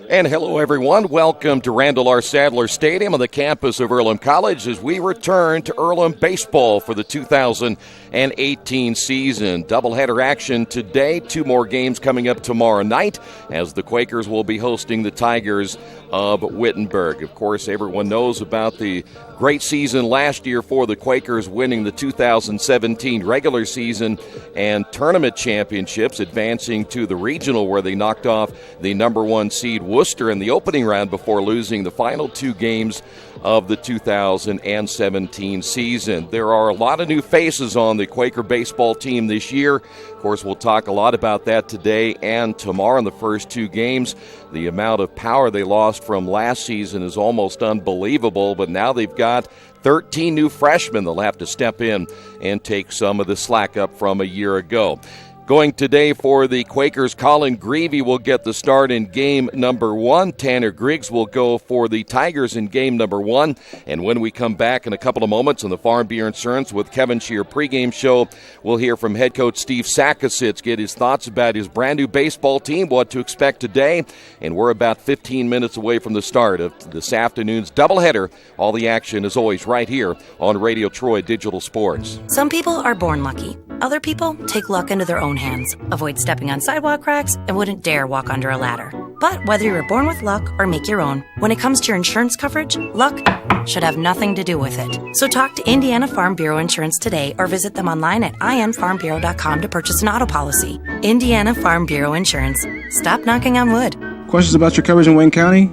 And hello, everyone. Welcome to Randall R. Sadler Stadium on the campus of Earlham College as we return to Earlham baseball for the 2018 season. Doubleheader action today. 2 more games coming up tomorrow night as the Quakers will be hosting the Tigers of Wittenberg. Of course, everyone knows about the great season last year for the Quakers, winning the 2017 regular season and tournament championships, advancing to the regional where they knocked off the number 1 seed Worcester in the opening round before losing the final 2 games of the 2017 season. There are a lot of new faces on the Quaker baseball team this year. Of course, we'll talk a lot about that today and tomorrow in the first 2 games. The amount of power they lost from last season is almost unbelievable, but now they've got 13 new freshmen that'll have to step in and take some of the slack up from a year ago. Going today for the Quakers, Colin Greavy will get the start in game number 1. Tanner Griggs will go for the Tigers in game number 1. And when we come back in a couple of moments on the Farm Beer Insurance with Kevin Shear pregame show, we'll hear from head coach Steve Sakasitz, get his thoughts about his brand new baseball team, what to expect today. And we're about 15 minutes away from the start of this afternoon's doubleheader. All the action is always right here on Radio Troy Digital Sports. Some people are born lucky. Other people take luck into their own hands, avoid stepping on sidewalk cracks, and wouldn't dare walk under a ladder. But whether you were born with luck or make your own, when it comes to your insurance coverage, luck should have nothing to do with it. So talk to Indiana Farm Bureau Insurance today or visit them online at infarmbureau.com to purchase an auto policy. Indiana Farm Bureau Insurance. Stop knocking on wood. Questions about your coverage in Wayne County?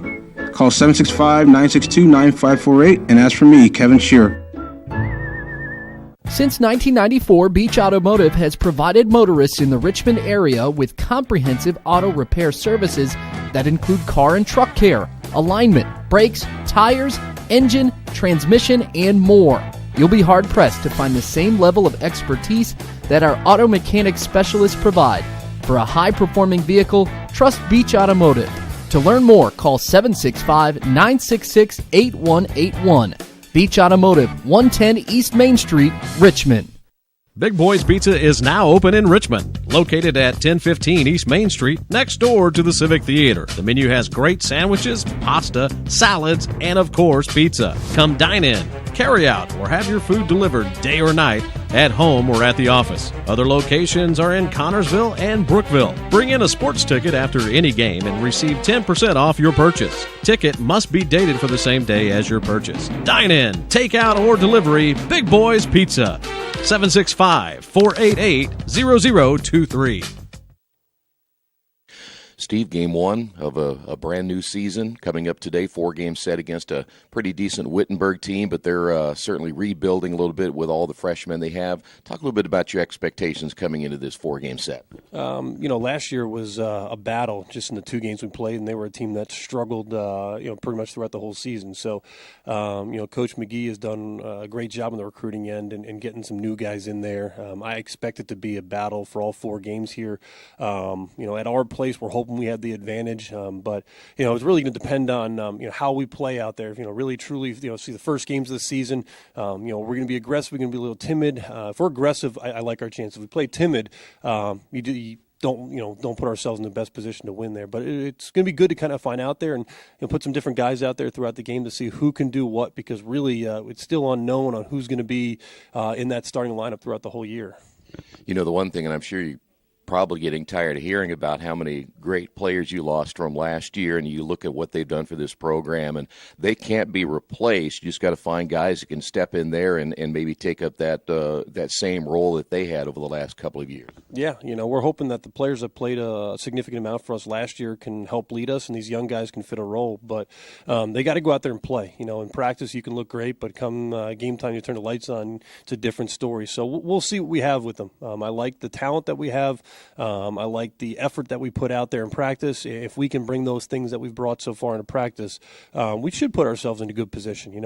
Call 765-962-9548 and ask for me, Kevin Shear. Since 1994, Beach Automotive has provided motorists in the Richmond area with comprehensive auto repair services that include car and truck care, alignment, brakes, tires, engine, transmission, and more. You'll be hard-pressed to find the same level of expertise that our auto mechanic specialists provide. For a high-performing vehicle, trust Beach Automotive. To learn more, call 765-966-8181. Beach Automotive, 110 East Main Street, Richmond. Big Boys Pizza is now open in Richmond, located at 1015 East Main Street, next door to the Civic Theater. The menu has great sandwiches, pasta, salads, and of course, pizza. Come dine in, carry out, or have your food delivered day or night, at home or at the office. Other locations are in Connorsville and Brookville. Bring in a sports ticket after any game and receive 10% off your purchase. Ticket must be dated for the same day as your purchase. Dine in, take out, or delivery, Big Boys Pizza. 765-488-0023. Steve, game 1 of a brand new season coming up today. 4-game set against a pretty decent Wittenberg team, but they're certainly rebuilding a little bit with all the freshmen they have. Talk a little bit about your expectations coming into this 4-game set. Last year was a battle just in the 2 games we played, and they were a team that struggled, pretty much throughout the whole season. So, Coach McGee has done a great job on the recruiting end and getting some new guys in there. I expect it to be a battle for all 4 games here. At our place, we're hoping we have the advantage, but it's really going to depend on how we play out there. Really truly, see the first games of the season. We're going to be aggressive. We're going to be a little timid. If we're aggressive, I like our chances. If we play timid, you don't put ourselves in the best position to win there. But it's going to be good to kind of find out there and put some different guys out there throughout the game to see who can do what, because really it's still unknown on who's going to be in that starting lineup throughout the whole year. The one thing, and I'm sure you probably getting tired of hearing about how many great players you lost from last year, and you look at what they've done for this program, and they can't be replaced. You just got to find guys that can step in there and maybe take up that same role that they had over the last couple of years. Yeah, we're hoping that the players that played a significant amount for us last year can help lead us, and these young guys can fit a role. But they got to go out there and play. In practice you can look great, but come game time you turn the lights on, it's a different story. So we'll see what we have with them. I like the talent that we have. I like the effort that we put out there in practice. If we can bring those things that we've brought so far into practice, we should put ourselves in a good position. You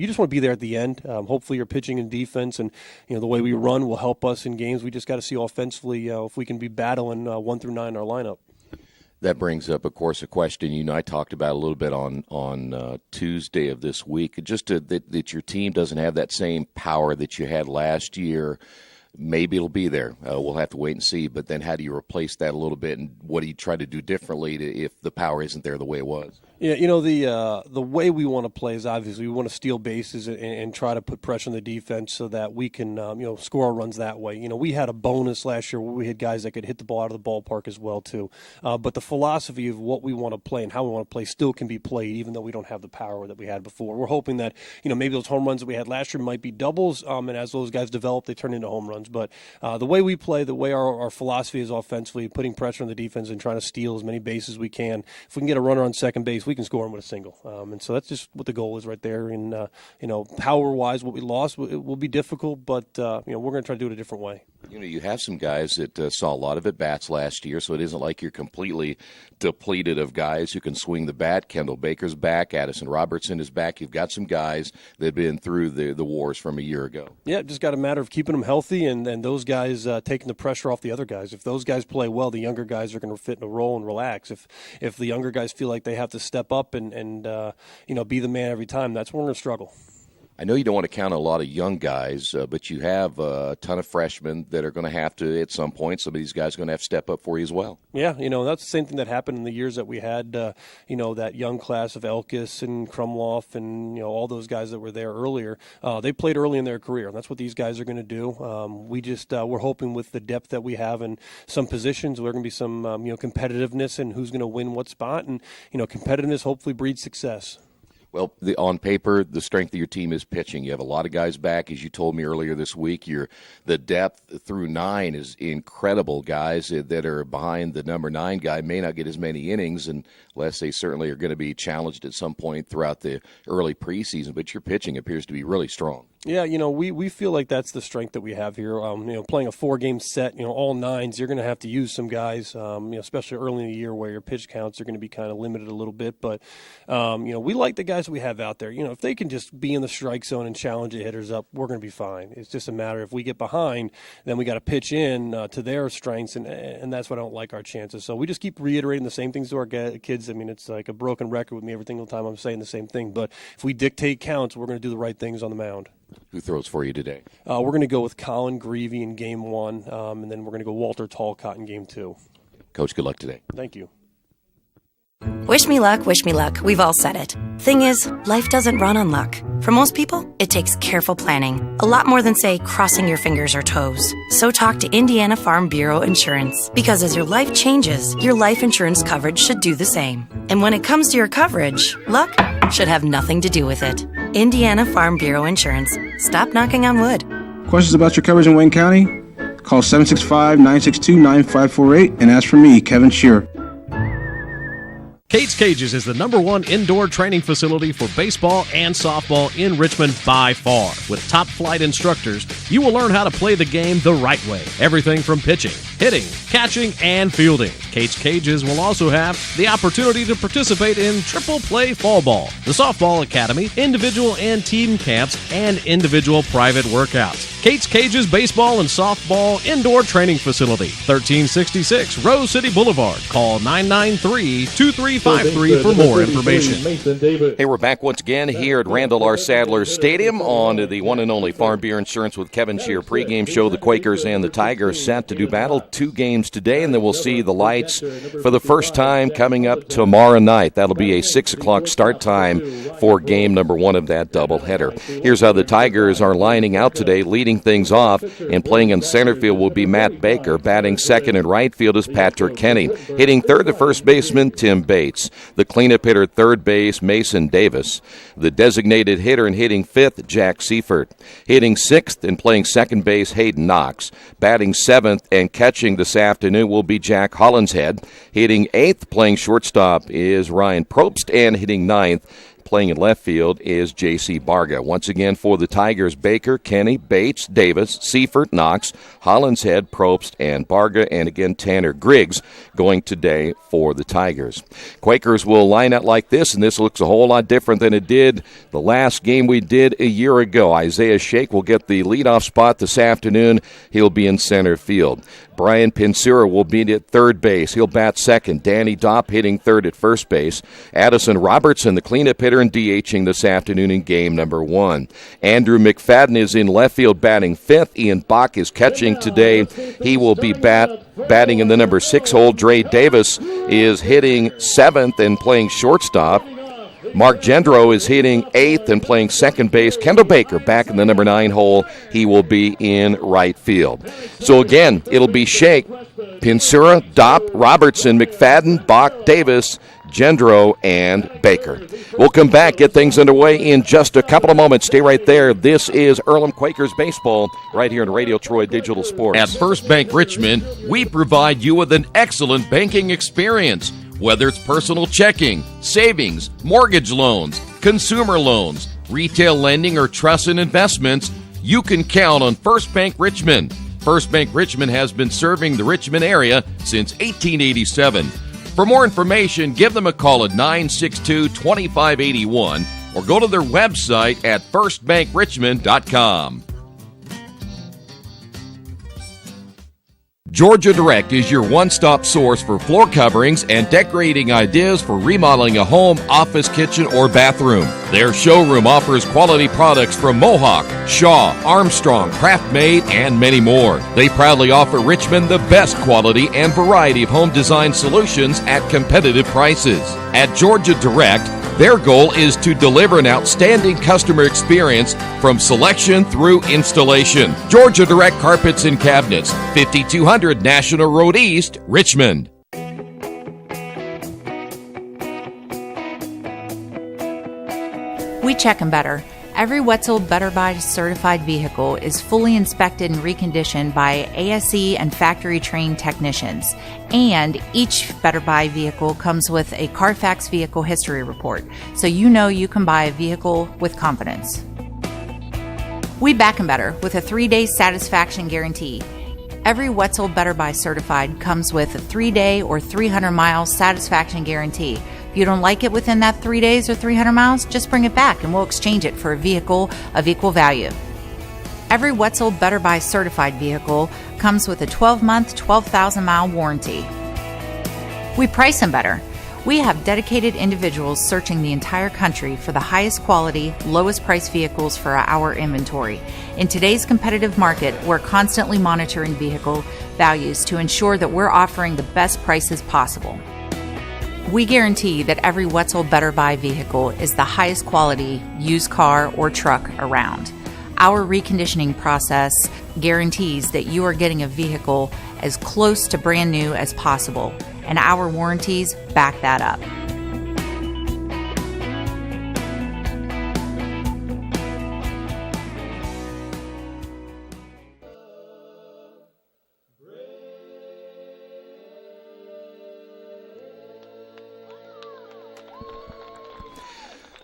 just want to be there at the end. Hopefully your pitching and defense and the way we run will help us in games. We just got to see offensively if we can be battling 1 through 9 in our lineup. That brings up, of course, a question I talked about a little bit on Tuesday of this week, just that your team doesn't have that same power that you had last year. maybe it'll be there. We'll have to wait and see. But then how do you replace that a little bit, and what do you try to do differently if the power isn't there the way it was? Yeah, the way we want to play is obviously we want to steal bases and try to put pressure on the defense so that we can score our runs that way. We had a bonus last year where we had guys that could hit the ball out of the ballpark as well too. But the philosophy of what we want to play and how we want to play still can be played even though we don't have the power that we had before. We're hoping that maybe those home runs that we had last year might be doubles, and as those guys develop, they turn into home runs. But the way we play, the way our philosophy is offensively, putting pressure on the defense and trying to steal as many bases as we can. If we can get a runner on second base, we can score him with a single. And so that's just what the goal is right there. And, power-wise, what we lost, it will be difficult, but, we're going to try to do it a different way. You have some guys that saw a lot of at-bats last year, so it isn't like you're completely depleted of guys who can swing the bat. Kendall Baker's back. Addison Robertson is back. You've got some guys that have been through the wars from a year ago. Yeah, just got a matter of keeping them healthy and those guys taking the pressure off the other guys. If those guys play well, the younger guys are going to fit in a role and relax. If the younger guys feel like they have to step up and be the man every time, that's when we're going to struggle. I know you don't want to count a lot of young guys, but you have a ton of freshmen that are going to have to, at some point, some of these guys are going to have to step up for you as well. Yeah, that's the same thing that happened in the years that we had, that young class of Elkis and Krumloff and, all those guys that were there earlier. They played early in their career, and that's what these guys are going to do. We're hoping with the depth that we have in some positions, there's going to be some, competitiveness in who's going to win what spot, and, competitiveness hopefully breeds success. Well, on paper, the strength of your team is pitching. You have a lot of guys back, as you told me earlier this week. The depth through 9 is incredible. Guys that are behind the number 9 guy may not get as many innings unless they certainly are going to be challenged at some point throughout the early preseason. But your pitching appears to be really strong. Yeah, we feel like that's the strength that we have here. Playing a 4-game set, all 9s, you're going to have to use some guys, especially early in the year where your pitch counts are going to be kind of limited a little bit. But, we like the guys we have out there. If they can just be in the strike zone and challenge the hitters up, we're going to be fine. It's just a matter if we get behind, then we got to pitch in to their strengths, and that's what I don't like our chances. So we just keep reiterating the same things to our kids. I mean, it's like a broken record with me every single time I'm saying the same thing. But if we dictate counts, we're going to do the right things on the mound. Who throws for you today? We're going to go with Colin Greavy in Game 1, and then we're going to go Walter Talcott in Game 2. Coach, good luck today. Thank you. Wish me luck, wish me luck. We've all said it. Thing is, life doesn't run on luck. For most people, it takes careful planning. A lot more than, say, crossing your fingers or toes. So talk to Indiana Farm Bureau Insurance. Because as your life changes, your life insurance coverage should do the same. And when it comes to your coverage, luck should have nothing to do with it. Indiana Farm Bureau Insurance. Stop knocking on wood. Questions about your coverage in Wayne County? Call 765-962-9548 and ask for me, Kevin Shearer. Kate's Cages is the #1 indoor training facility for baseball and softball in Richmond by far. With top flight instructors, you will learn how to play the game the right way. Everything from pitching, hitting, catching, and fielding. Kate's Cages will also have the opportunity to participate in triple play fall ball, the softball academy, individual and team camps, and individual private workouts. Kate's Cages Baseball and Softball Indoor Training Facility, 1366 Rose City Boulevard. Call 993-2353 for more information. Hey, we're back once again here at Randall R. Sadler Stadium on the one and only Farm Beer Insurance with Kevin Shear pregame show. The Quakers and the Tigers set to do battle. 2 games today, and then we'll see the lights for the first time coming up tomorrow night. That'll be a 6 o'clock start time for game number 1 of that doubleheader. Here's how the Tigers are lining out today. Leading things off and playing in center field will be Matt Baker. Batting second in right field is Patrick Kenny. Hitting third, the first baseman, Tim Bates. The cleanup hitter at third base, Mason Davis. The designated hitter and hitting fifth, Jack Seifert. Hitting sixth and playing second base, Hayden Knox. Batting seventh and catching this afternoon will be Jack Hollinshead. Hitting eighth, playing shortstop, is Ryan Probst, and hitting ninth, playing in left field, is J.C. Barga. Once again for the Tigers, Baker, Kenny, Bates, Davis, Seifert, Knox, Hollinshead, Probst, and Barga, and again Tanner Griggs going today for the Tigers. Quakers will line out like this, and this looks a whole lot different than it did the last game we did a year ago. Isaiah Shake will get the leadoff spot this afternoon. He'll be in center field. Brian Pinsura will be at third base. He'll bat second. Danny Dopp hitting third at first base. Addison Robertson, the cleanup hitter, veteran DHing this afternoon in game number 1. Andrew McFadden is in left field batting 5th. Ian Bach is catching today. He will be batting in the number 6 hole. Dre Davis is hitting 7th and playing shortstop. Mark Gendro is hitting 8th and playing second base. Kendall Baker back in the number 9 hole. He will be in right field. So again, it'll be Shake, Pinsura, Dopp, Robertson, McFadden, Bach, Davis, Gendro, and Baker. We'll come back, get things underway in just a couple of moments. Stay right there. This is Earlham Quakers baseball right here in Radio Troy Digital Sports. At First Bank Richmond, we provide you with an excellent banking experience. Whether it's personal checking, savings, mortgage loans, consumer loans, retail lending, or trust and investments, you can count on First Bank Richmond. First Bank Richmond has been serving the Richmond area since 1887. For more information, give them a call at 962-2581 or go to their website at firstbankrichmond.com. Georgia Direct is your one-stop source for floor coverings and decorating ideas for remodeling a home, office, kitchen, or bathroom. Their showroom offers quality products from Mohawk, Shaw, Armstrong, Craft-Made, and many more. They proudly offer Richmond the best quality and variety of home design solutions at competitive prices. At Georgia Direct, their goal is to deliver an outstanding customer experience from selection through installation. Georgia Direct Carpets and Cabinets, 5200 National Road East, Richmond. We check them better. Every Wetzel Better Buy certified vehicle is fully inspected and reconditioned by ASE and factory-trained technicians. And each Better Buy vehicle comes with a Carfax vehicle history report, so you know you can buy a vehicle with confidence. We back 'em better with a 3-day satisfaction guarantee. Every Wetzel Better Buy certified comes with a 3-day or 300-mile satisfaction guarantee. If you don't like it within that 3 days or 300 miles, just bring it back and we'll exchange it for a vehicle of equal value. Every Wetzel Better Buy certified vehicle comes with a 12-month, 12,000-mile warranty. We price them better. We have dedicated individuals searching the entire country for the highest quality, lowest price vehicles for our inventory. In today's competitive market, we're constantly monitoring vehicle values to ensure that we're offering the best prices possible. We guarantee that every Wetzel Better Buy vehicle is the highest quality used car or truck around. Our reconditioning process guarantees that you are getting a vehicle as close to brand new as possible, and our warranties back that up.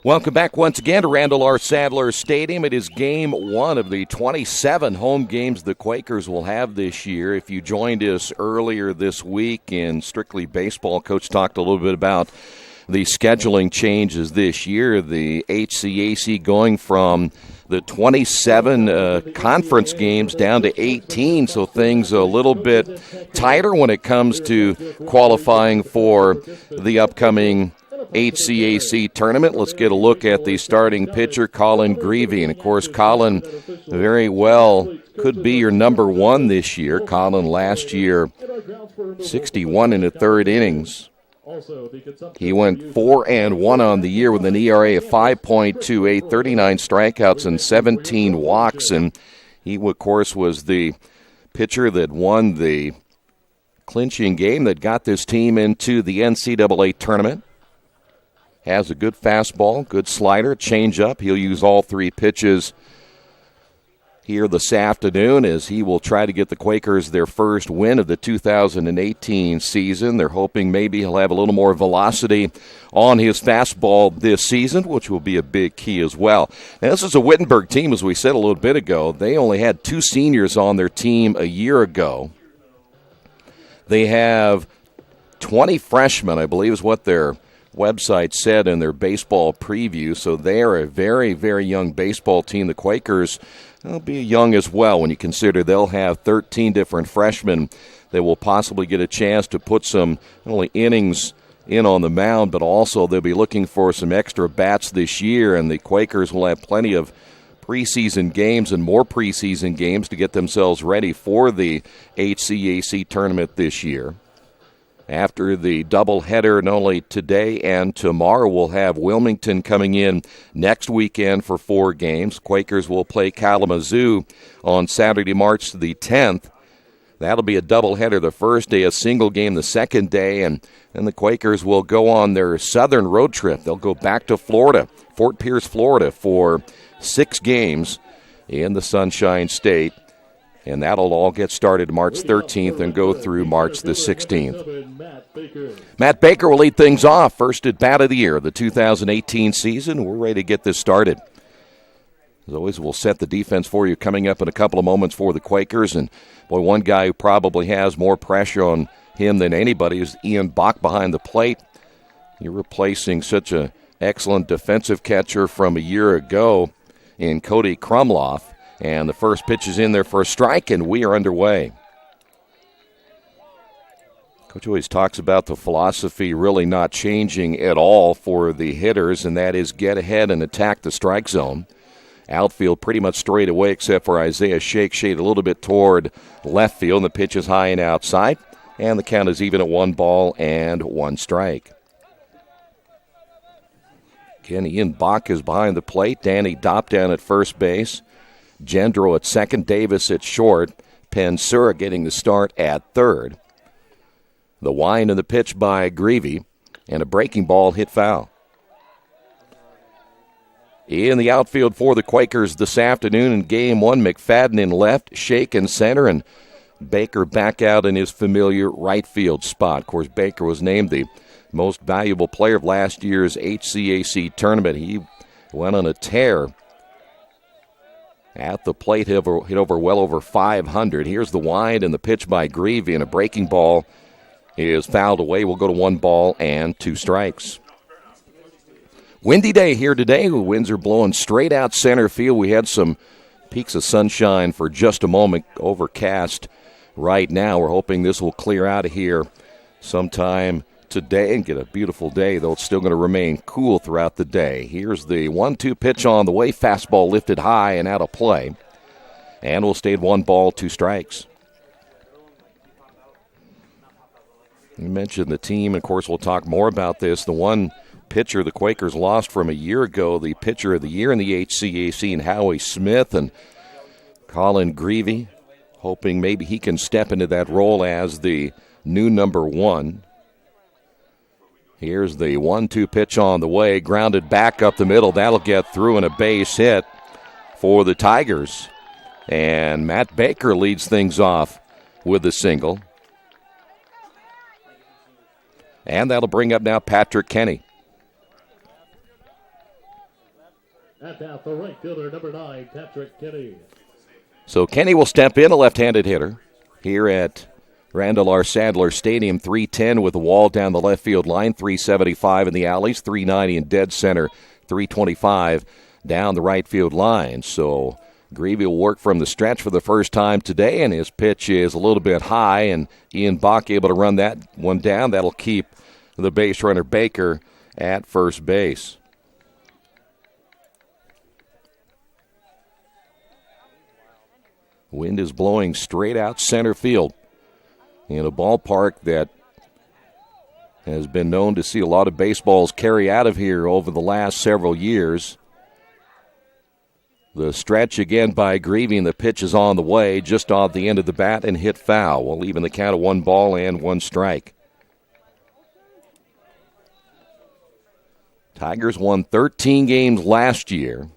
Welcome back once again to Randall R. Sadler Stadium. It is game 1 of the 27 home games the Quakers will have this year. If you joined us earlier this week in Strictly Baseball, Coach talked a little bit about the scheduling changes this year. The HCAC going from the 27 conference games down to 18, so things a little bit tighter when it comes to qualifying for the upcoming HCAC tournament. Let's get a look at the starting pitcher, Colin Greavy. And, of course, Colin very well could be your number 1 this year. Colin last year, 61 in the 3rd innings. He went 4-1 on the year with an ERA of 5.28, 39 strikeouts and 17 walks. And he, of course, was the pitcher that won the clinching game that got this team into the NCAA tournament. Has a good fastball, good slider, changeup. He'll use all 3 pitches here this afternoon as he will try to get the Quakers their first win of the 2018 season. They're hoping maybe he'll have a little more velocity on his fastball this season, which will be a big key as well. Now, this is a Wittenberg team, as we said a little bit ago. They only had 2 seniors on their team a year ago. They have 20 freshmen, I believe is what their website said in their baseball preview, so they are a very, very young baseball team. The Quakers will be young as well when you consider they'll have 13 different freshmen that will possibly get a chance to put some not only innings in on the mound, but also they'll be looking for some extra bats this year, and the Quakers will have plenty of preseason games and more preseason games to get themselves ready for the HCAC tournament this year. After the doubleheader, not only today and tomorrow, we'll have Wilmington coming in next weekend for 4 games. Quakers will play Kalamazoo on Saturday, March the 10th. That'll be a doubleheader the first day, a single game the second day, and then the Quakers will go on their southern road trip. They'll go back to Florida, Fort Pierce, Florida, for 6 games in the Sunshine State. And that'll all get started March 13th and go through March the 16th. Matt Baker will lead things off. First at bat of the year, the 2018 season. We're ready to get this started. As always, we'll set the defense for you coming up in a couple of moments for the Quakers. And, boy, one guy who probably has more pressure on him than anybody is Ian Bach behind the plate. You're replacing such an excellent defensive catcher from a year ago in Cody Krumloff. And the first pitch is in there for a strike, and we are underway. Coach always talks about the philosophy really not changing at all for the hitters, and that is get ahead and attack the strike zone. Outfield pretty much straight away except for Isaiah Shake, shade a little bit toward left field, and the pitch is high and outside, and the count is even at 1 ball and 1 strike. Again, Ian Bach is behind the plate. Danny Dopp down at first base. Gendro at second, Davis at short, Pensura getting the start at third. The wind and the pitch by Greavy, and a breaking ball hit foul. In the outfield for the Quakers this afternoon in Game 1, McFadden in left, Shake in center, and Baker back out in his familiar right field spot. Of course, Baker was named the most valuable player of last year's HCAC tournament. He went on a tear at the plate, hit over well over 500. Here's the wind and the pitch by Greavy, and a breaking ball is fouled away. We'll go to 1 ball and 2 strikes. Windy day here today. The winds are blowing straight out center field. We had some peaks of sunshine for just a moment. Overcast right now. We're hoping this will clear out of here sometime today and get a beautiful day, though it's still going to remain cool throughout the day. Here's the 1-2 pitch on the way. Fastball lifted high and out of play. And we'll stay at 1 ball, 2 strikes. You mentioned the team. Of course, we'll talk more about this. The one pitcher the Quakers lost from a year ago, the pitcher of the year in the HCAC, and Howie Smith, and Colin Greavy, hoping maybe he can step into that role as the new number 1. Here's the 1-2 pitch on the way, grounded back up the middle. That'll get through, and a base hit for the Tigers. And Matt Baker leads things off with a single. And that'll bring up now Patrick Kenny. At bat, the right fielder, number 9, Patrick Kenny. So Kenny will step in, a left-handed hitter, here at Randall R. Sadler Stadium. 310 with the wall down the left field line, 375 in the alleys, 390 in dead center, 325 down the right field line. So Greavy will work from the stretch for the first time today, and his pitch is a little bit high, and Ian Bach able to run that one down. That'll keep the base runner Baker at first base. Wind is blowing straight out center field in a ballpark that has been known to see a lot of baseballs carry out of here over the last several years. The stretch again by Greavy, and the pitch is on the way, just off the end of the bat and hit foul. We'll even the count of 1 ball and 1 strike. Tigers won 13 games last year.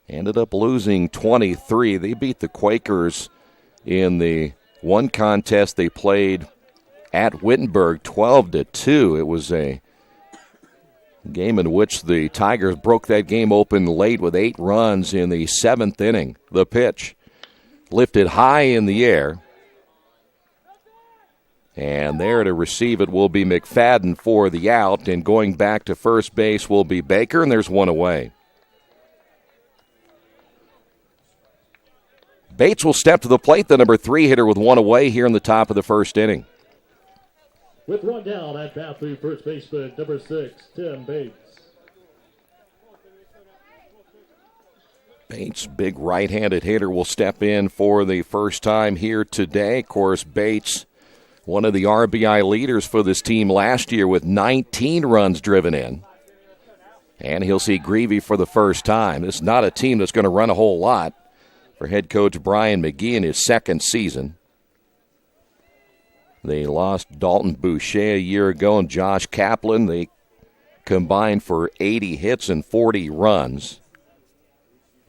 Ended up losing 23. They beat the Quakers in the one contest they played at Wittenberg 12-2. It was a game in which the Tigers broke that game open late with 8 runs in the 7th inning. The pitch lifted high in the air. And there to receive it will be McFadden for the out. And going back to first base will be Baker, and there's 1 away. Bates will step to the plate, the number 3 hitter with 1 away here in the top of the first inning. With one down at bat through first baseman, number 6, Tim Bates. Bates, big right-handed hitter, will step in for the first time here today. Of course, Bates, one of the RBI leaders for this team last year with 19 runs driven in. And he'll see Greavy for the first time. This is not a team that's going to run a whole lot for head coach Brian McGee in his second season. They lost Dalton Boucher a year ago and Josh Kaplan. They combined for 80 hits and 40 runs.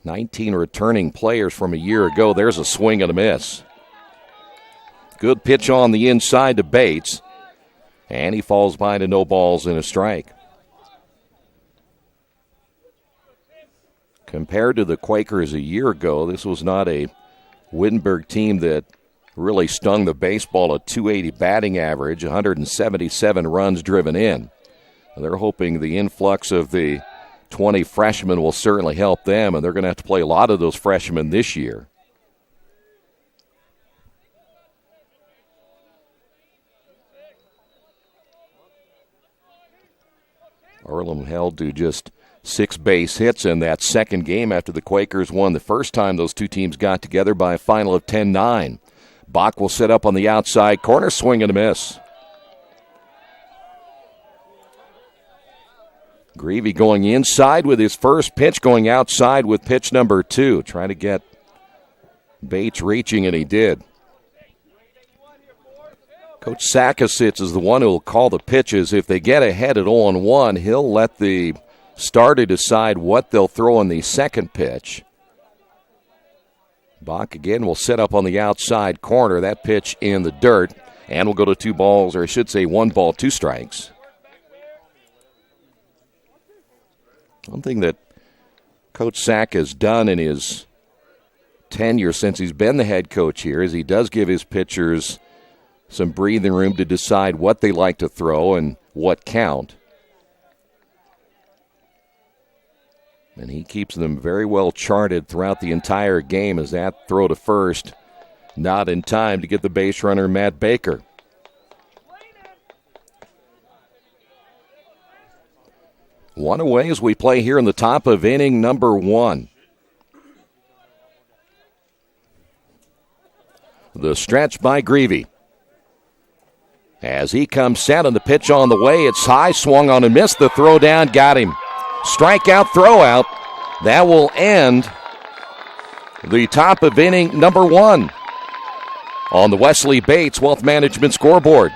19 returning players from a year ago. There's a swing and a miss. Good pitch on the inside to Bates. And he falls by to no balls and a strike. Compared to the Quakers a year ago, this was not a Wittenberg team that really stung the baseball. A .280 batting average, 177 runs driven in. They're hoping the influx of the 20 freshmen will certainly help them, and they're going to have to play a lot of those freshmen this year. Earlham held to just 6 base hits in that second game after the Quakers won the first time those two teams got together by a final of 10-9. Bach will set up on the outside corner, swing and a miss. Greavy going inside with his first pitch, going outside with pitch number 2. Trying to get Bates reaching, and he did. Coach Sakasitz is the one who will call the pitches. If they get ahead at 0-1, he'll let the starter decide what they'll throw in the second pitch. Bach again will set up on the outside corner. That pitch in the dirt, and we'll go to 2 balls, or I should say 1 ball, 2 strikes. One thing that Coach Sack has done in his tenure since he's been the head coach here is he does give his pitchers some breathing room to decide what they like to throw and what count. And he keeps them very well charted throughout the entire game as that throw to first, not in time to get the base runner Matt Baker. One away as we play here in the top of inning number 1. The stretch by Greavy. As he comes set on the pitch on the way, it's high, swung on and missed. The throw down, got him. Strikeout, throw out. That will end the top of inning number 1 on the Wesley Bates Wealth Management scoreboard.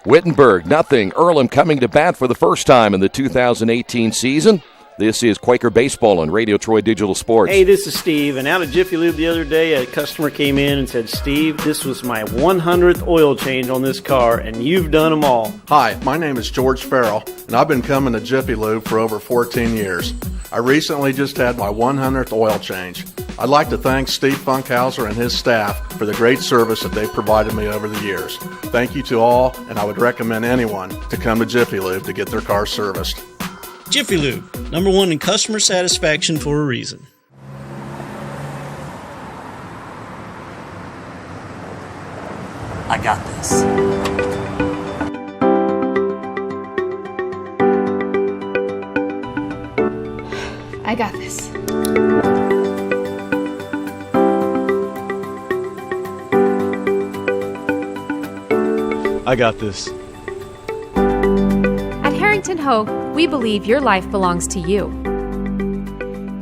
Wittenberg, nothing. Earlham coming to bat for the first time in the 2018 season. This is Quaker Baseball on Radio Troy Digital Sports. Hey, this is Steve, and out of Jiffy Lube the other day, a customer came in and said, Steve, this was my 100th oil change on this car, and you've done them all. Hi, my name is George Farrell, and I've been coming to Jiffy Lube for over 14 years. I recently just had my 100th oil change. I'd like to thank Steve Funkhauser and his staff for the great service that they've provided me over the years. Thank you to all, and I would recommend anyone to come to Jiffy Lube to get their car serviced. Jiffy Lube, #1 in customer satisfaction for a reason. I got this. I got this. I got this. At Harrington Hogue, we believe your life belongs to you.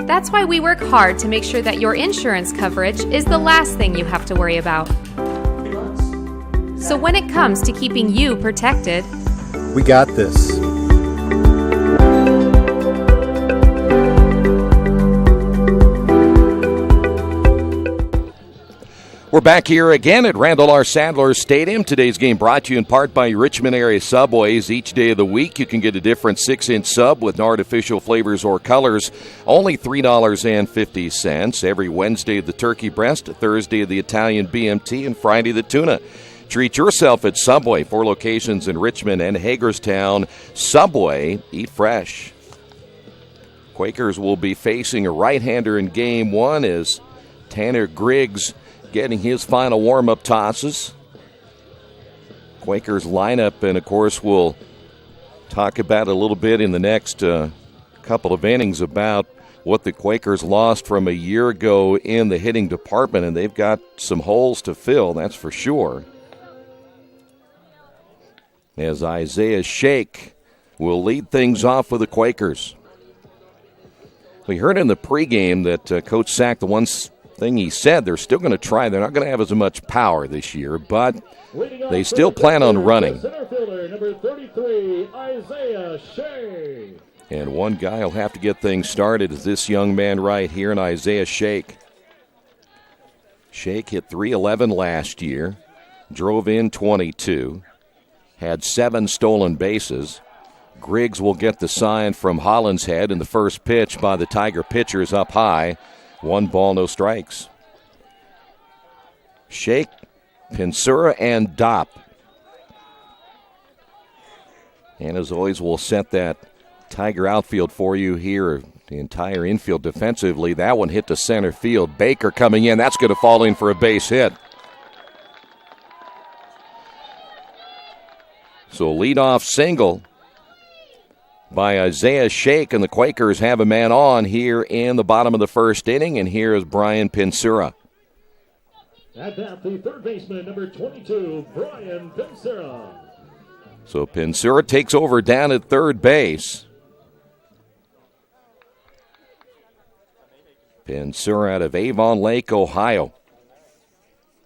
That's why we work hard to make sure that your insurance coverage is the last thing you have to worry about. So when it comes to keeping you protected, We got this. We're back here again at Randall R. Sadler Stadium. Today's game brought to you in part by Richmond area Subways. Each day of the week, you can get a different 6-inch sub with no artificial flavors or colors. Only $3.50. Every Wednesday, the turkey breast, Thursday, the Italian BMT, and Friday, the tuna. Treat yourself at Subway. 4 locations in Richmond and Hagerstown. Subway, eat fresh. Quakers will be facing a right-hander in game 1 as Tanner Griggs getting his final warm-up tosses. Quakers lineup, and of course we'll talk about it a little bit in the next couple of innings about what the Quakers lost from a year ago in the hitting department, and they've got some holes to fill, that's for sure. As Isaiah Shake will lead things off for the Quakers. We heard in the pregame that Coach Sack, the one thing he said, they're still going to try. They're not going to have as much power this year, but they still plan on running. Center fielder, number 33, Isaiah Shea. And one guy will have to get things started is this young man right here in Isaiah Shake. Shake hit .311 last year, drove in 22, had 7 stolen bases. Griggs will get the sign from Hollinshead, and the first pitch by the Tiger pitcher is up high. 1 ball, no strikes. Shake, Pinsura, and Dopp. And as always, we'll set that Tiger outfield for you here. The entire infield defensively. That one hit to center field. Baker coming in. That's going to fall in for a base hit. So leadoff single by Isaiah Shake, and the Quakers have a man on here in the bottom of the first inning, and here is Brian Pinsura. At that, the third baseman, number 22, Brian Pinsura. So Pinsura takes over down at third base. Pinsura out of Avon Lake, Ohio.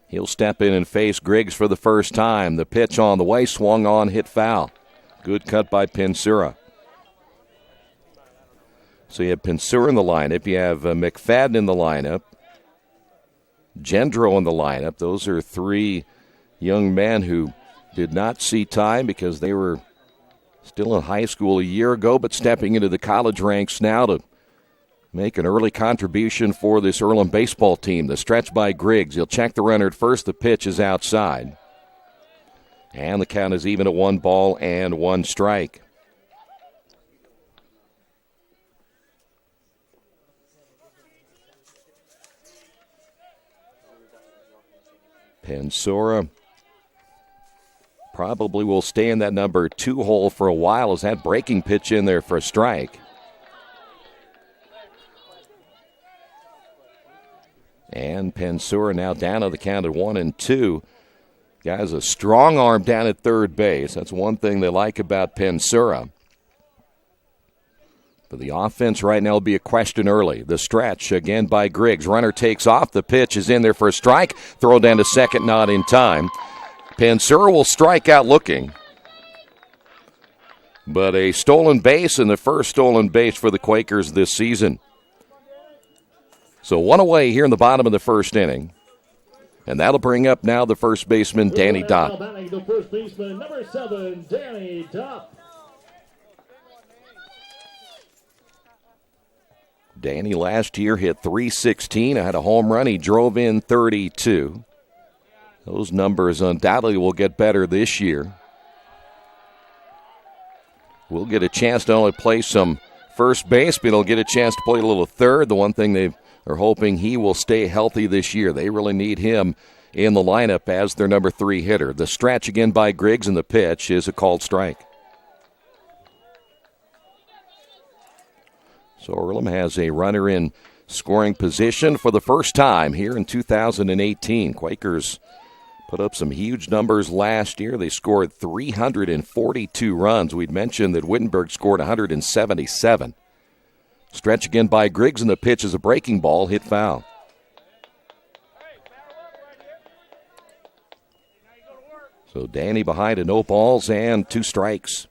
He'll step in and face Griggs for the first time. The pitch on the way, swung on, hit foul. Good cut by Pinsura. So you have Pinsura in the lineup. You have McFadden in the lineup. Gendro in the lineup. Those are 3 young men who did not see time because they were still in high school a year ago, but stepping into the college ranks now to make an early contribution for this Earlham baseball team. The stretch by Griggs. He'll check the runner at first. The pitch is outside. And the count is even at 1 ball and 1 strike. Pinsura probably will stay in that number 2 hole for a while as that breaking pitch in there for a strike. And Pinsura now down to the count at 1-2. Guy's a strong arm down at third base. That's one thing they like about Pinsura. But the offense right now will be a question early. The stretch again by Griggs. Runner takes off. The pitch is in there for a strike. Throw down to second, not in time. Pinsura will strike out looking. But a stolen base, and the first stolen base for the Quakers this season. So 1 away here in the bottom of the first inning. And that'll bring up now the first baseman, Danny Dopp. The first baseman, number 7, Danny Dopp. Danny last year hit .316. Had a home run. He drove in 32. Those numbers undoubtedly will get better this year. We'll get a chance to not only play some first base, but he'll get a chance to play a little third. The one thing they're hoping he will stay healthy this year. They really need him in the lineup as their number 3 hitter. The stretch again by Griggs, and the pitch is a called strike. So Earlham has a runner in scoring position for the first time here in 2018. Quakers put up some huge numbers last year. They scored 342 runs. We'd mentioned that Wittenberg scored 177. Stretch again by Griggs, and the pitch is a breaking ball, hit foul. So Danny behind at 0 balls and 2 strikes.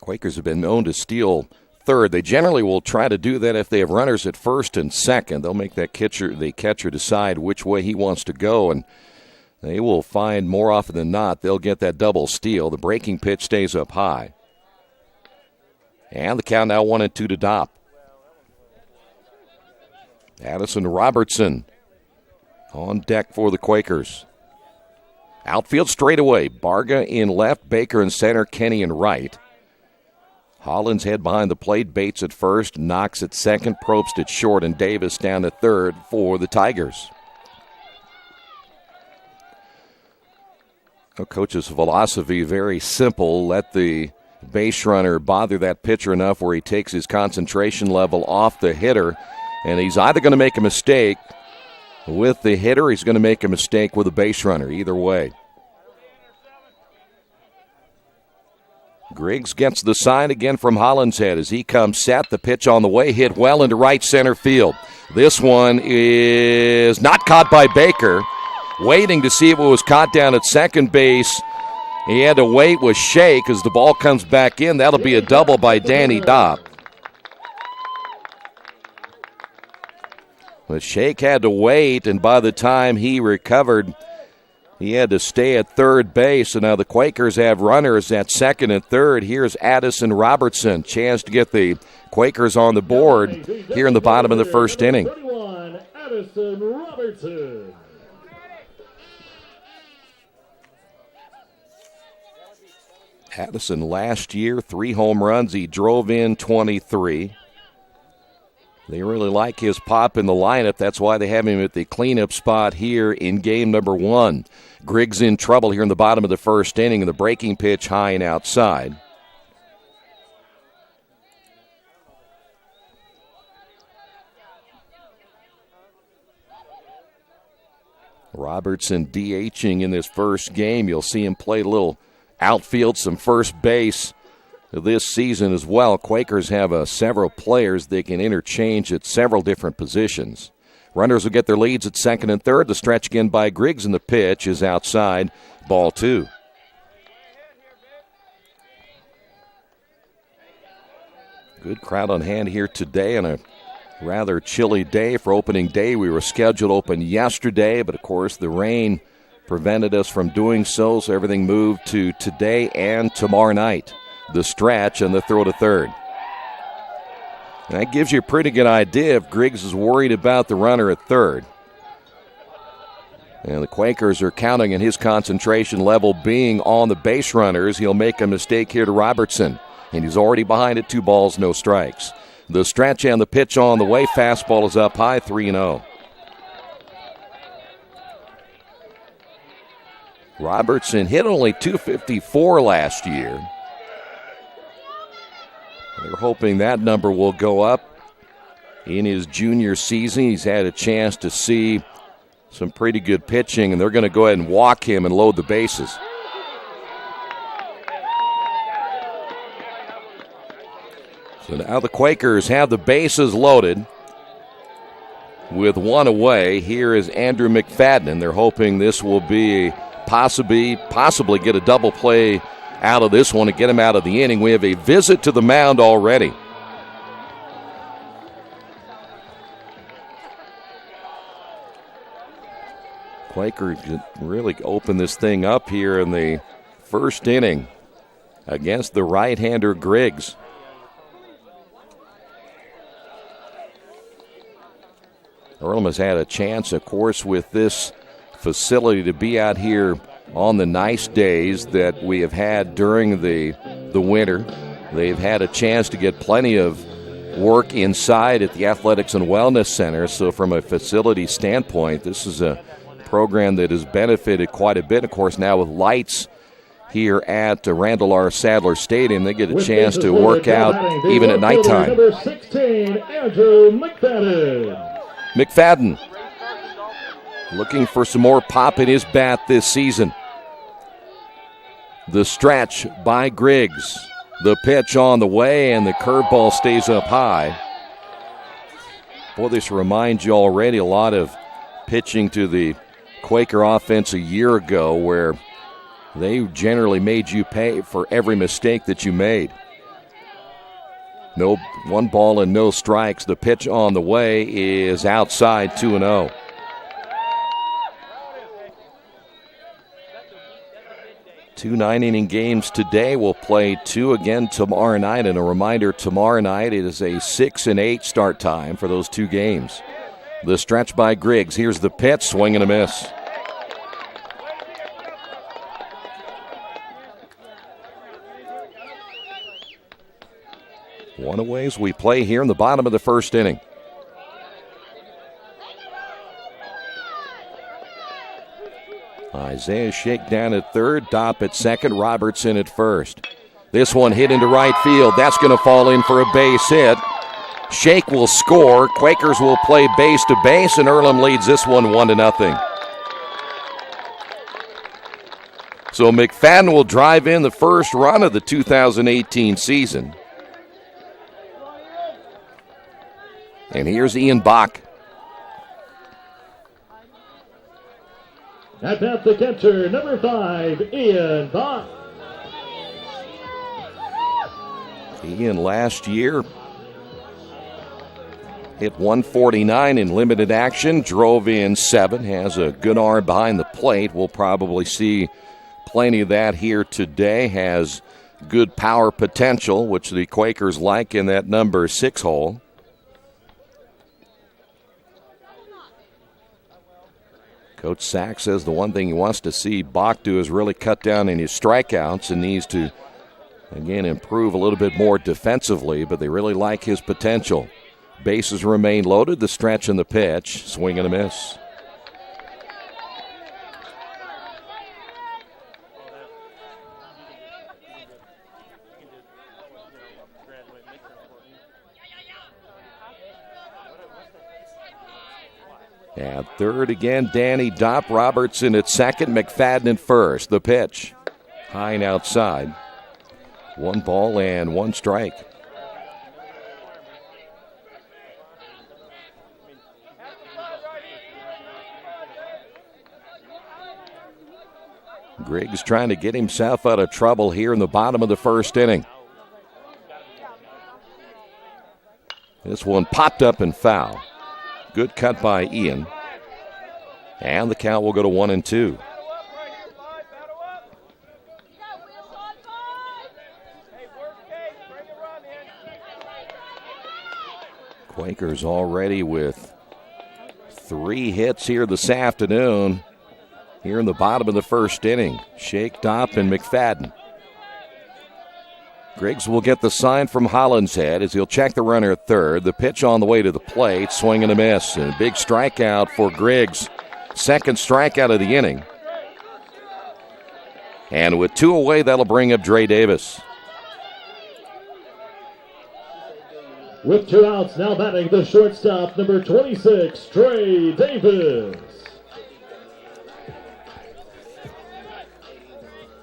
Quakers have been known to steal third. They generally will try to do that if they have runners at first and second. They'll make the catcher decide which way he wants to go, and they will find more often than not they'll get that double steal. The breaking pitch stays up high. And the count now 1-2 to Dopp. Addison Robertson on deck for the Quakers. Outfield straightaway. Barga in left, Baker in center, Kenny in right. Hollins head behind the plate. Bates at first, Knox at second, Probst at short, and Davis down at third for the Tigers. Coach's philosophy, very simple. Let the base runner bother that pitcher enough where he takes his concentration level off the hitter, and he's either going to make a mistake with the hitter, he's going to make a mistake with the base runner, either way. Griggs gets the sign again from Hollinshead as he comes set. The pitch on the way, hit well into right center field. This one is not caught by Baker. Waiting to see if it was caught down at second base. He had to wait with Shake as the ball comes back in. That'll be a double by Danny Dopp. But Shake had to wait, and by the time he recovered, he had to stay at third base. And now the Quakers have runners at second and third. Here's Addison Robertson. Chance to get the Quakers on the board here in the bottom of the first inning. 31, Addison Robertson. Addison last year, 3 home runs. He drove in 23. They really like his pop in the lineup. That's why they have him at the cleanup spot here in game number 1. Griggs in trouble here in the bottom of the first inning, and the breaking pitch high and outside. Robertson DHing in this first game. You'll see him play a little outfield, some first base this season as well. Quakers have several players they can interchange at several different positions. Runners will get their leads at second and third. The stretch again by Griggs, and the pitch is outside, ball 2. Good crowd on hand here today on a rather chilly day for opening day. We were scheduled to open yesterday, but of course the rain prevented us from doing so everything moved to today and tomorrow night. The stretch and the throw to third. And that gives you a pretty good idea if Griggs is worried about the runner at third. And the Quakers are counting on his concentration level being on the base runners. He'll make a mistake here to Robertson, and he's already behind it, 2 balls, no strikes. The stretch and the pitch on the way. Fastball is up high, 3-0. Robertson hit only .254 last year. They're hoping that number will go up in his junior season. He's had a chance to see some pretty good pitching, and they're going to go ahead and walk him and load the bases. So now the Quakers have the bases loaded with 1 away. Here is Andrew McFadden. They're hoping this will be possibly get a double play out of this one and get him out of the inning. We have a visit to the mound already. Quaker really opened this thing up here in the first inning against the right-hander Griggs. Earlham has had a chance, of course, with this facility to be out here on the nice days that we have had during the winter. They've had a chance to get plenty of work inside at the Athletics and Wellness Center. So from a facility standpoint, this is a program that has benefited quite a bit. Of course, now with lights here at Randall R. Sadler Stadium, they get a chance to work out even at nighttime. Number 16, Andrew McFadden. McFadden looking for some more pop in his bat this season. The stretch by Griggs. The pitch on the way, and the curveball stays up high. Boy, this reminds you already a lot of pitching to the Quaker offense a year ago, where they generally made you pay for every mistake that you made. No, 1 ball and no strikes. The pitch on the way is outside, 2-0. Two 9-inning games today. We'll play 2 again tomorrow night. And a reminder, tomorrow night it is a 6 and 8 start time for those 2 games. The stretch by Griggs. Here's the pitch, swing and a miss. One away as we play here in the bottom of the first inning. Isaiah Shake down at third, Dopp at second, Robertson at first. This one hit into right field. That's going to fall in for a base hit. Shake will score. Quakers will play base to base, and Earlham leads this one 1-0. So McFadden will drive in the first run of the 2018 season. And here's Ian Bach. At bat, the catcher, number 5, Ian Bach. Ian last year hit 149 in limited action, drove in 7, has a good arm behind the plate. We'll probably see plenty of that here today. Has good power potential, which the Quakers like in that number 6 hole. Coach Sack says the one thing he wants to see Bach do is really cut down in his strikeouts and needs to, again, improve a little bit more defensively, but they really like his potential. Bases remain loaded, the stretch and the pitch, swing and a miss. At third again, Danny Dopp, Robertson at second, McFadden at first. The pitch, high and outside. 1 ball and 1 strike. Griggs trying to get himself out of trouble here in the bottom of the first inning. This one popped up and foul. Good cut by Ian. And the count will go to 1-2. Quakers already with 3 hits here this afternoon. Here in the bottom of the first inning. Shake, Dopp, and McFadden. Griggs will get the sign from Hollinshead as he'll check the runner at third. The pitch on the way to the plate, swing and a miss. And a big strikeout for Griggs. Second strikeout of the inning. And with 2 away, that'll bring up Dre Davis. With 2 outs, now batting the shortstop, number 26, Dre Davis.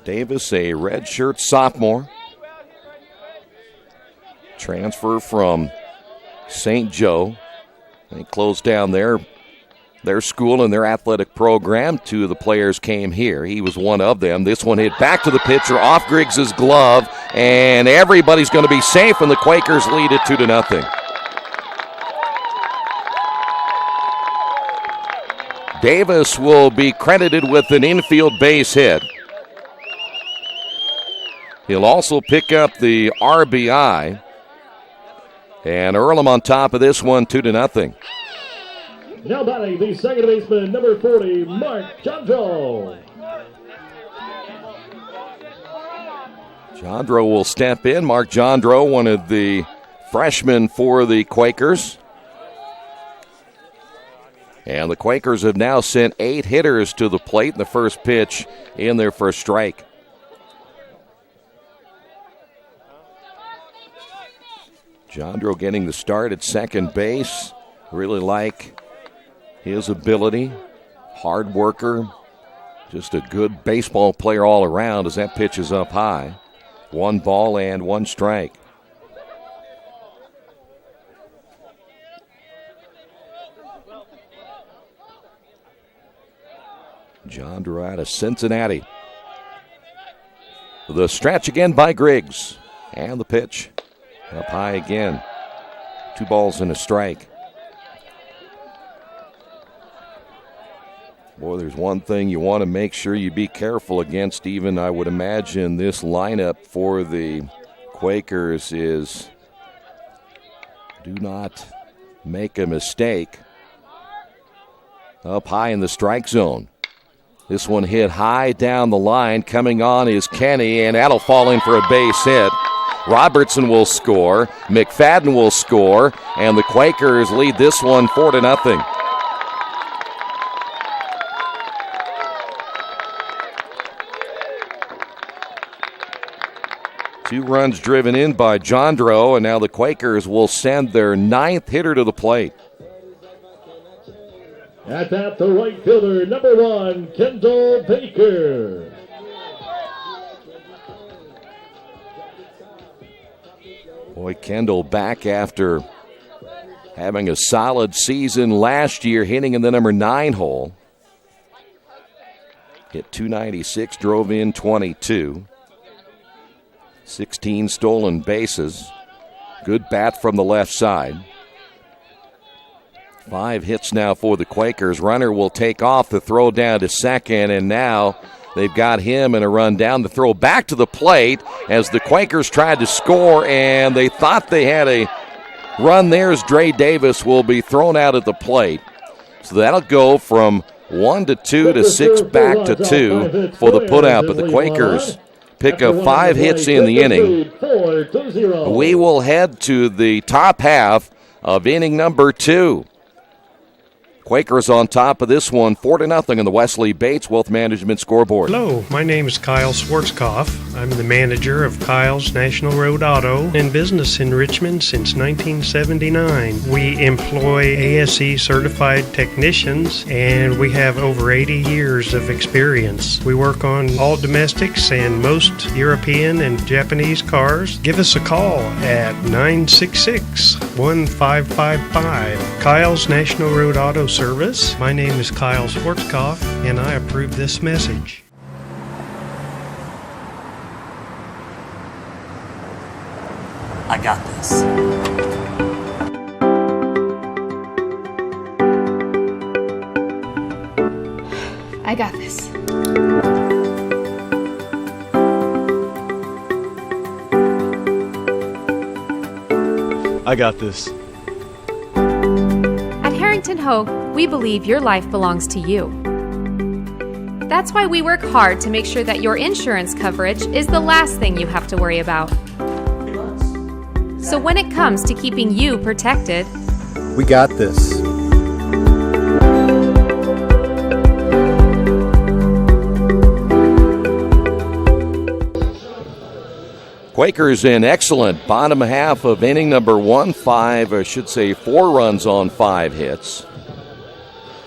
Davis, a redshirt sophomore. Transfer from St. Joe. They closed down their school and their athletic program. 2 of the players came here. He was one of them. This one hit back to the pitcher off Griggs' glove, and everybody's going to be safe, and the Quakers lead it 2-0. Davis will be credited with an infield base hit. He'll also pick up the RBI. And Earlham on top of this one, 2-0. Now batting the second baseman, number 40, Mark Jandro. Jandro will step in. Mark Jandro, one of the freshmen for the Quakers. And the Quakers have now sent 8 hitters to the plate in the first pitch in their first strike. Jandro getting the start at second base. Really like his ability. Hard worker. Just a good baseball player all around as that pitch is up high. 1 ball and 1 strike. Jandro out of Cincinnati. The stretch again by Griggs. And the pitch. Up high again. 2 balls and a strike. Boy, there's one thing you want to make sure you be careful against, even I would imagine this lineup for the Quakers, is do not make a mistake. Up high in the strike zone. This one hit high down the line. Coming on is Kenny, and that'll fall in for a base hit. Robertson will score. McFadden will score. And the Quakers lead this one 4-0. Two runs driven in by Jandro, and now the Quakers will send their 9th hitter to the plate. At that, the right fielder, number 1, Kendall Baker. Boy, Kendall back after having a solid season last year, hitting in the number 9 hole. Hit .296, drove in 22. 16 stolen bases. Good bat from the left side. 5 hits now for the Quakers. Runner will take off the throw down to second, and now they've got him in a run down the throw back to the plate as the Quakers tried to score, and they thought they had a run there as Dre Davis will be thrown out at the plate. So that'll go from 1-2 to 6 back to 2 for the putout, but the Quakers pick up 5 hits in the inning. We will head to the top half of inning number 2. Quakers on top of this one, 4-0 in the Wesley Bates Wealth Management scoreboard. Hello, my name is Kyle Schwarzkopf. I'm the manager of Kyle's National Road Auto, in business in Richmond since 1979. We employ ASE certified technicians, and we have over 80 years of experience. We work on all domestics and most European and Japanese cars. Give us a call at 966-1555. Kyle's National Road Auto Service. My name is Kyle Schwarzkopf, and I approve this message. I got this. I got this. I got this. At Harrington Hogue, we believe your life belongs to you. That's why we work hard to make sure that your insurance coverage is the last thing you have to worry about. So when it comes to keeping you protected, We got this. Quakers in excellent bottom half of inning number 1, 4 runs on 5 hits.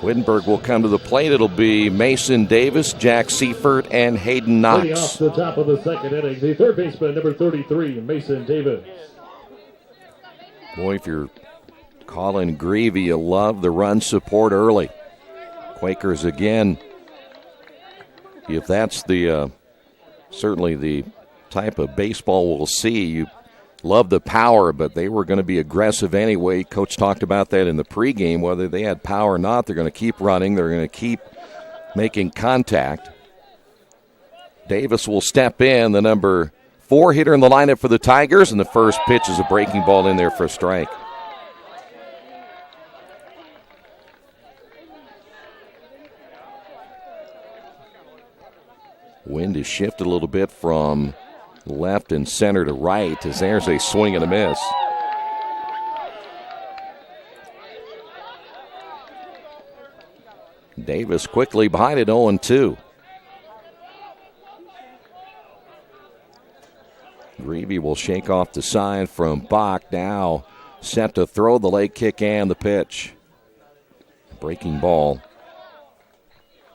Wittenberg will come to the plate. It'll be Mason Davis, Jack Seifert, and Hayden Leading Knox. off the top of the second inning, the third baseman, number 33, Mason Davis. Boy, if you're calling Greavy, you love the run support early. Quakers again, if that's the certainly the type of baseball we'll see, you love the power, but they were going to be aggressive anyway. Coach talked about that in the pregame. Whether they had power or not, they're going to keep running. They're going to keep making contact. Davis will step in, the number 4 hitter in the lineup for the Tigers, and the first pitch is a breaking ball in there for a strike. Wind is shifted a little bit from left and center to right as there's a swing and a miss. Davis quickly behind it, 0-2. Greavy will shake off the sign from Bach. Now set to throw the leg kick and the pitch. Breaking ball.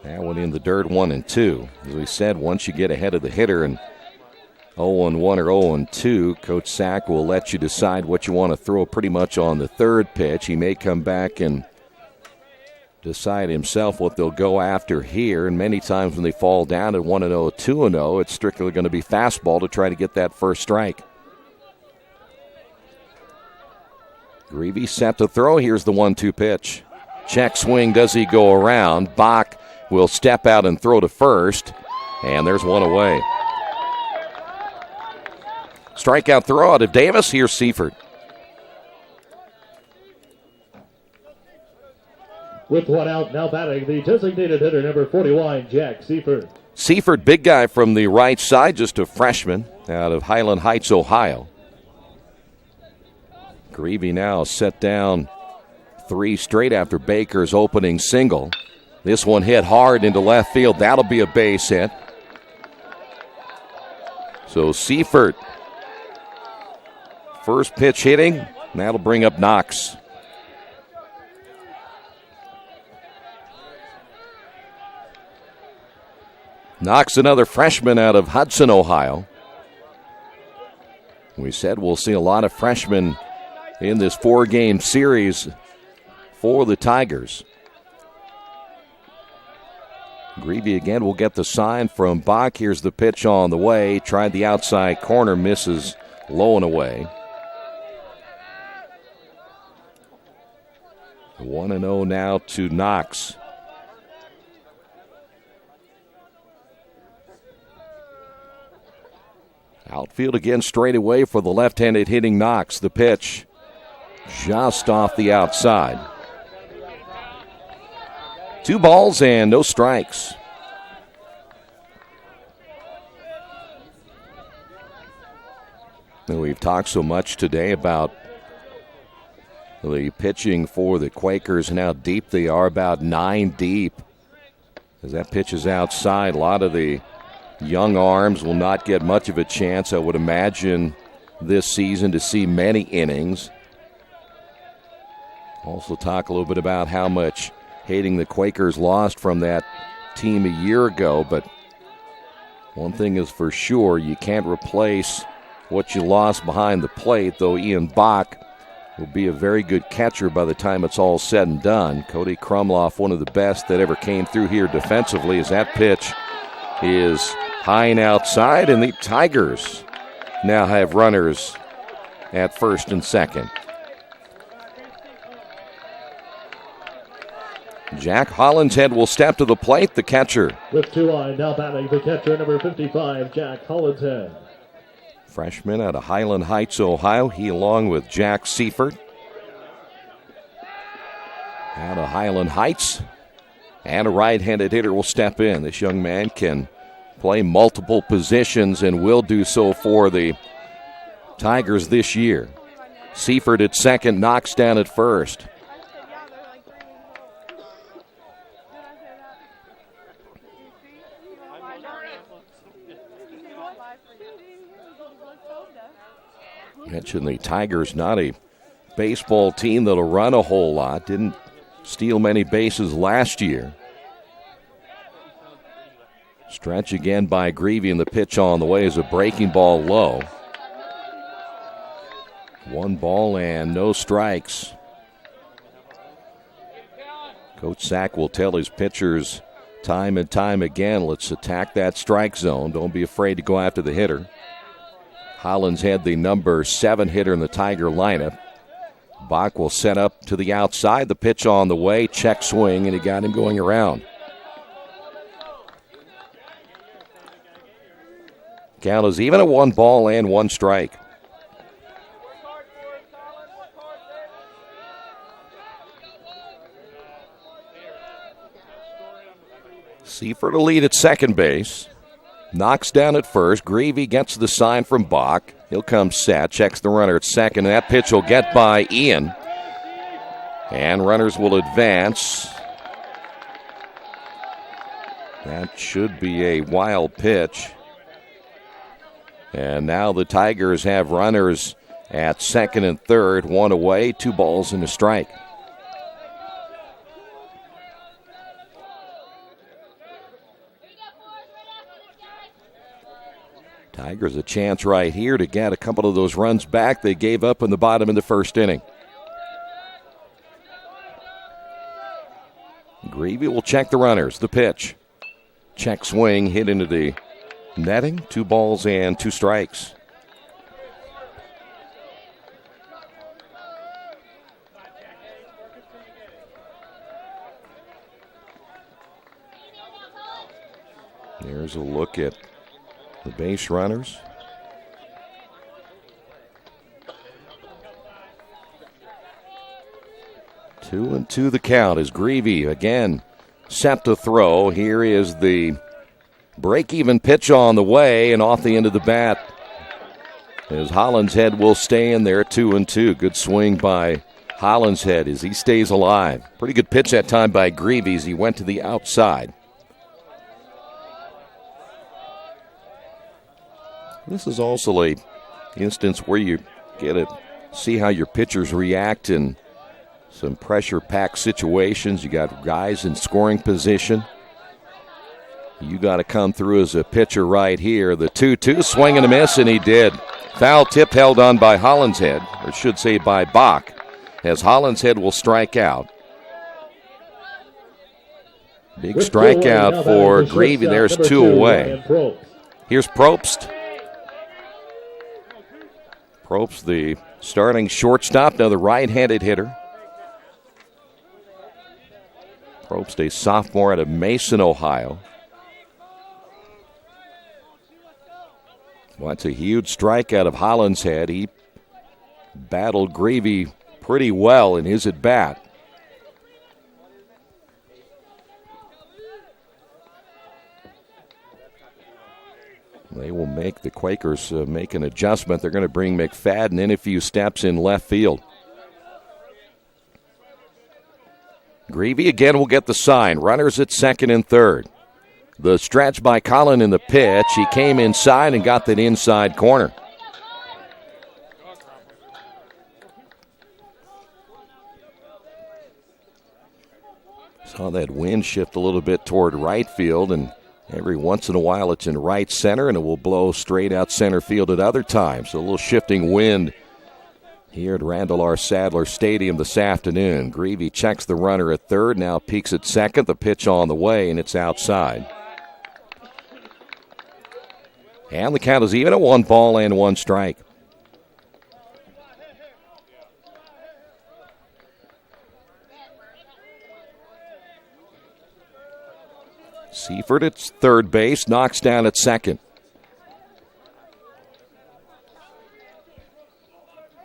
That one in the dirt, 1-2. As we said, once you get ahead of the hitter and 0-1 or 0-2, Coach Sack will let you decide what you want to throw pretty much on the third pitch. He may come back and decide himself what they'll go after here. And many times when they fall down at 1-0, 2-0, it's strictly going to be fastball to try to get that first strike. Greavy set to throw. Here's the 1-2 pitch. Check swing. Does he go around? Bach will step out and throw to first. And there's one away. Strikeout throw out of Davis. Here's Seifert. With one out, now batting the designated hitter, number 41, Jack Seifert. Seifert, big guy from the right side, just a freshman out of Highland Heights, Ohio. Greavy now set down 3 straight after Baker's opening single. This one hit hard into left field. That'll be a base hit. So Seifert, first pitch hitting, and that'll bring up Knox. Knox, another freshman out of Hudson, Ohio. We said we'll see a lot of freshmen in this 4-game series for the Tigers. Greavy again will get the sign from Bach. Here's the pitch on the way. Tried the outside corner, misses low and away. 1-0 now to Knox. Outfield again straight away for the left-handed hitting Knox. The pitch just off the outside. 2 balls and no strikes. And we've talked so much today about the pitching for the Quakers and how deep they are, about 9 deep. As that pitch is outside, a lot of the young arms will not get much of a chance, I would imagine, this season to see many innings. Also talk a little bit about how much hitting the Quakers lost from that team a year ago, but one thing is for sure, you can't replace what you lost behind the plate, though Ian Bach will be a very good catcher by the time it's all said and done. Cody Krumloff, one of the best that ever came through here defensively, as that pitch is high and outside, and the Tigers now have runners at first and second. Jack Hollinshead will step to the plate, the catcher. With 2 on, now batting the catcher, number 55, Jack Hollinshead. Freshman out of Highland Heights, Ohio. He along with Jack Seifert out of Highland Heights. And a right-handed hitter will step in. This young man can play multiple positions and will do so for the Tigers this year. Seifert at second, Knox down at first. Mentioned the Tigers, not a baseball team that'll run a whole lot. Didn't steal many bases last year. Stretch again by Greavy, and the pitch on the way is a breaking ball low. 1 ball and no strikes. Coach Sack will tell his pitchers time and time again, let's attack that strike zone. Don't be afraid to go after the hitter. Hollinshead, the number 7 hitter in the Tiger lineup. Bach will set up to the outside. The pitch on the way, check swing, and he got him going around. Count is even at 1 ball and 1 strike. Seifert to lead at second base. Knocks down at first. Greavy gets the sign from Bach. He'll come set, checks the runner at second, and that pitch will get by Ian. And runners will advance. That should be a wild pitch. And now the Tigers have runners at second and third, 1 away, 2 balls and a strike. Tigers a chance right here to get a couple of those runs back they gave up in the bottom of the first inning. Greavy will check the runners. The pitch. Check swing, hit into the netting. 2 balls and 2 strikes. There's a look at the base runners. 2-2 the count as Greavy again set to throw. Here is the break-even pitch on the way and off the end of the bat. As Hollinshead will stay in there, 2-2. Good swing by Hollinshead as he stays alive. Pretty good pitch that time by Greavy as he went to the outside. This is also an instance where you get to see how your pitchers react in some pressure-packed situations. You got guys in scoring position. You got to come through as a pitcher right here. The 2-2, swing and a miss, and he did. Foul tip held on by Hollinshead, or should say by Bach, as Hollinshead will strike out. Big strikeout for Greavy. There's 2 away. Here's Probst. Probst, the starting shortstop, now the right-handed hitter. Probst, a sophomore out of Mason, Ohio. Well, that's a huge strikeout of Hollinshead. He battled Greavy pretty well in his at-bat. They will make the Quakers make an adjustment. They're going to bring McFadden in a few steps in left field. Greavy again will get the sign. Runners at second and third. The stretch by Collin in the pitch. He came inside and got that inside corner. Saw that wind shift a little bit toward right field, and every once in a while it's in right center, and it will blow straight out center field at other times. So a little shifting wind here at Randall R. Sadler Stadium this afternoon. Greavy checks the runner at third, now peeks at second. The pitch on the way, and it's outside. And the count is even at 1 ball and 1 strike. Seifert at third base, knocks down at second.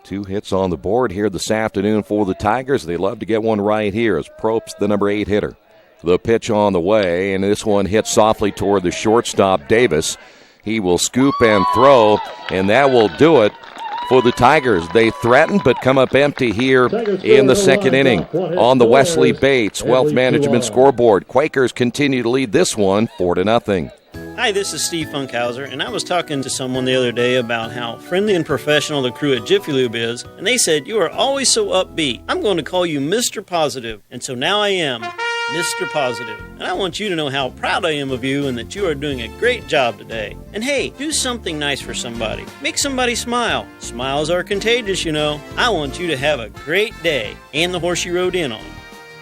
2 hits on the board here this afternoon for the Tigers. They love to get one right here as Probst, the number 8 hitter. The pitch on the way, and this one hits softly toward the shortstop, Davis. He will scoop and throw, and that will do it for the Tigers. They threaten but come up empty here in the second inning on the Wesley Bates Wealth Management scoreboard. Quakers continue to lead this one 4-0. Hi, this is Steve Funkhauser, and I was talking to someone the other day about how friendly and professional the crew at Jiffy Lube is, and they said, "You are always so upbeat. I'm going to call you Mr. Positive." And so now I am Mr. Positive. And I want you to know how proud I am of you and that you are doing a great job today. And hey, do something nice for somebody. Make somebody smile. Smiles are contagious, you know. I want you to have a great day and the horse you rode in on.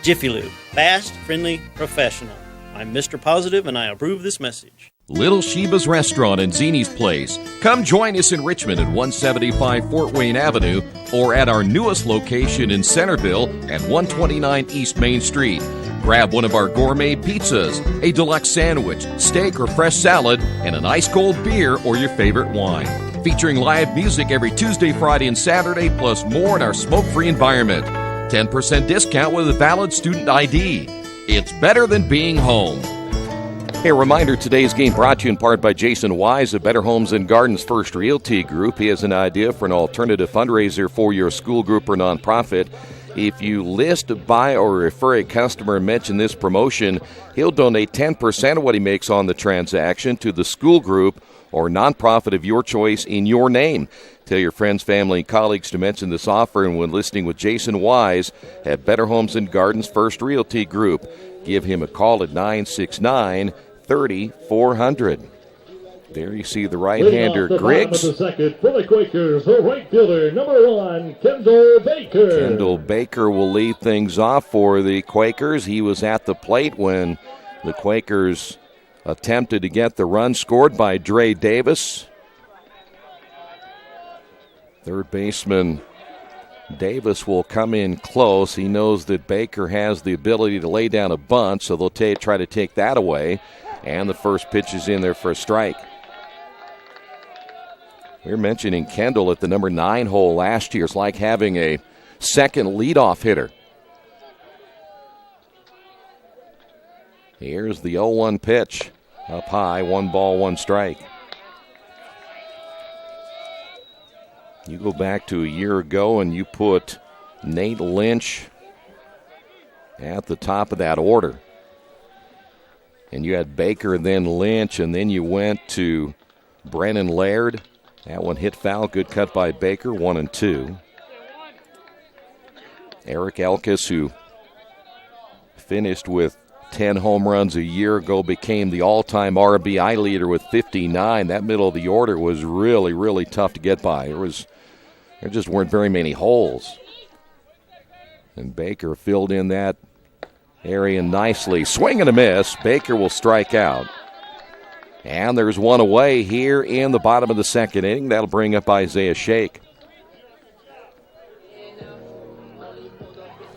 Jiffy Lube. Fast, friendly, professional. I'm Mr. Positive, and I approve this message. Little Sheba's Restaurant and Zini's Place. Come join us in Richmond at 175 Fort Wayne Avenue or at our newest location in Centerville at 129 East Main Street. Grab one of our gourmet pizzas, a deluxe sandwich, steak or fresh salad, and an ice-cold beer or your favorite wine. Featuring live music every Tuesday, Friday, and Saturday, plus more in our smoke-free environment. 10% discount with a valid student ID. It's better than being home. Hey, a reminder, today's game brought to you in part by Jason Wise of Better Homes and Gardens First Realty Group. He has an idea for an alternative fundraiser for your school group or nonprofit. If you list, buy, or refer a customer and mention this promotion, he'll donate 10% of what he makes on the transaction to the school group or nonprofit of your choice in your name. Tell your friends, family, and colleagues to mention this offer, and when listening with Jason Wise at Better Homes and Gardens First Realty Group, give him a call at 969-3400. There you see the right-hander, Griggs. The second for the Quakers, the right fielder, number 1, Kendall Baker. Kendall Baker will lead things off for the Quakers. He was at the plate when the Quakers attempted to get the run scored by Dre Davis. Third baseman Davis will come in close. He knows that Baker has the ability to lay down a bunt, so they'll try to take that away. And the first pitch is in there for a strike. We were mentioning Kendall at the number 9 hole last year. It's like having a second leadoff hitter. Here's the 0-1 pitch. Up high, 1 ball, 1 strike. You go back to a year ago and you put Nate Lynch at the top of that order. And you had Baker, then Lynch, and then you went to Brennan Laird. That one hit foul. Good cut by Baker, 1-2. Eric Elkis, who finished with 10 home runs a year ago, became the all-time RBI leader with 59. That middle of the order was really, really tough to get by. There just weren't very many holes. And Baker filled in that area nicely. Swing and a miss. Baker will strike out. And there's one away here in the bottom of the second inning. That'll bring up Isaiah Shake.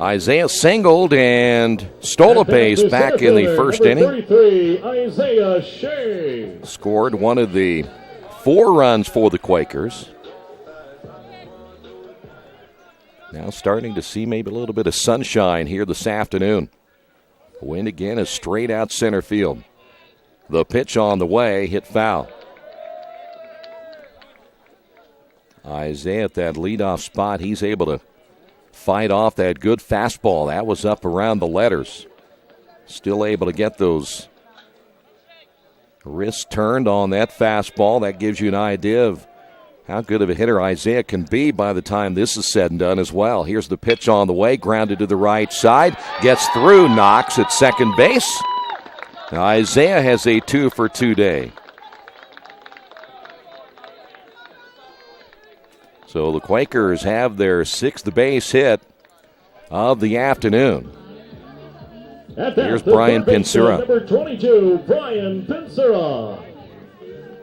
Isaiah singled and stole a base back in the first inning. 33, Isaiah Shea. Scored one of the 4 runs for the Quakers. Now starting to see maybe a little bit of sunshine here this afternoon. Wind again is straight out center field. The pitch on the way, hit foul. Isaiah at that leadoff spot, he's able to fight off that good fastball. That was up around the letters. Still able to get those wrists turned on that fastball. That gives you an idea of how good of a hitter Isaiah can be by the time this is said and done as well. Here's the pitch on the way, grounded to the right side. Gets through, knocks at second base. Now Isaiah has a 2-for-2 day. So the Quakers have their 6th base hit of the afternoon. Here's Brian Pinsura. Number 22, Brian Pinsura.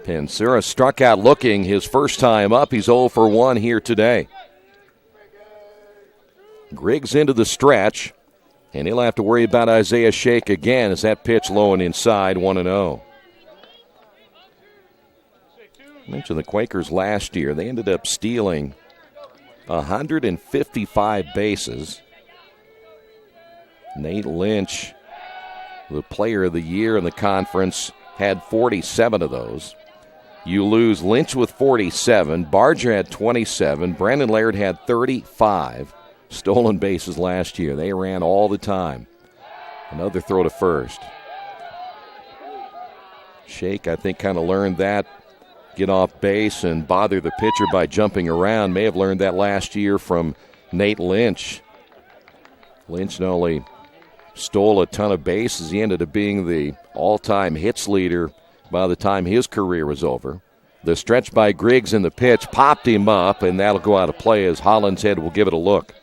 Pinsura struck out looking his first time up. He's 0 for 1 here today. Griggs into the stretch, and he'll have to worry about Isaiah Shake again as that pitch low and inside, 1-0. I mentioned the Quakers last year. They ended up stealing 155 bases. Nate Lynch, the player of the year in the conference, had 47 of those. You lose Lynch with 47. Barger had 27. Brandon Laird had 35 stolen bases last year. They ran all the time. Another throw to first. Shake, I think, kind of learned that. Get off base and bother the pitcher by jumping around. May have learned that last year from Nate Lynch. Lynch not only stole a ton of bases, he ended up being the all-time hits leader by the time his career was over. The stretch by Griggs in the pitch popped him up, and that'll go out of play as Hollinshead will give it a look.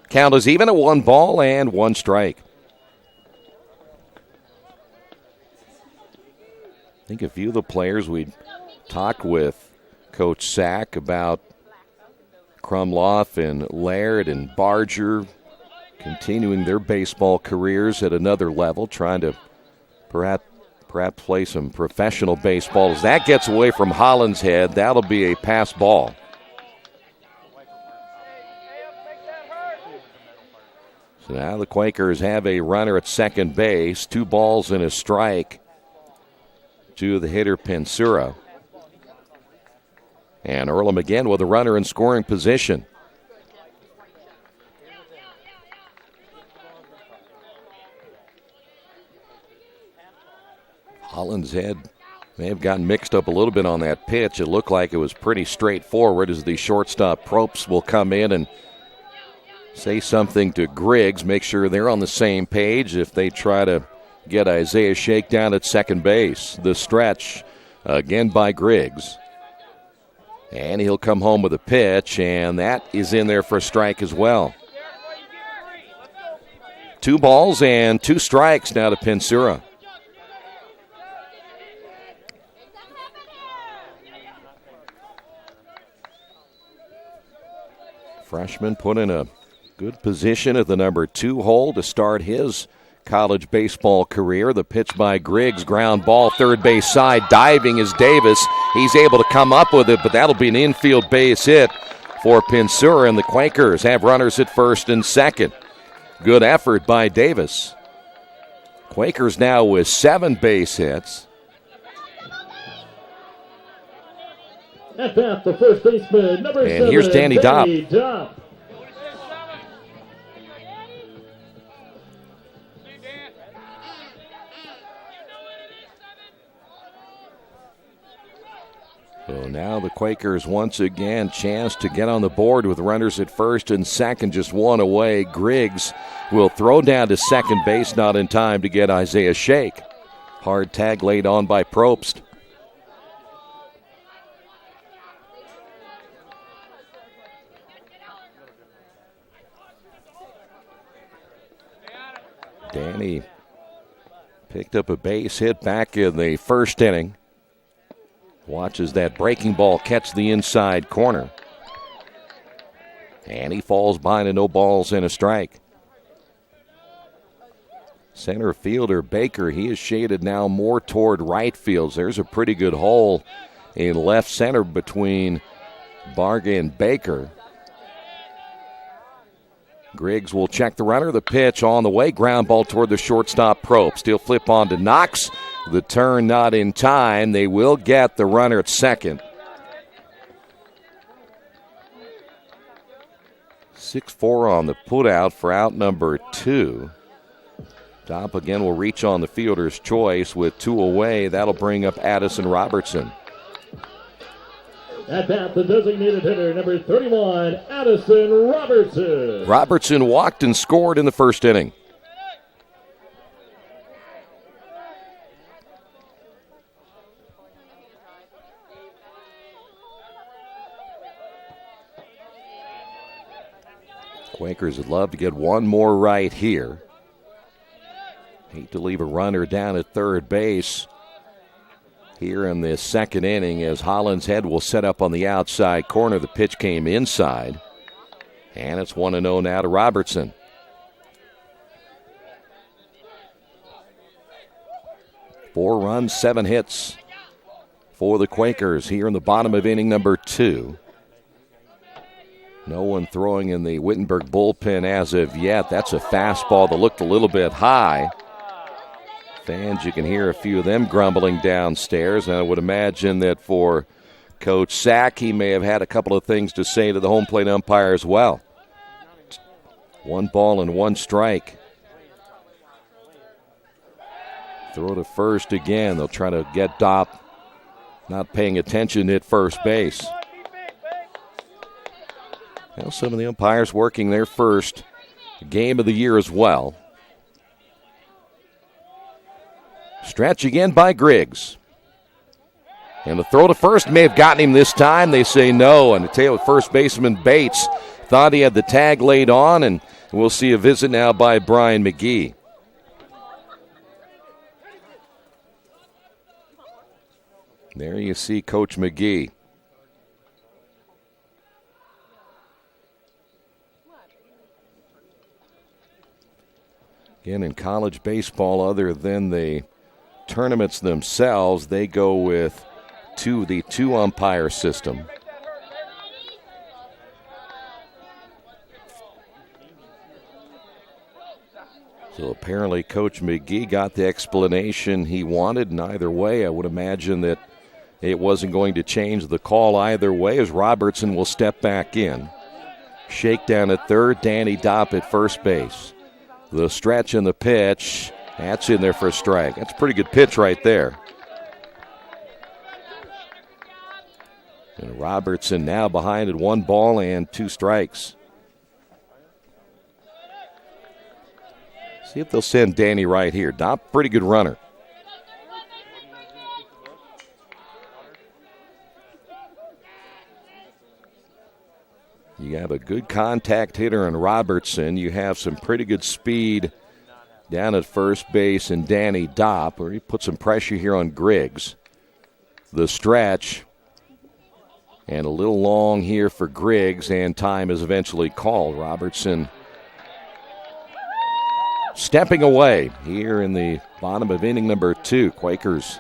Count is even at 1 ball and 1 strike. I think a few of the players we talked with Coach Sack about Krumloff and Laird and Barger continuing their baseball careers at another level, trying to perhaps play some professional baseball. As that gets away from Hollinshead, that'll be a pass ball. So now the Quakers have a runner at second base, 2 balls and a strike to the hitter Pinsura. And Earlham again with a runner in scoring position. Hollinshead may have gotten mixed up a little bit on that pitch. It looked like it was pretty straightforward as the shortstop Probst will come in and say something to Griggs, make sure they're on the same page if they try to get Isaiah Shake down at second base. The stretch again by Griggs. And he'll come home with a pitch, and that is in there for a strike as well. 2 balls and 2 strikes now to Pinsura. Freshman put in a good position at the number 2 hole to start his college baseball career. The pitch by Griggs, ground ball, third base side, diving is Davis. He's able to come up with it, but that'll be an infield base hit for Pinsura, and the Quakers have runners at first and second. Good effort by Davis. Quakers now with 7 base hits. At bat, the first baseman, number 7. And here's Danny Dopp. So now the Quakers once again chance to get on the board with runners at first and second, just one away. Griggs will throw down to second base, not in time to get Isaiah Shake. Hard tag laid on by Probst. Danny picked up a base hit back in the first inning. Watches that breaking ball catch the inside corner. And he falls behind a no balls and a strike. Center fielder Baker, he is shaded now more toward right field. There's a pretty good hole in left center between Barga and Baker. Griggs will check the runner. The pitch on the way. Ground ball toward the shortstop Probst. He'll flip on to Knox. The turn not in time. They will get the runner at second. 6-4 on the putout for out number 2. Dopp again will reach on the fielder's choice with 2 away. That'll bring up Addison Robertson. At bat, the designated hitter, number 31, Addison Robertson. Robertson walked and scored in the first inning. Quakers would love to get one more right here. Hate to leave a runner down at third base here in the second inning as Holland's Head will set up on the outside corner. The pitch came inside, and it's 1-0 now to Robertson. Four runs, 7 hits for the Quakers here in the bottom of inning number 2. No one throwing in the Wittenberg bullpen as of yet. That's a fastball that looked a little bit high. Fans, you can hear a few of them grumbling downstairs, and I would imagine that for Coach Sack, he may have had a couple of things to say to the home plate umpire as well. 1 ball and 1 strike. Throw to first again. They'll try to get Dopp not paying attention at first base. Well, some of the umpires working their first game of the year as well. Stretch again by Griggs. And the throw to first may have gotten him this time. They say no. And the tail of first baseman Bates thought he had the tag laid on. And we'll see a visit now by Brian McGee. There you see Coach McGee. Again, in college baseball, other than the tournaments themselves, they go with the two umpire system. So apparently Coach McGee got the explanation he wanted, and either way I would imagine that it wasn't going to change the call either way as Robertson will step back in. Shakedown at third, Danny Dopp at first base. The stretch and the pitch, that's in there for a strike. That's a pretty good pitch right there. And Robertson now behind at 1 ball and 2 strikes. See if they'll send Danny right here. Dopp, pretty good runner. You have a good contact hitter in Robertson. You have some pretty good speed down at first base in Danny Dopp, where he put some pressure here on Griggs. The stretch, and a little long here for Griggs, and time is eventually called. Robertson stepping away here in the bottom of inning number 2. Quakers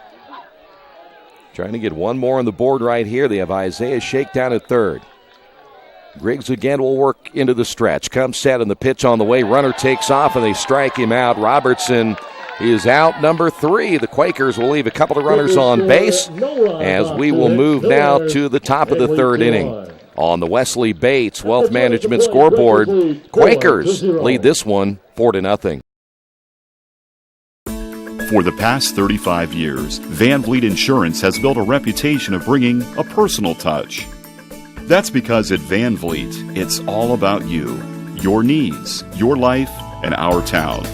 trying to get one more on the board right here. They have Isaiah Shakedown at third. Griggs again will work into the stretch. Comes set and the pitch on the way. Runner takes off and they strike him out. Robertson is out, number 3. The Quakers will leave a couple of runners on base as we will move now to the top of the third inning. On the Wesley Bates Wealth Management scoreboard, Quakers lead this one 4-0. For the past 35 years, Van Vliet Insurance has built a reputation of bringing a personal touch. That's because at Van Vliet, it's all about you, your needs, your life, and our town.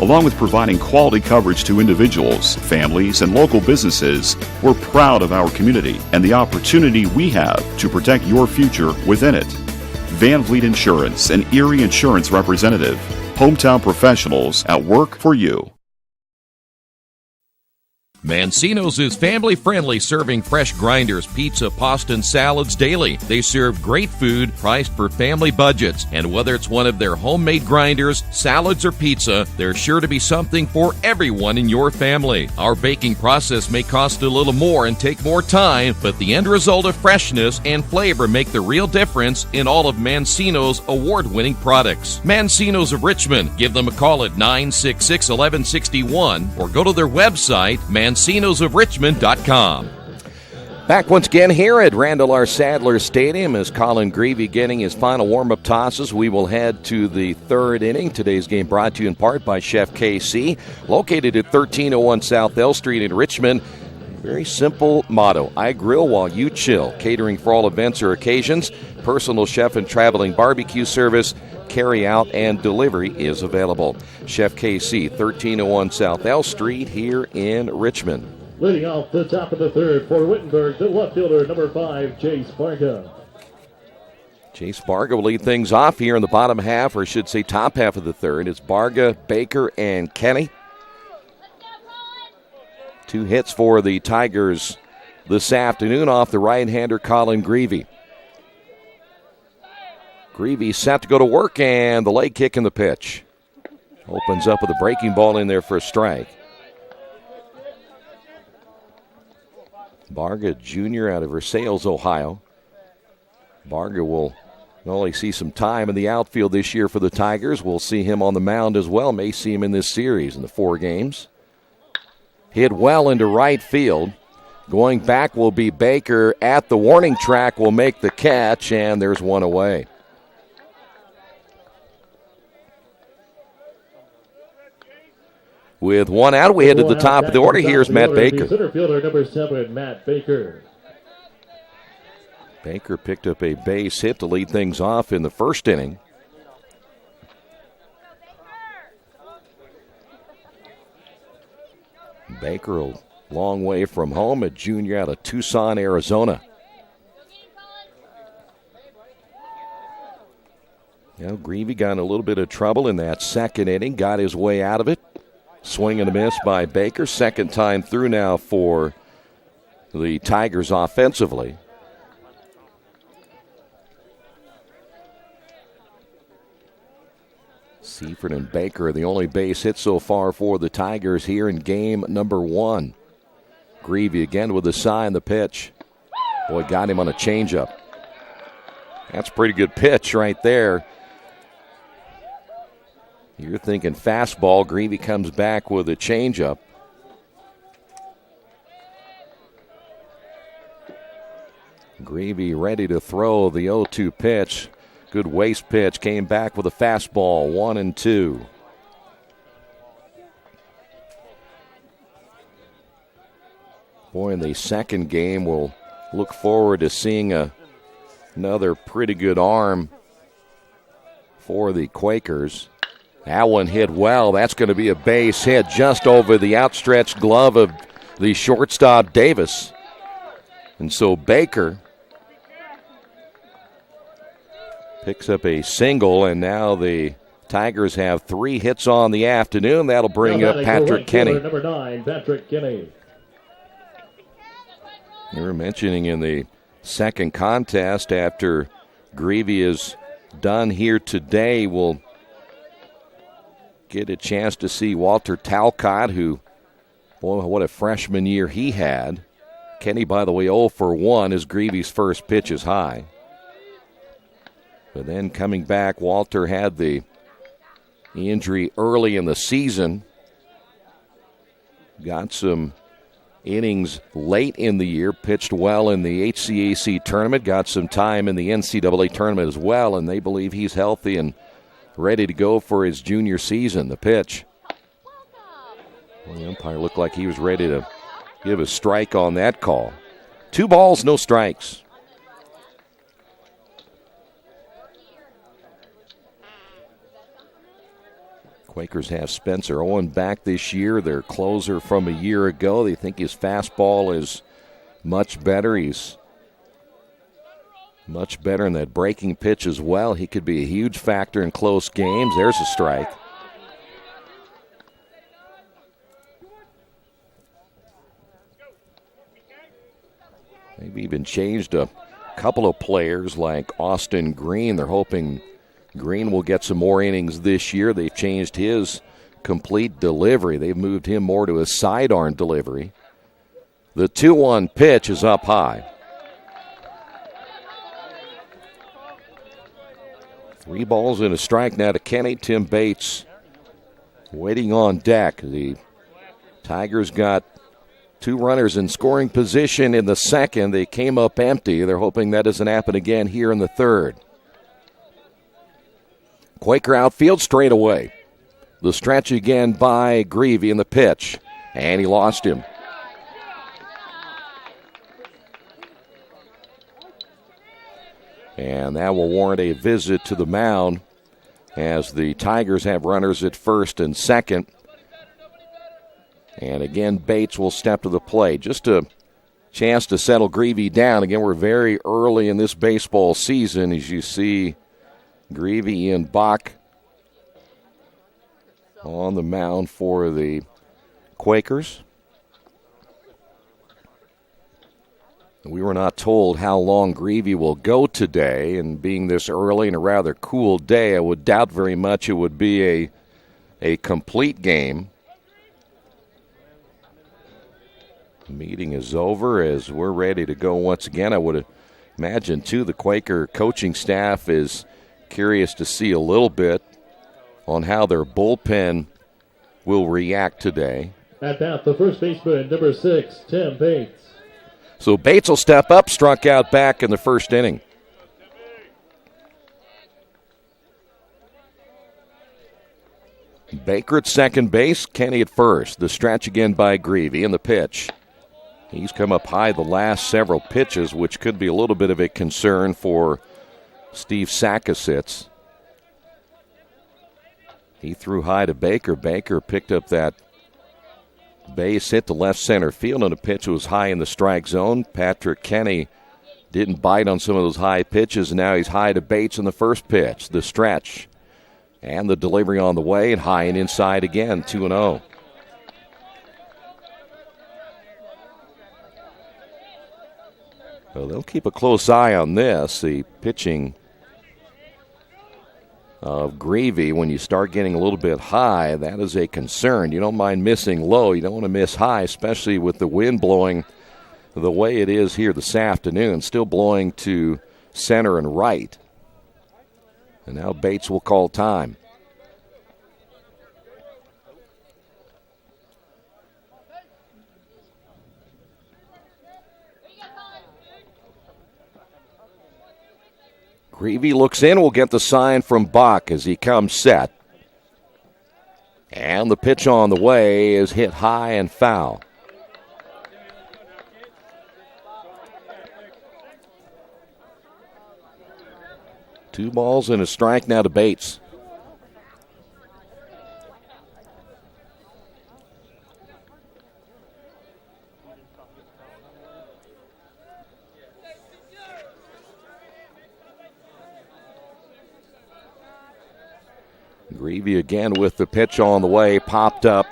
Along with providing quality coverage to individuals, families, and local businesses, we're proud of our community and the opportunity we have to protect your future within it. Van Vliet Insurance, an Erie Insurance representative. Hometown professionals at work for you. Mancino's is family-friendly, serving fresh grinders, pizza, pasta, and salads daily. They serve great food priced for family budgets. And whether it's one of their homemade grinders, salads, or pizza, there's sure to be something for everyone in your family. Our baking process may cost a little more and take more time, but the end result of freshness and flavor make the real difference in all of Mancino's award-winning products. Mancino's of Richmond. Give them a call at 966-1161 or go to their website, mancinosofrichmond.com. Back once again here at Randall R. Sadler Stadium as Colin Greavy getting his final warm-up tosses. We will head to the third inning. Today's game brought to you in part by Chef KC, located at 1301 South L Street in Richmond. Very simple motto: I grill while you chill. Catering for all events or occasions. Personal chef and traveling barbecue service. Carry out and delivery is available. Chef KC, 1301 South L Street here in Richmond. Leading off the top of the third for Wittenberg, the left fielder, number 5, Chase Barga. Chase Barga will lead things off here in the bottom half, or I should say top half of the third. It's Barga, Baker, and Kenny. 2 hits for the Tigers this afternoon off the right-hander Colin Greavy. Greavy set to go to work, and the leg kick in the pitch. Opens up with a breaking ball in there for a strike. Barga Jr. out of Versailles, Ohio. Barga will not only see some time in the outfield this year for the Tigers, we'll see him on the mound as well. May see him in this series in the 4 games. Hit well into right field. Going back will be Baker at the warning track, will make the catch, and there's one away. With 1 out, we head to the top of the order. Here's Matt Baker. Center fielder, number 7, Matt Baker. Baker picked up a base hit to lead things off in the first inning. Baker a long way from home, a junior out of Tucson, Arizona. Now, Greavy got in a little bit of trouble in that second inning, got his way out of it. Swing and a miss by Baker. Second time through now for the Tigers offensively. Seifert and Baker are the only base hits so far for the Tigers here in game number 1. Greavy again with a sign, the pitch. Boy, got him on a changeup. That's a pretty good pitch right there. You're thinking fastball. Greavy comes back with a changeup. Greavy ready to throw the 0-2 pitch. Good waist pitch. Came back with a fastball. 1-2. Boy, in the second game, we'll look forward to seeing another pretty good arm for the Quakers. That one hit well. That's going to be a base hit just over the outstretched glove of the shortstop Davis. And so Baker picks up a single, and now the Tigers have 3 hits on the afternoon. That'll bring up Patrick Kenny. Number 9, Patrick Kenny. We were mentioning in the second contest, after Greavy is done here today, we'll get a chance to see Walter Talcott, who, boy, what a freshman year he had. Kenny, by the way, 0 for 1 as Greavy's first pitch is high. But then coming back, Walter had the injury early in the season. Got some innings late in the year, pitched well in the HCAC tournament, got some time in the NCAA tournament as well, and they believe he's healthy and ready to go for his junior season. The pitch. Well, the umpire looked like he was ready to give a strike on that call. 2 balls, no strikes. Quakers have Spencer Owen back this year, their closer from a year ago. They think his fastball is much better. He's much better in that breaking pitch as well. He could be a huge factor in close games. There's a strike. Maybe even changed a couple of players like Austin Green. They're hoping Green will get some more innings this year. They've changed his complete delivery. They've moved him more to a sidearm delivery. The 2-1 pitch is up high. 3 balls and a strike now to Kenny. Tim Bates waiting on deck. The Tigers got 2 runners in scoring position in the second. They came up empty. They're hoping that doesn't happen again here in the third. Quaker outfield straight away. The stretch again by Greavy in the pitch, and he lost him. And that will warrant a visit to the mound as the Tigers have runners at first and second. And again, Bates will step to the plate. Just a chance to settle Greavy down. Again, we're very early in this baseball season as you see Greavy and Bach on the mound for the Quakers. We were not told how long Greavy will go today, and being this early and a rather cool day, I would doubt very much it would be a complete game. The meeting is over as we're ready to go once again. I would imagine, too, the Quaker coaching staff is curious to see a little bit on how their bullpen will react today. At bat, the first baseman, number 6, Tim Bates. So Bates will step up, struck out back in the first inning. Baker at second base, Kenny at first. The stretch again by Greavy in the pitch. He's come up high the last several pitches, which could be a little bit of a concern for Steve Sackasitz. He threw high to Baker. Baker picked up that base hit to left center field on a pitch that was high in the strike zone. Patrick Kenny didn't bite on some of those high pitches, and now he's high to Bates in the first pitch. The stretch and the delivery on the way, and high and inside again, 2-0. Well, they'll keep a close eye on this. The pitching of Greavy, when you start getting a little bit high, that is a concern. You don't mind missing low. You don't want to miss high, especially with the wind blowing the way it is here this afternoon, still blowing to center and right. And now Bates will call time. Greavy looks in, will get the sign from Bach as he comes set. And the pitch on the way is hit high and foul. Two balls and a strike now to Bates. Greavy again with the pitch on the way, popped up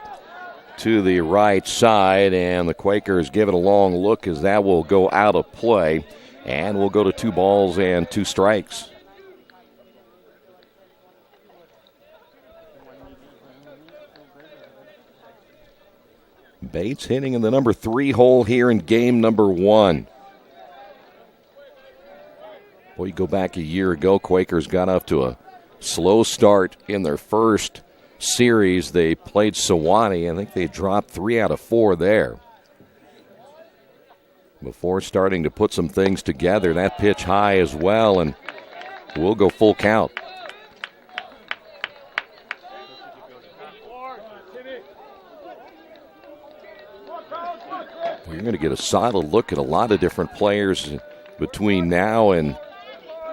to the right side, and the Quakers give it a long look as that will go out of play, and we'll go to 2 balls and 2 strikes. Bates hitting in the number 3 hole here in game number 1. Well, you go back a year ago, Quakers got off to a slow start in their first series. They played Sewanee. I think they dropped 3 out of 4 there. Before starting to put some things together, that pitch high as well, and we'll go full count. We're going to get a solid look at a lot of different players between now and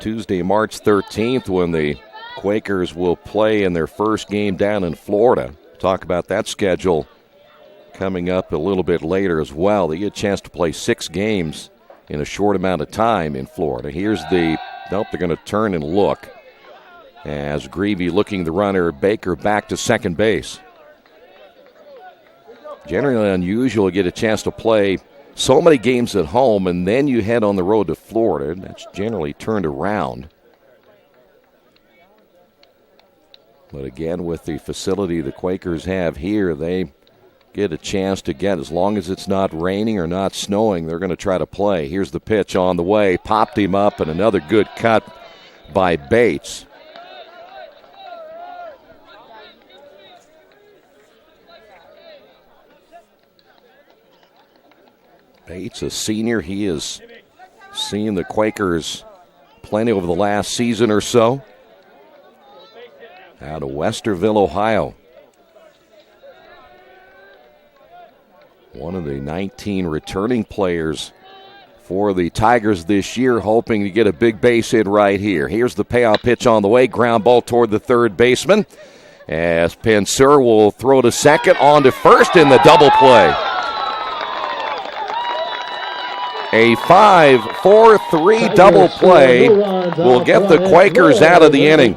Tuesday, March 13th, when the Quakers will play in their first game down in Florida. Talk about that schedule coming up a little bit later as well. They get a chance to play 6 games in a short amount of time in Florida. Here's the, nope, they're going to turn and look as Greavy looking the runner, Baker back to second base. Generally unusual to get a chance to play so many games at home, and then you head on the road to Florida. That's generally turned around. But again, with the facility the Quakers have here, they get a chance to get, as long as it's not raining or not snowing, they're going to try to play. Here's the pitch on the way. Popped him up, and another good cut by Bates. Bates, a senior, he has seen the Quakers plenty over the last season or so. Out of Westerville, Ohio. One of the 19 returning players for the Tigers this year, hoping to get a big base hit right here. Here's the payoff pitch on the way. Ground ball toward the third baseman, as Pensur will throw to second, on to first in the double play. A 5-4-3 double play will get the Quakers out of the inning.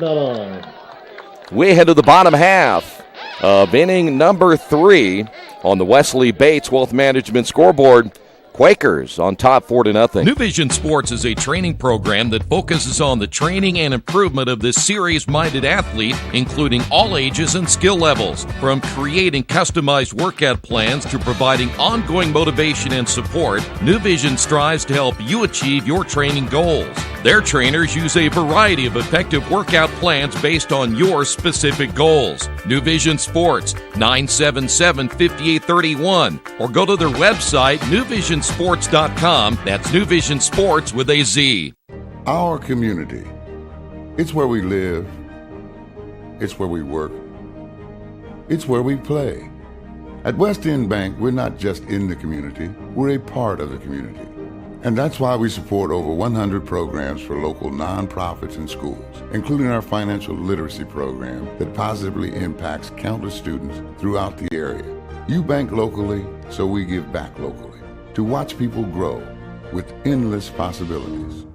We head to the bottom half of inning number 3 on the Wesley Bates Wealth Management scoreboard. Quakers on top 4-0. New Vision Sports is a training program that focuses on the training and improvement of this serious-minded athlete, including all ages and skill levels. From creating customized workout plans to providing ongoing motivation and support, New Vision strives to help you achieve your training goals. Their trainers use a variety of effective workout plans based on your specific goals. New Vision Sports, 977-5831, or go to their website, newvisionsports.com. That's New Vision Sports with a Z. Our community. It's where we live. It's where we work. It's where we play. At West End Bank, we're not just in the community, we're a part of the community. And that's why we support over 100 programs for local nonprofits and schools, including our financial literacy program that positively impacts countless students throughout the area. You bank locally, so we give back locally to watch people grow with endless possibilities.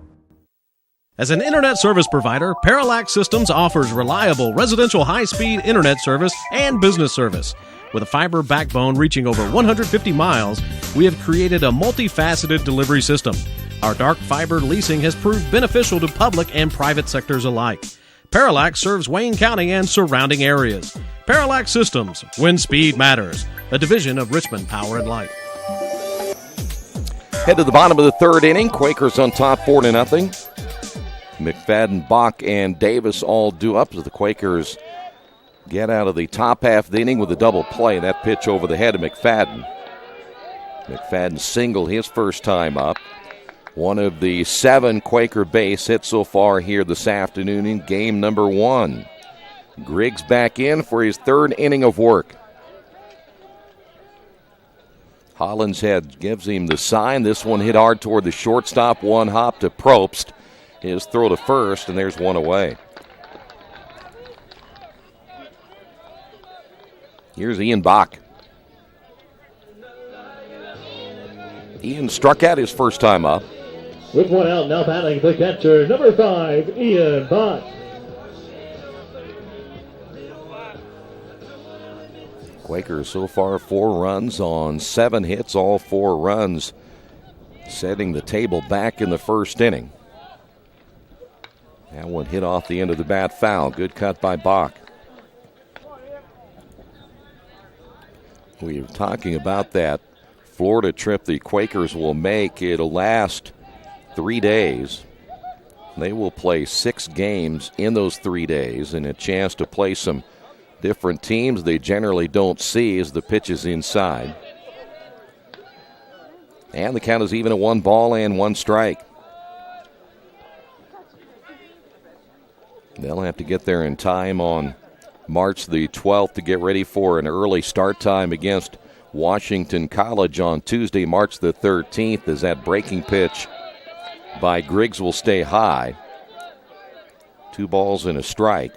As an internet service provider, Parallax Systems offers reliable residential high-speed internet service and business service. With a fiber backbone reaching over 150 miles, we have created a multifaceted delivery system. Our dark fiber leasing has proved beneficial to public and private sectors alike. Parallax serves Wayne County and surrounding areas. Parallax Systems, when speed matters, a division of Richmond Power and Light. Head to the bottom of the 3rd inning. Quakers on top 4-0. McFadden, Bach, and Davis all due up as the Quakers get out of the top half of the inning with a double play. That pitch over the head of McFadden. McFadden singled his first time up. One of the 7 Quaker base hits so far here this afternoon in game number 1. Griggs back in for his 3rd inning of work. Hollinshead gives him the sign. This one hit hard toward the shortstop. One hop to Probst. His throw to first, and there's one away. Here's Ian Bach. Ian struck out his first time up. With one out, now batting the catcher, number 5, Ian Bach. Quakers so far 4 runs on 7 hits, all 4 runs, setting the table back in the first inning. That one hit off the end of the bat, foul. Good cut by Bach. We were talking about that Florida trip the Quakers will make. It'll last 3 days. They will play 6 games in those 3 days and a chance to play some different teams they generally don't see as the pitch is inside. And the count is even at 1 ball and 1 strike. They'll have to get there in time on March the 12th to get ready for an early start time against Washington College on Tuesday, March the 13th, as that breaking pitch by Griggs will stay high. 2 balls and a strike.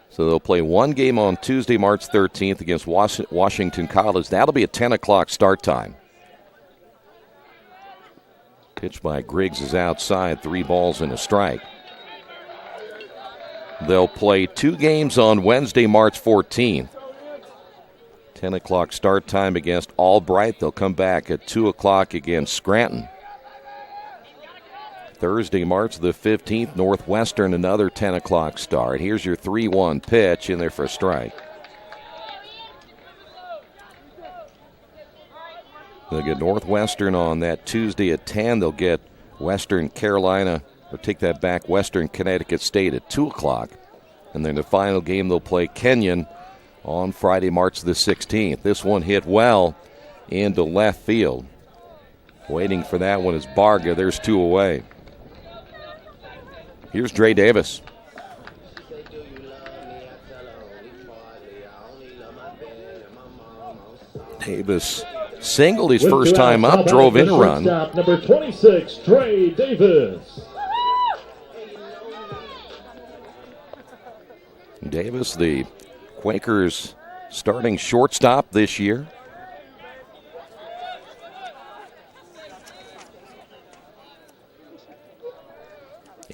So they'll play 1 game on Tuesday, March 13th against Washington College. That'll be a 10 o'clock start time. Pitch by Griggs is outside, 3 balls and a strike. They'll play 2 games on Wednesday, March 14th. 10 o'clock start time against Albright. They'll come back at 2 o'clock against Scranton. Thursday, March the 15th, Northwestern, another 10 o'clock start. Here's your 3-1 pitch in there for a strike. They'll get Northwestern on that Tuesday at 10. They'll get Western Carolina, or take that back, Western Connecticut State at 2 o'clock. And then the final game, they'll play Kenyon on Friday, March the 16th. This one hit well into left field. Waiting for that one is Barga. There's 2 away. Here's Dre Davis. Davis singled his first time up, drove in a run. Number 26, Dre Davis. Davis, the Quakers' starting shortstop this year.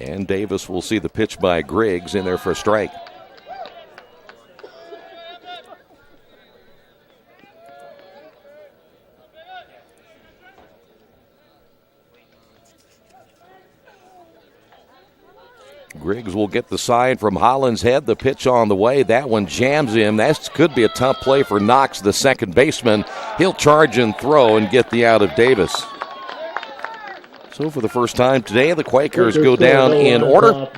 And Davis will see the pitch by Griggs in there for a strike. Griggs will get the side from Holland's head. The pitch on the way. That one jams him. That could be a tough play for Knox, the second baseman. He'll charge and throw and get the out of Davis. So for the first time today, the Quakers go down in order.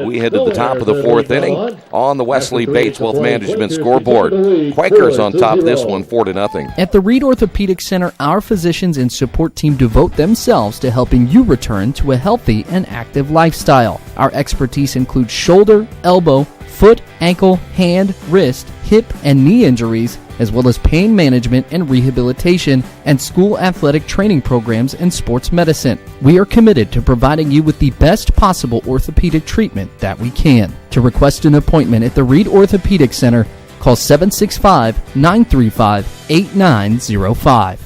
We head to the top of the 4th inning on the Wesley Bates Wealth Management scoreboard. Quakers on top of this one, 4-0. At the Reed Orthopedic Center, our physicians and support team devote themselves to helping you return to a healthy and active lifestyle. Our expertise includes shoulder, elbow, foot, ankle, hand, wrist, hip, and knee injuries, as well as pain management and rehabilitation and school athletic training programs and sports medicine. We are committed to providing you with the best possible orthopedic treatment that we can. To request an appointment at the Reed Orthopedic Center, call 765-935-8905.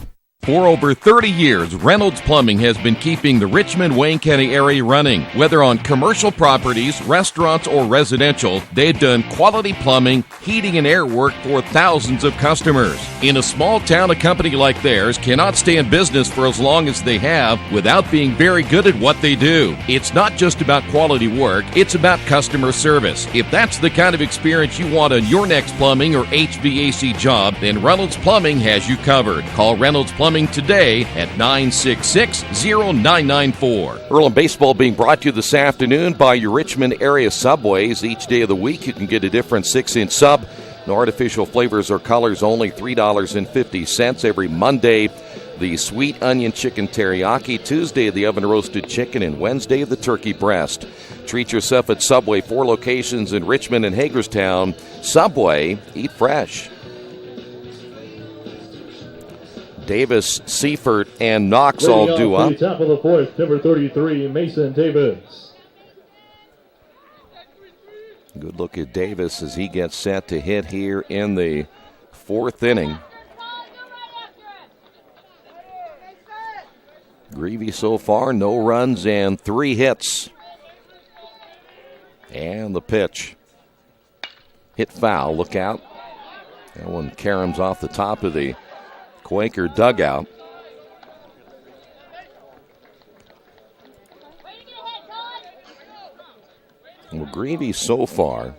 For over 30 years, Reynolds Plumbing has been keeping the Richmond-Wayne County area running. Whether on commercial properties, restaurants, or residential, they've done quality plumbing, heating, and air work for thousands of customers. In a small town, a company like theirs cannot stay in business for as long as they have without being very good at what they do. It's not just about quality work, it's about customer service. If that's the kind of experience you want on your next plumbing or HVAC job, then Reynolds Plumbing has you covered. Call Reynolds Plumbing today at 966-0994. Earlham Baseball being brought to you this afternoon by your Richmond area Subways. Each day of the week you can get a different 6-inch sub. No artificial flavors or colors, only $3.50. Every Monday, the sweet onion chicken teriyaki. Tuesday, the oven roasted chicken. And Wednesday, the turkey breast. Treat yourself at Subway. 4 locations in Richmond and Hagerstown. Subway, eat fresh. Davis, Seifert, and Knox all due up. Top of the 4th, number 33, Mason Davis. Good look at Davis as he gets set to hit here in the 4th inning. Greavy so far, no runs and 3 hits. And the pitch. Hit foul, look out. That one caroms off the top of the Quaker dugout. Well, Greavy so far,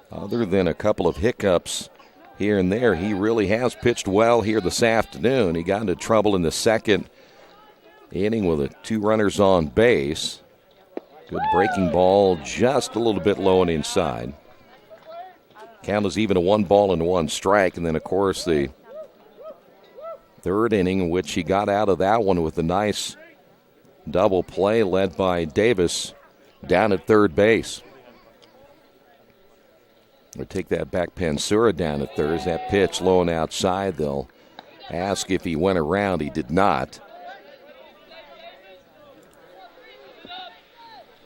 other than a couple of hiccups here and there, he really has pitched well here this afternoon. He got into trouble in the second inning with 2 runners on base. Good breaking ball, just a little bit low and inside. Count is even a 1-1 strike. And then, of course, the third inning in which he got out of that one with a nice double play led by Davis down at third base. We'll take that back. Pansura down at third. That pitch low and outside. They'll ask if he went around. He did not.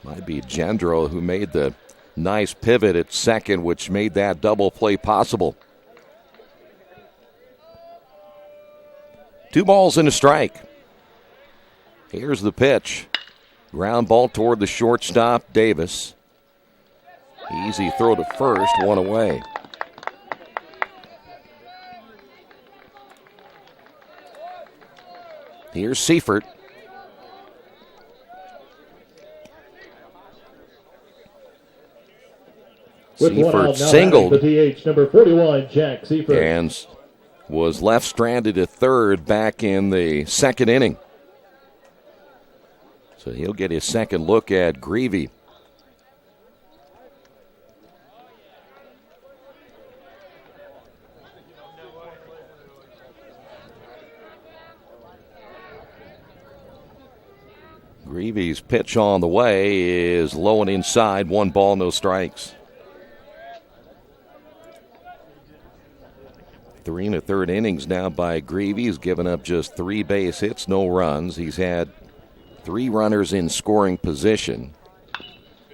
Might be Gendro who made the nice pivot at second, which made that double play possible. 2 balls and a strike. Here's the pitch. Ground ball toward the shortstop, Davis. Easy throw to first, 1 away. Here's Seifert. Seifert singled. The DH, number 41, Jack Seifert. And was left stranded at third back in the second inning. So he'll get his second look at Greavy. Greavy's pitch on the way is low and inside. 1 ball, no strikes. 3 1/3 innings now by Greavy. He's given up just 3 base hits, no runs. He's had 3 runners in scoring position.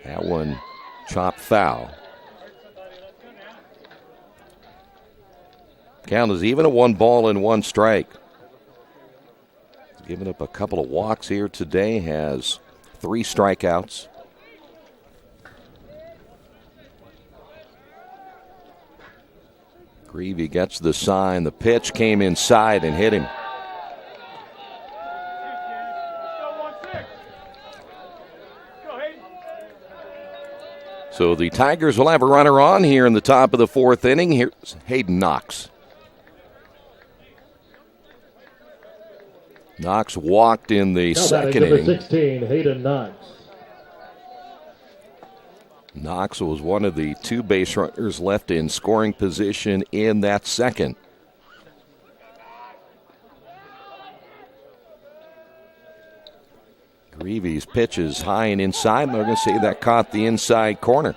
That one chopped foul. Count is even a 1-1 strike. He's given up a couple of walks here today, has 3 strikeouts. Greavy gets the sign. The pitch came inside and hit him. So the Tigers will have a runner on here in the top of the 4th inning. Here's Hayden Knox. Knox walked in the second inning. Number 16, Hayden Knox. Knox was one of the 2 base runners left in scoring position in that second. Greavy's pitch is high and inside. They're going to say that caught the inside corner.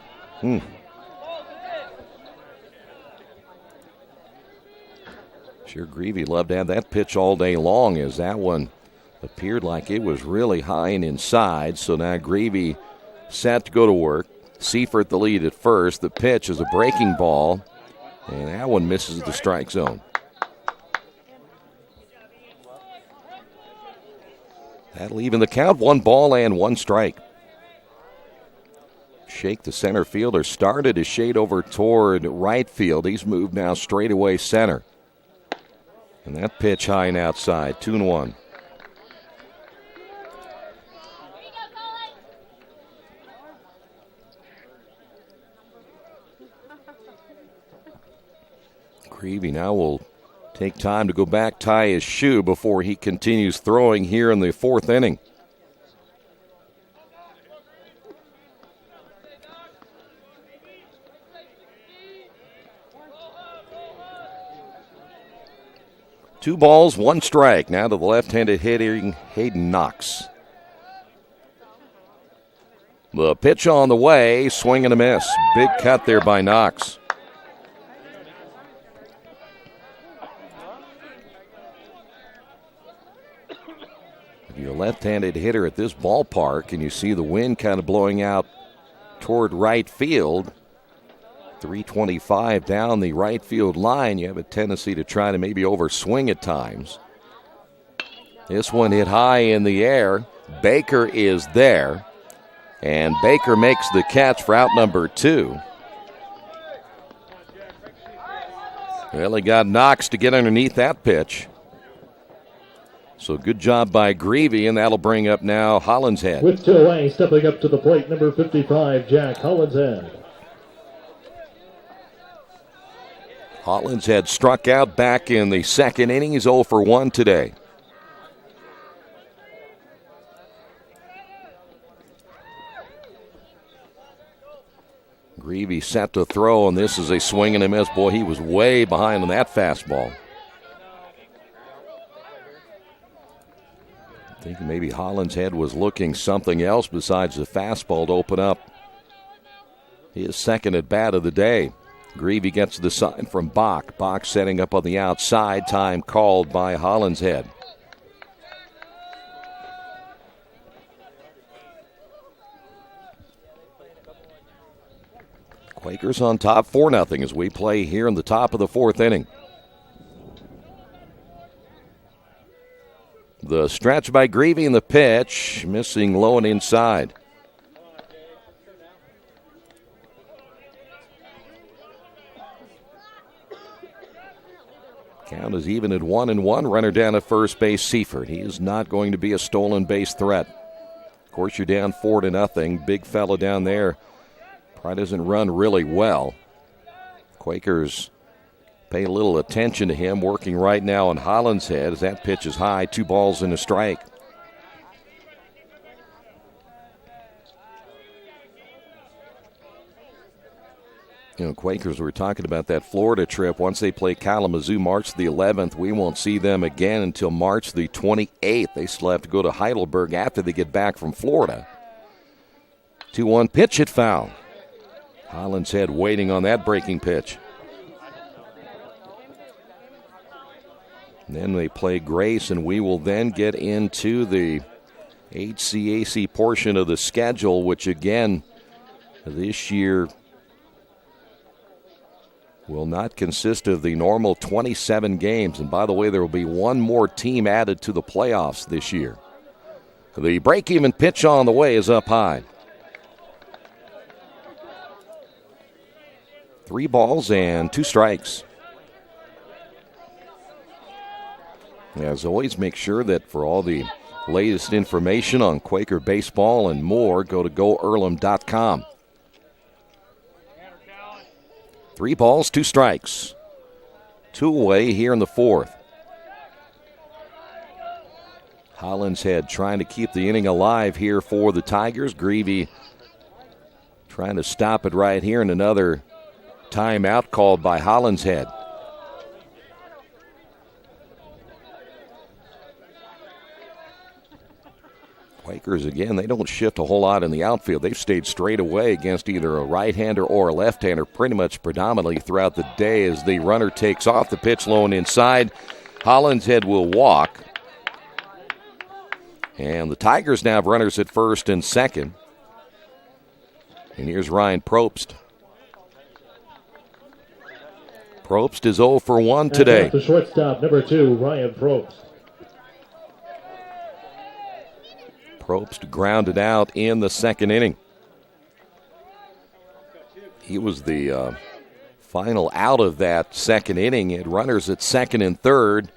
Sure, Greavy loved to have that pitch all day long, as that one appeared like it was really high and inside. So now Greavy set to go to work. Seifert the lead at first. The pitch is a breaking ball, and that one misses the strike zone. That'll even the count. 1 ball and 1 strike. Shake, the center fielder, started his shade over toward right field. He's moved now straight away center. And that pitch high and outside. 2-1. Greavy now will take time to go back, tie his shoe before he continues throwing here in the 4th inning. Two balls, 1 strike. Now to the left-handed hitting Hayden Knox. The pitch on the way, swing and a miss. Big cut there by Knox. If you're a left-handed hitter at this ballpark and you see the wind kind of blowing out toward right field, 325 down the right field line, you have a tendency to try to maybe overswing at times. This one hit high in the air. Baker is there, and Baker makes the catch for out number 2. Well, he got Knox to get underneath that pitch. So good job by Greavy, and that'll bring up now Hollinshead. With 2 away, stepping up to the plate, number 55, Jack Hollinshead. Hollinshead struck out back in the second inning. He's 0 for 1 today. Greavy set to throw, and this is a swing and a miss. Boy, he was way behind on that fastball. I think maybe Hollinshead was looking something else besides the fastball to open up his second at bat of the day. Greavy gets the sign from Bach. Bach setting up on the outside. Time called by Hollinshead. Quakers on top 4-0 as we play here in the top of the fourth inning. The stretch by Greavy and the pitch, missing low and inside. Count is even at 1-1. Runner down at first base, Seifert. He is not going to be a stolen base threat. Of course, you're down 4-0. Big fella down there. Probably doesn't run really well. Quakers pay a little attention to him, working right now on Hollinshead as that pitch is high, 2 balls and a strike. You know, Quakers were talking about that Florida trip. Once they play Kalamazoo March the 11th, we won't see them again until March the 28th. They still have to go to Heidelberg after they get back from Florida. 2-1 pitch hit foul. Hollinshead waiting on that breaking pitch. And then they play Grace, and we will then get into the HCAC portion of the schedule, which again, this year will not consist of the normal 27 games. And by the way, there will be one more team added to the playoffs this year. The break-even pitch on the way is up high. 3 balls and 2 strikes. As always, make sure that for all the latest information on Quaker baseball and more, go to goearlham.com. 3 balls, 2 strikes. 2 away here in the fourth. Hollinshead trying to keep the inning alive here for the Tigers. Greavy trying to stop it right here, and another timeout called by Hollinshead. Quakers, again, they don't shift a whole lot in the outfield. They've stayed straight away against either a right-hander or a left-hander pretty much predominantly throughout the day as the runner takes off. The pitch low and inside. Hollinshead will walk. And the Tigers now have runners at first and second. And here's Ryan Probst. Probst is 0 for 1 today. The shortstop, number 2, Ryan Probst. Probst grounded out in the second inning. He was the final out of that second inning. He had runners at second and third.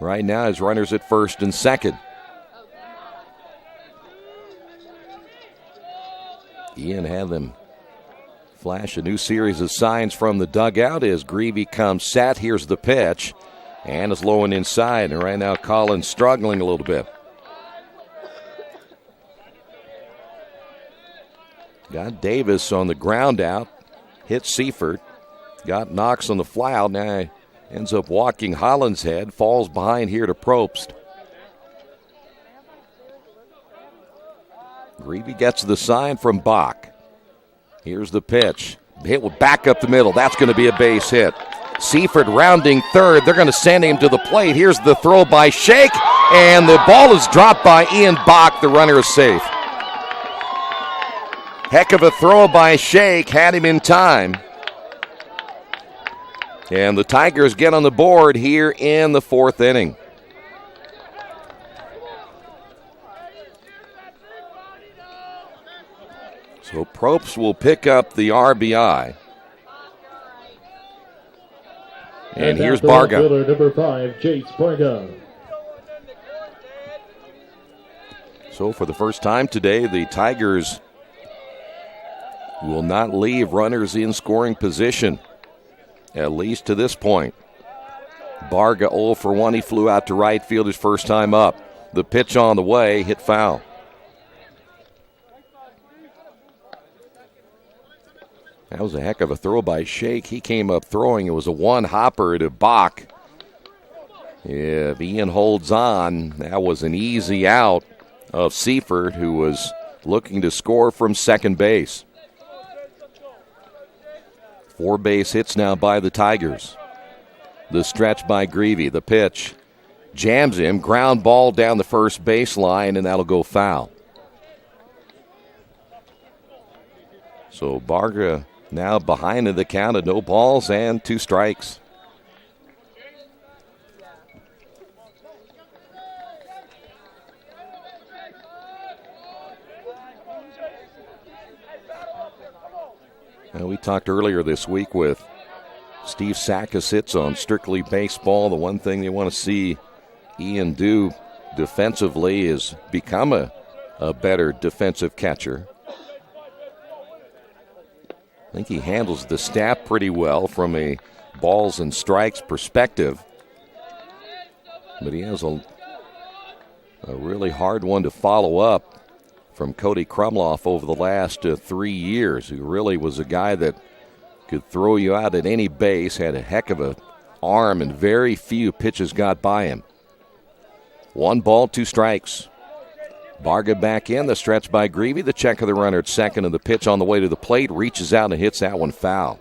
Right now, his runners at first and second. Ian had them flash a new series of signs from the dugout as Greavy comes set. Here's the pitch, and it's low and inside. And right now, Collins struggling a little bit. Got Davis on the ground out. Hit Seifert. Got Knox on the fly out. Now ends up walking Hollinshead. Falls behind here to Probst. Greavy gets the sign from Bach. Here's the pitch. Hit will back up the middle. That's going to be a base hit. Seifert rounding third. They're going to send him to the plate. Here's the throw by Shake. And the ball is dropped by Ian Bach. The runner is safe. Heck of a throw by Shake, had him in time. And the Tigers get on the board here in the fourth inning. So Probst will pick up the RBI. And here's Barga. Number 5, Jace Barga. So for the first time today, the Tigers will not leave runners in scoring position, at least to this point. Barga 0 for 1. He flew out to right field his first time up. The pitch on the way, hit foul. That was a heck of a throw by Shake. He came up throwing. It was a one-hopper to Bach. If Ian holds on, that was an easy out of Seifert, who was looking to score from second base. 4 base hits now by the Tigers. The stretch by Greavy. The pitch jams him. Ground ball down the first baseline, and that'll go foul. So Barga now behind in the count of no balls and 2 strikes. Now, we talked earlier this week with Steve Sackasitz on Strictly Baseball. The one thing they want to see Ian do defensively is become a better defensive catcher. I think he handles the staff pretty well from a balls and strikes perspective. But he has a really hard one to follow up from Cody Krumloff over the last 3 years, who really was a guy that could throw you out at any base, had a heck of a arm, and very few pitches got by him. 1 ball, 2 strikes. Barga back in, the stretch by Greavy, the check of the runner at second, and the pitch on the way to the plate, reaches out and hits that one foul.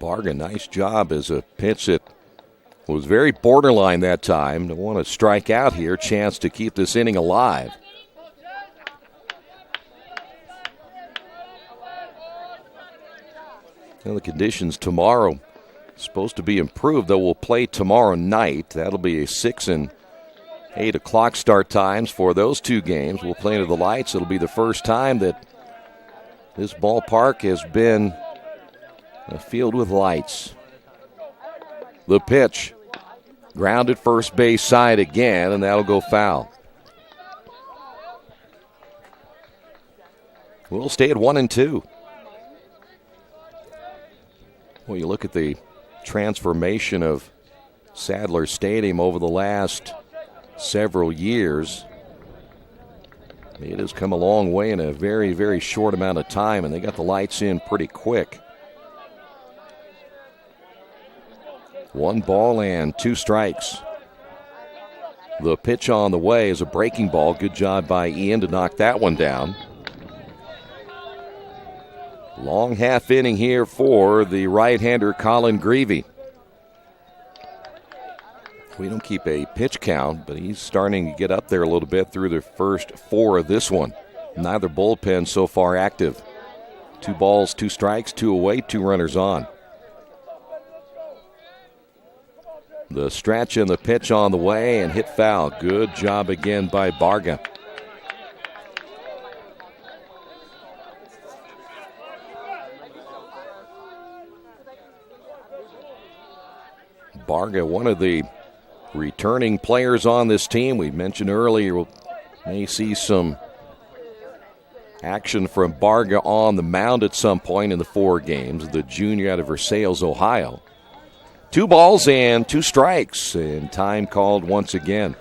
Barga, nice job as a pitch that was very borderline that time. Don't want to strike out here. Chance to keep this inning alive. Well, the conditions tomorrow supposed to be improved, though. We'll play tomorrow night. That'll be a 6 and 8 o'clock start times for those 2 games. We'll play under the lights. It'll be the first time that this ballpark has been a field with lights. The pitch. Grounded first base side again, and that'll go foul. We'll stay at 1 and 2. Well, you look at the transformation of Sadler Stadium over the last several years. It has come a long way in a very, very short amount of time, and they got the lights in pretty quick. 1 ball and 2 strikes. The pitch on the way is a breaking ball. Good job by Ian to knock that one down. Long half inning here for the right-hander Colin Greavy. We don't keep a pitch count, but he's starting to get up there a little bit through the first 4 of this one. Neither bullpen so far active. 2 balls, 2 strikes, 2 away, 2 runners on. The stretch and the pitch on the way and hit foul. Good job again by Barga. Barga, one of the returning players on this team. We mentioned earlier we may see some action from Barga on the mound at some point in the 4 games. The junior out of Versailles, Ohio. 2 balls and 2 strikes, and time called once again.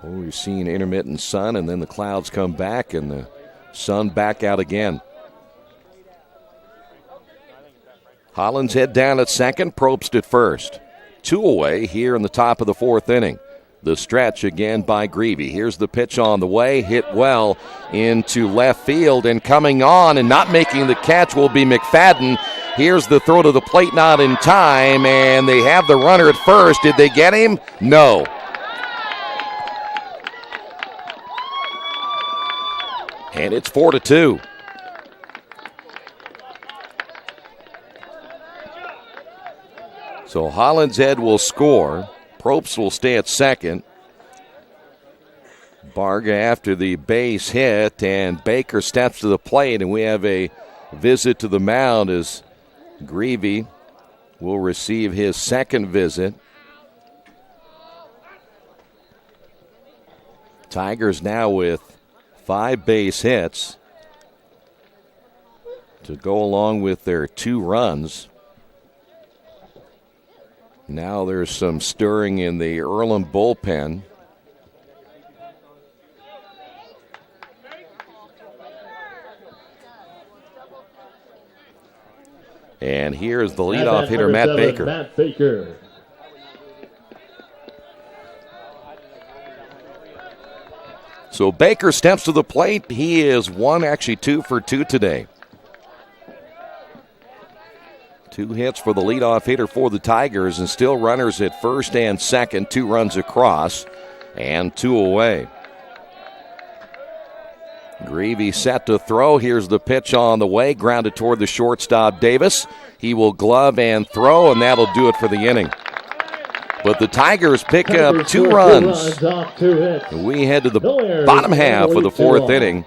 Well, we've seen intermittent sun, and then the clouds come back, and the sun back out again. Hollins head down at second, Probst at first. 2 away here in the top of the 4th inning. The stretch again by Greavy. Here's the pitch on the way, hit well into left field, and coming on and not making the catch will be McFadden. Here's the throw to the plate, not in time, and they have the runner at first. Did they get him? No. And it's 4-2. So Hollinshead will score. Probst will stay at second. Barga after the base hit, and Baker steps to the plate, and we have a visit to the mound as Greavy will receive his second visit. Tigers now with 5 base hits to go along with their 2 runs. Now there's some stirring in the Earlham bullpen. And here's the leadoff hitter, Matt Baker. Matt Baker. So Baker steps to the plate. He is 2 for 2 today. 2 hits for the leadoff hitter for the Tigers, and still runners at first and second. 2 runs across and 2 away. Greavy set to throw. Here's the pitch on the way. Grounded toward the shortstop, Davis. He will glove and throw, and that'll do it for the inning. But the Tigers pick up 2 runs. We head to the bottom half of the 4th inning.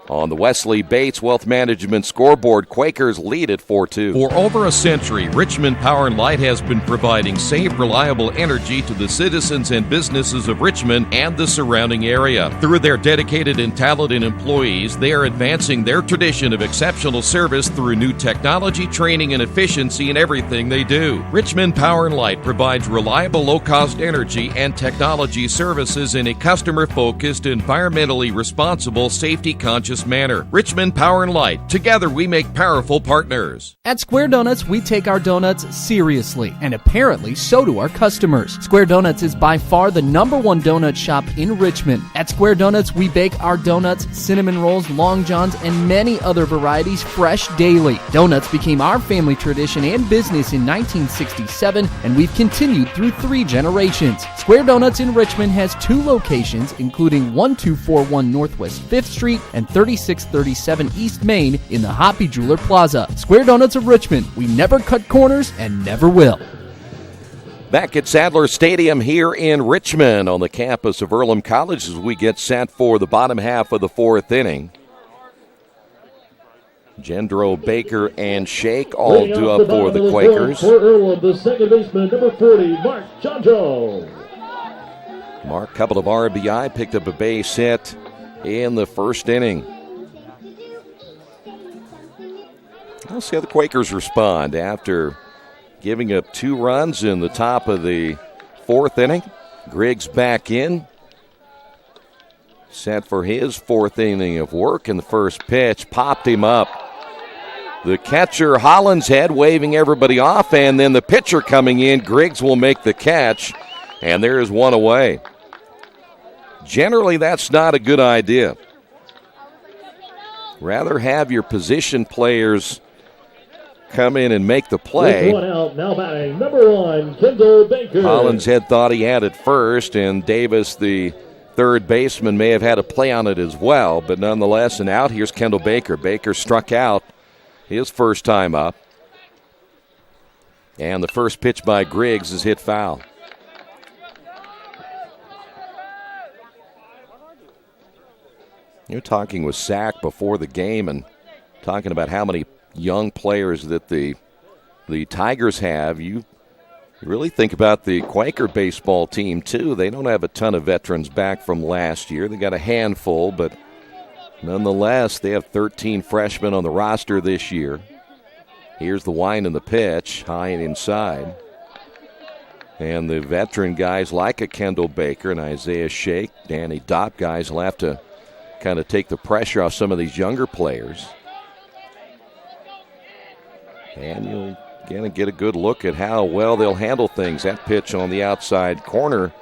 On the Wesley Bates Wealth Management scoreboard, Quakers lead at 4-2. For over a century, Richmond Power and Light has been providing safe, reliable energy to the citizens and businesses of Richmond and the surrounding area. Through their dedicated and talented employees, they are advancing their tradition of exceptional service through new technology, training, and efficiency in everything they do. Richmond Power and Light provides reliable, low-cost energy and technology services in a customer-focused, environmentally responsible, safety-conscious manner. Richmond Power and Light. Together we make powerful partners. At Square Donuts, we take our donuts seriously, and apparently so do our customers. Square Donuts is by far the #1 donut shop in Richmond. At Square Donuts, we bake our donuts, cinnamon rolls, long johns, and many other varieties fresh daily. Donuts became our family tradition and business in 1967, and we've continued through 3 generations. Square Donuts in Richmond has 2 locations, including 1241 Northwest 5th Street and 3637 East Main in the Hoppy Jeweler Plaza. Square Donuts of Richmond. We never cut corners and never will. Back at Sadler Stadium here in Richmond on the campus of Earlham College as we get set for the bottom half of the 4th inning. Gendro, Baker, and Shake all due up for the Quakers. For Earlham, the second baseman, number 40, Mark Gendro. Mark, couple of RBI, picked up a base hit in the 1st inning. We'll see how the Quakers respond after giving up 2 runs in the top of the 4th inning. Griggs back in, set for his 4th inning of work, and the first pitch popped him up. The catcher, Hollinshead, waving everybody off, and then the pitcher coming in. Griggs will make the catch, and there is 1 away. Generally, that's not a good idea. Rather have your position players come in and make the play. With 1 out, now batting, number 1, Kendall Baker. Hollinshead thought he had it first, and Davis, the third baseman, may have had a play on it as well, but nonetheless, an out. Here's Kendall Baker. Baker struck out his first time up, and the first pitch by Griggs is hit foul. You're talking with Sack before the game and talking about how many young players that the Tigers have. You really think about the Quaker baseball team, too. They don't have a ton of veterans back from last year. They got a handful, but nonetheless, they have 13 freshmen on the roster this year. Here's the wind and the pitch, high and inside. And the veteran guys like a Kendall Baker and Isaiah Shake, Danny Dopp guys will have to kind of take the pressure off some of these younger players. And you'll again get a good look at how well they'll handle things. That pitch on the outside corner,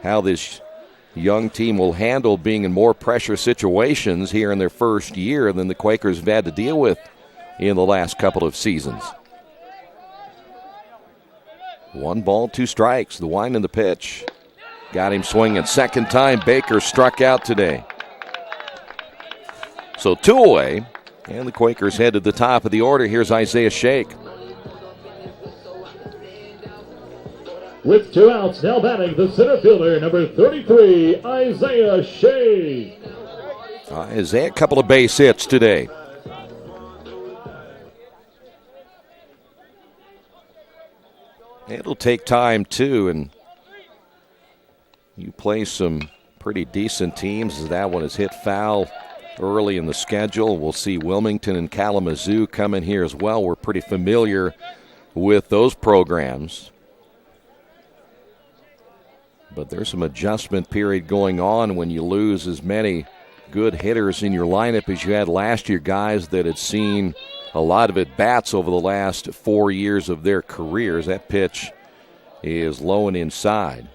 how this young team will handle being in more pressure situations here in their first year than the Quakers have had to deal with in the last couple of seasons. 1 ball, 2 strikes, the wind and the pitch. Got him swinging. Second time Baker struck out today. So 2 away, and the Quakers head to the top of the order. Here's Isaiah Shake. With 2 outs, now batting the center fielder, number 33, Isaiah Shake. Isaiah, a couple of base hits today. It'll take time, too, and you play some pretty decent teams. That one is hit foul early in the schedule. We'll see Wilmington and Kalamazoo come in here as well. We're pretty familiar with those programs. But there's some adjustment period going on when you lose as many good hitters in your lineup as you had last year, guys that had seen a lot of at-bats over the last 4 years of their careers. That pitch is low and inside.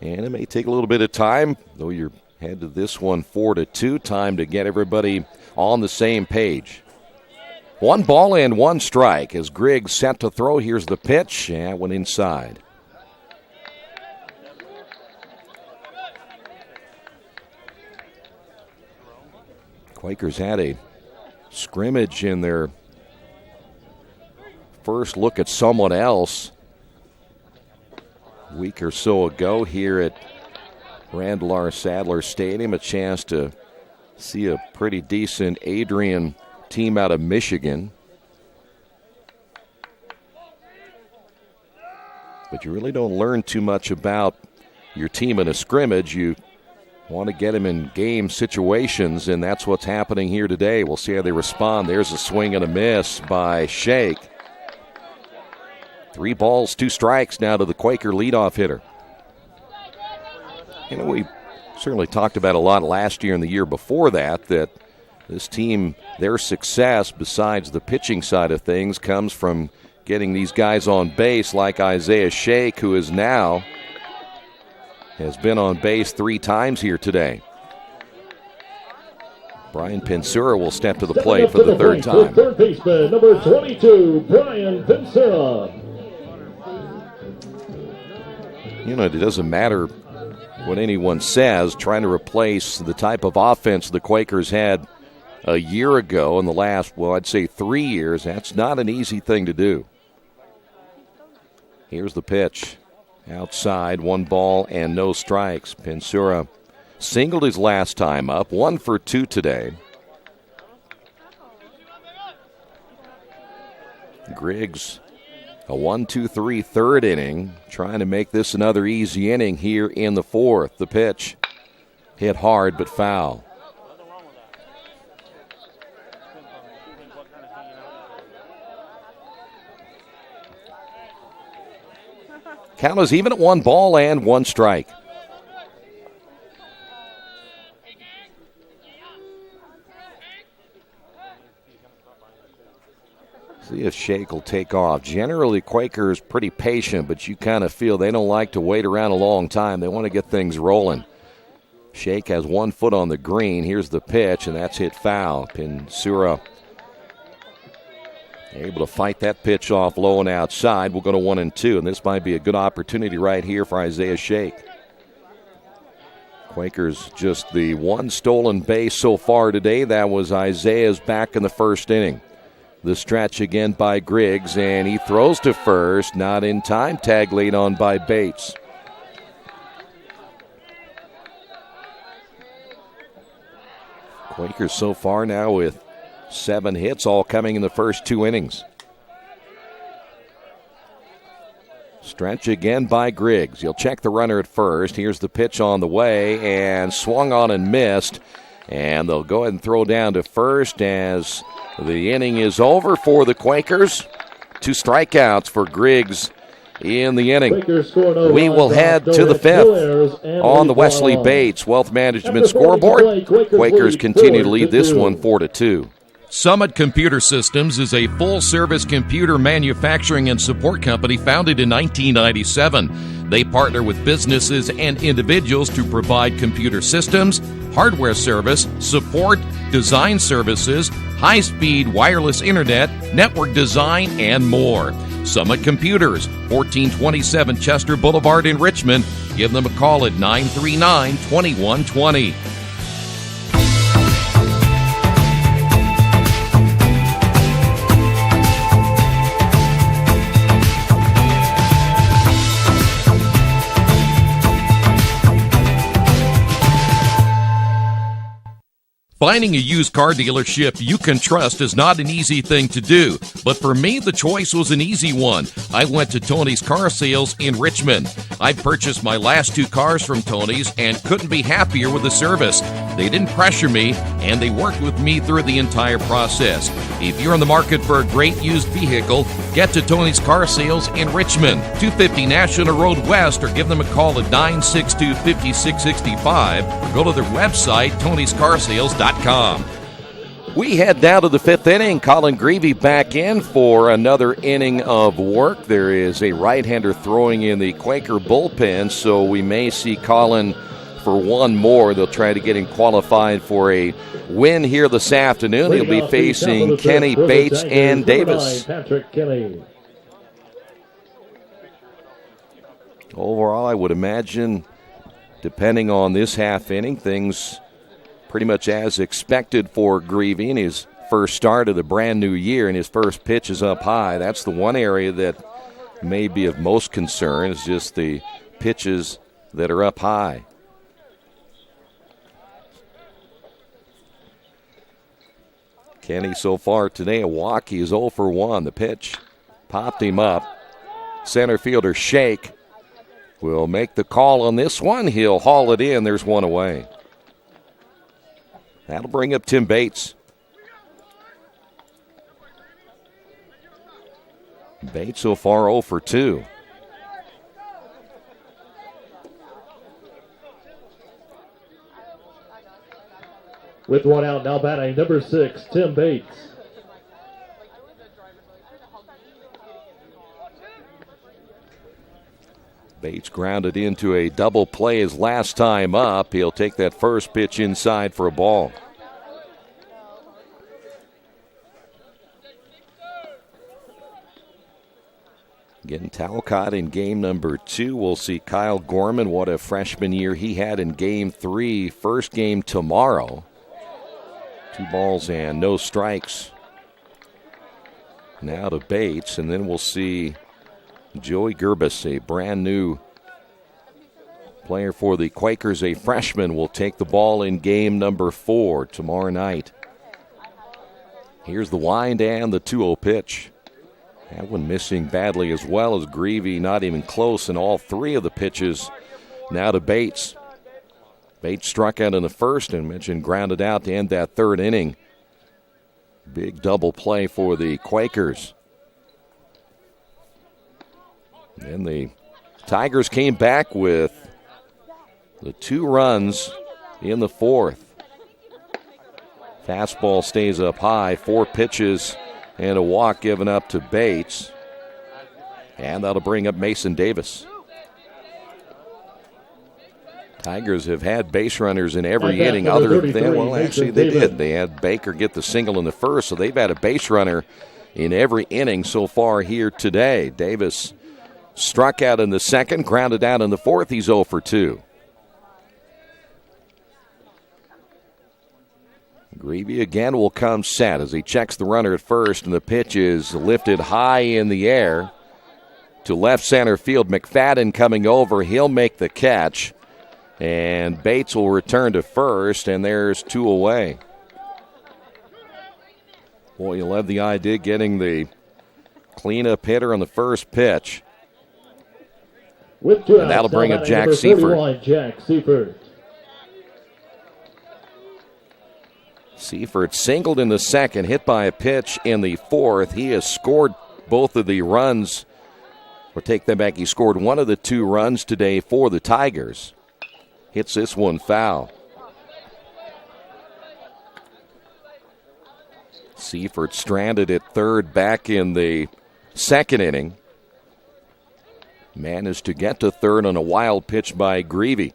And it may take a little bit of time, though you're headed this one 4-2. Time to get everybody on the same page. 1 ball and 1 strike as Griggs set to throw. Here's the pitch, and went inside. Quakers had a scrimmage in their first look at someone else a week or so ago here at Randall R. Sadler Stadium. A chance to see a pretty decent Adrian team out of Michigan. But you really don't learn too much about your team in a scrimmage. You want to get them in game situations, and that's what's happening here today. We'll see how they respond. There's a swing and a miss by Shake. 3 balls, 2 strikes now to the Quaker leadoff hitter. You know, we certainly talked about a lot last year and the year before that this team, their success, besides the pitching side of things, comes from getting these guys on base like Isaiah Shake, who is now has been on base 3 times here today. Brian Pensura will step to the plate for the 3rd time. Third baseman, number 22, Brian Pensura. You know, it doesn't matter what anyone says, trying to replace the type of offense the Quakers had a year ago in the last, well, I'd say 3 years. That's not an easy thing to do. Here's the pitch. Outside, 1 ball and no strikes. Pensura singled his last time up, 1 for 2 today. Griggs, a 1-2-3 third inning, trying to make this another easy inning here in the 4th. The pitch hit hard but foul. Count is even at 1 ball and 1 strike. See if Shake will take off. Generally, Quakers pretty patient, but you kind of feel they don't like to wait around a long time. They want to get things rolling. Shake has 1 foot on the green. Here's the pitch, and that's hit foul. Pensura able to fight that pitch off low and outside. We'll go to 1-2, and this might be a good opportunity right here for Isaiah Shake. Quakers just the 1 stolen base so far today. That was Isaiah's back in the 1st inning. The stretch again by Griggs, and he throws to first. Not in time. Tag laid on by Bates. Quakers so far now with 7 hits, all coming in the first 2 innings. Stretch again by Griggs. He'll check the runner at first. Here's the pitch on the way, and swung on and missed. And they'll go ahead and throw down to first as the inning is over for the Quakers. 2 strikeouts for Griggs in the inning. We will head to the 5th on the Wesley Bates Wealth Management scoreboard. Quakers continue to lead this one 4-2. Summit Computer Systems is a full-service computer manufacturing and support company founded in 1997. They partner with businesses and individuals to provide computer systems, hardware service, support, design services, high-speed wireless internet, network design, and more. Summit Computers, 1427 Chester Boulevard in Richmond. Give them a call at 939-2120. Finding a used car dealership you can trust is not an easy thing to do, but for me, the choice was an easy one. I went to Tony's Car Sales in Richmond. I purchased my last 2 cars from Tony's and couldn't be happier with the service. They didn't pressure me, and they worked with me through the entire process. If you're in the market for a great used vehicle, get to Tony's Car Sales in Richmond, 250 National Road West, or give them a call at 962-5665, or go to their website, tonyscarsales.com. We head down to the fifth inning. Colin Greavy back in for another inning of work. There is a right-hander throwing in the Quaker bullpen, so we may see Colin for one more. They'll try to get him qualified for a win here this afternoon. He'll be facing Kenny, Bates, and Davis. Patrick Kenny. Overall, I would imagine, depending on this half inning, things pretty much as expected for Greavy in his first start of the brand new year, and his first pitch is up high. That's the one area that may be of most concern, is just the pitches that are up high. Kenny so far today, a walk. He is 0 for 1. The pitch popped him up. Center fielder Shake will make the call on this one. He'll haul it in. There's one away. That'll bring up Tim Bates. Bates so far 0 for 2. With one out, now batting number 6, Tim Bates. Bates grounded into a double play his last time up. He'll take that first pitch inside for a ball. Getting Talcott in game number 2. We'll see Kyle Gorman, what a freshman year he had in game 3. First game tomorrow. 2 balls and no strikes. Now to Bates, and then we'll see Joey Gerbis, a brand new player for the Quakers, a freshman, will take the ball in game number 4 tomorrow night. Here's the wind and the 2-0 pitch. That one missing badly, as well as Greavy, not even close in all 3 of the pitches. Now to Bates. Bates struck out in the first and mentioned grounded out to end that third inning. Big double play for the Quakers. And the Tigers came back with the 2 runs in the 4th. Fastball stays up high, 4 pitches and a walk given up to Bates. And that'll bring up Mason Davis. Tigers have had base runners in every inning other than, well, actually they did. They had Baker get the single in the first, so they've had a base runner in every inning so far here today. Davis struck out in the second, grounded out in the 4th. He's 0 for 2. Greavy again will come set as he checks the runner at first, and the pitch is lifted high in the air to left center field. McFadden coming over. He'll make the catch, and Bates will return to first, and there's 2 away. Boy, you'll have the idea getting the cleanup hitter on the first pitch. With 2 and that'll outs, bring up Jack Seifert. Jack Seifert. Seifert singled in the second, hit by a pitch in the 4th. He has scored both of the runs. Or take them back. He scored one of the 2 runs today for the Tigers. Hits this one foul. Seifert stranded at third back in the second inning. Managed to get to third on a wild pitch by Greavy.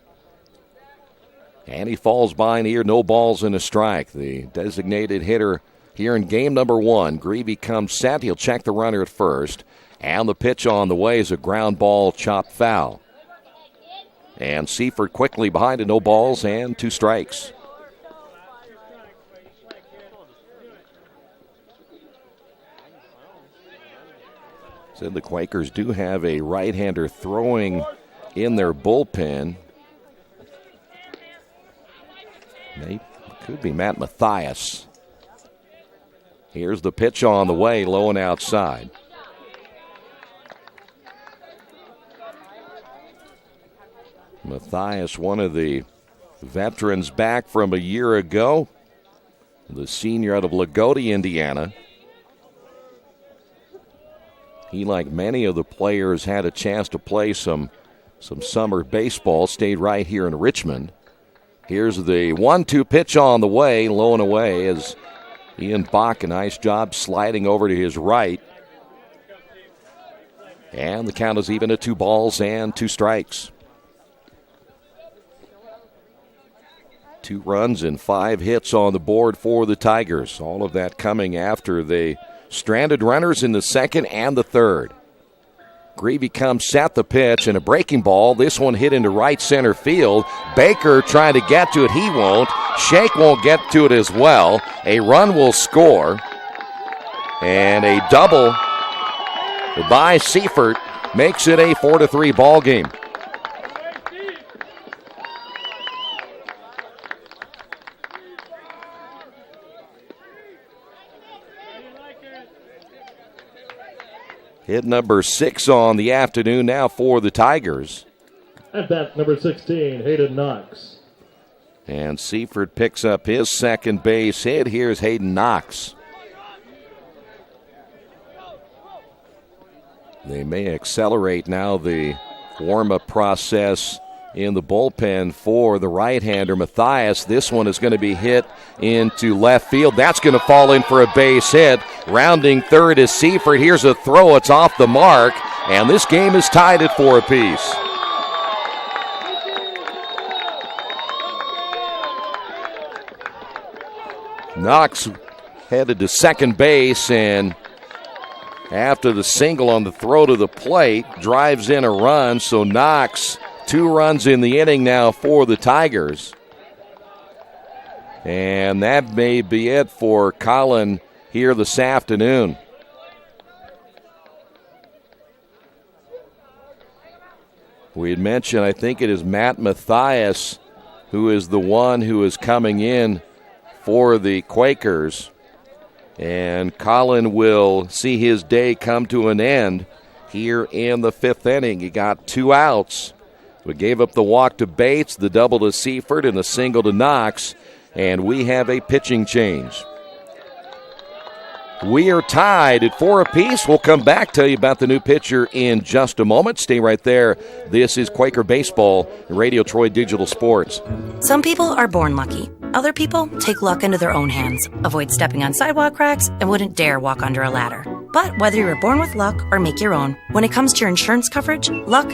And he falls behind here, no balls and a strike. The designated hitter here in game number 1. Greavy comes set. He'll check the runner at first. And the pitch on the way is a ground ball chopped foul. And Seifert quickly behind it, no balls and 2 strikes. Said the Quakers do have a right-hander throwing in their bullpen. Could be Matt Mathias. Here's the pitch on the way, low and outside. Mathias, one of the Veterans back from a year ago. The senior out of Lagodi, Indiana. He, like many of the players, had a chance to play some summer baseball, stayed right here in Richmond. Here's the 1-2 pitch on the way, low and away, as Ian Bach, a nice job sliding over to his right. And the count is even at 2 balls and 2 strikes. 2 runs and 5 hits on the board for the Tigers. All of that coming after they stranded runners in the second and the third. Greavy comes, set the pitch, and a breaking ball. This one hit into right center field. Baker trying to get to it. He won't. Shank won't get to it as well. A run will score. And a double by Seifert makes it a 4-3 ball game. Hit number 6 on the afternoon now for the Tigers. At bat, number 16, Hayden Knox. And Seifert picks up his second base hit. Here's Hayden Knox. They may accelerate now the warm-up process in the bullpen for the right-hander, Matthias. This one is going to be hit into left field. That's going to fall in for a base hit. Rounding third is Seifert. Here's a throw. It's off the mark, and this game is tied at 4 apiece. Knox headed to second base, and after the single on the throw to the plate, drives in a run. So Knox, 2 runs in the inning now for the Tigers. And that may be it for Colin here this afternoon. We had mentioned, I think it is Matt Matthias, who is the one who is coming in for the Quakers. And Colin will see his day come to an end here in the 5th inning. He got 2 outs. We gave up the walk to Bates, the double to Seifert, and the single to Knox. And we have a pitching change. We are tied at 4 apiece. We'll come back, tell you about the new pitcher in just a moment. Stay right there. This is Quaker Baseball, Radio Troy Digital Sports. Some people are born lucky. Other people take luck into their own hands, avoid stepping on sidewalk cracks, and wouldn't dare walk under a ladder. But whether you were born with luck or make your own, when it comes to your insurance coverage, luck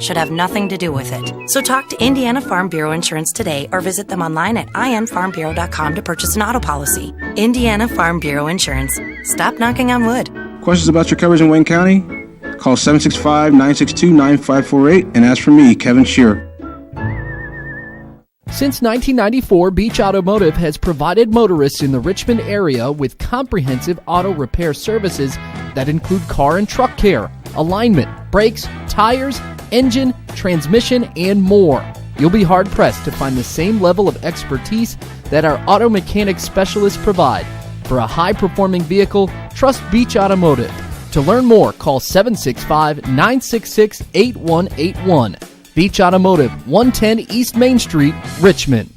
should have nothing to do with it. So talk to Indiana Farm Bureau Insurance today or visit them online at infarmbureau.com to purchase an auto policy. Indiana Farm Bureau Insurance. Stop knocking on wood. Questions about your coverage in Wayne County? Call 765-962-9548 and ask for me, Kevin Shearer. Since 1994, Beach Automotive has provided motorists in the Richmond area with comprehensive auto repair services that include car and truck care, alignment, brakes, tires, engine, transmission, and more. You'll be hard-pressed to find the same level of expertise that our auto mechanic specialists provide. For a high-performing vehicle, trust Beach Automotive. To learn more, call 765-966-8181. Beach Automotive, 110 East Main Street, Richmond.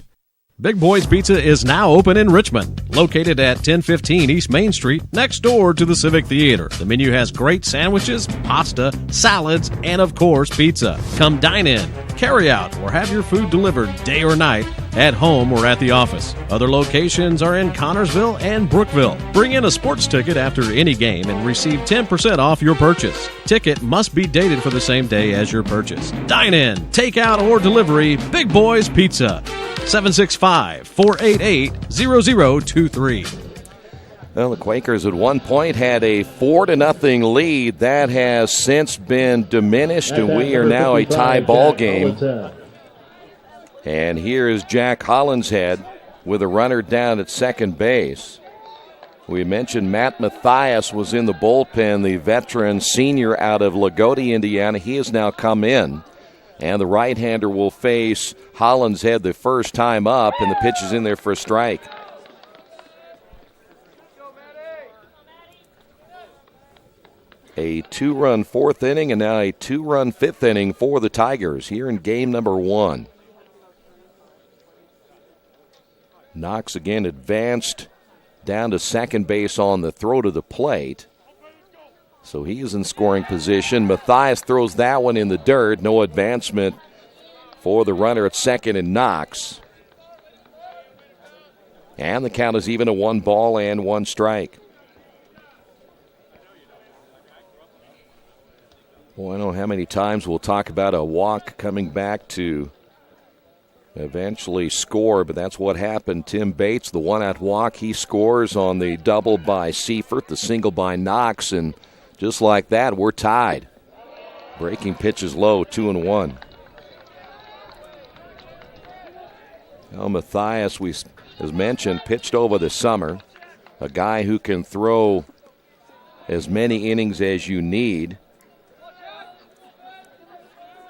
Big Boys Pizza is now open in Richmond, located at 1015 East Main Street, next door to the Civic Theater. The menu has great sandwiches, pasta, salads, and of course, pizza. Come dine in, carry out, or have your food delivered day or night, at home or at the office. Other locations are in Connorsville and Brookville. Bring in a sports ticket after any game and receive 10% off your purchase. Ticket must be dated for the same day as your purchase. Dine in, take out, or delivery, Big Boys Pizza. 765-488-0023. Well, the Quakers at one point had a 4-0 lead. That has since been diminished, and we are now a tie ball game. And here is Jack Hollinshead with a runner down at second base. We mentioned Matt Matthias was in the bullpen, the veteran senior out of Lagodi, Indiana. He has now come in. And the right-hander will face Hollinshead the first time up, and the pitch is in there for a strike. A 2-run 4th inning and now a 2-run 5th inning for the Tigers here in game number 1. Knox again advanced down to second base on the throw to the plate. So he is in scoring position. Matthias throws that one in the dirt. No advancement for the runner at second and Knox. And the count is even at 1 ball and 1 strike. Well, I don't know how many times we'll talk about a walk coming back to eventually score, but that's what happened. Tim Bates, the one-out walk, he scores on the double by Seifert, the single by Knox, and just like that, we're tied. Breaking pitches low, 2-1. Now Matthias, as mentioned, pitched over the summer. A guy who can throw as many innings as you need.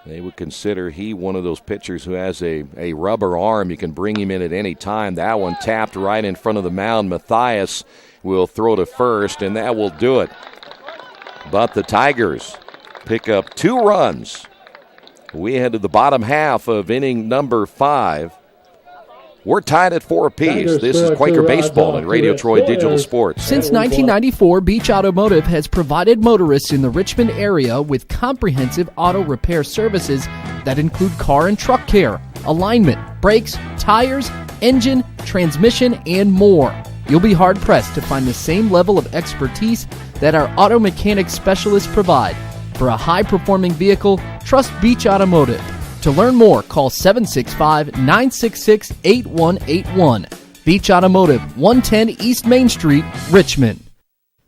They would consider he one of those pitchers who has a rubber arm. You can bring him in at any time. That one tapped right in front of the mound. Matthias will throw to first, and that will do it. But the Tigers pick up 2 runs. We head to the bottom half of inning number 5. We're tied at 4 apiece. This is Quaker Baseball and Radio Troy Digital Sports. Since 1994, Beach Automotive has provided motorists in the Richmond area with comprehensive auto repair services that include car and truck care, alignment, brakes, tires, engine, transmission, and more. You'll be hard-pressed to find the same level of expertise that our auto mechanic specialists provide. For a high-performing vehicle, trust Beach Automotive. To learn more, call 765-966-8181. Beach Automotive, 110 East Main Street, Richmond.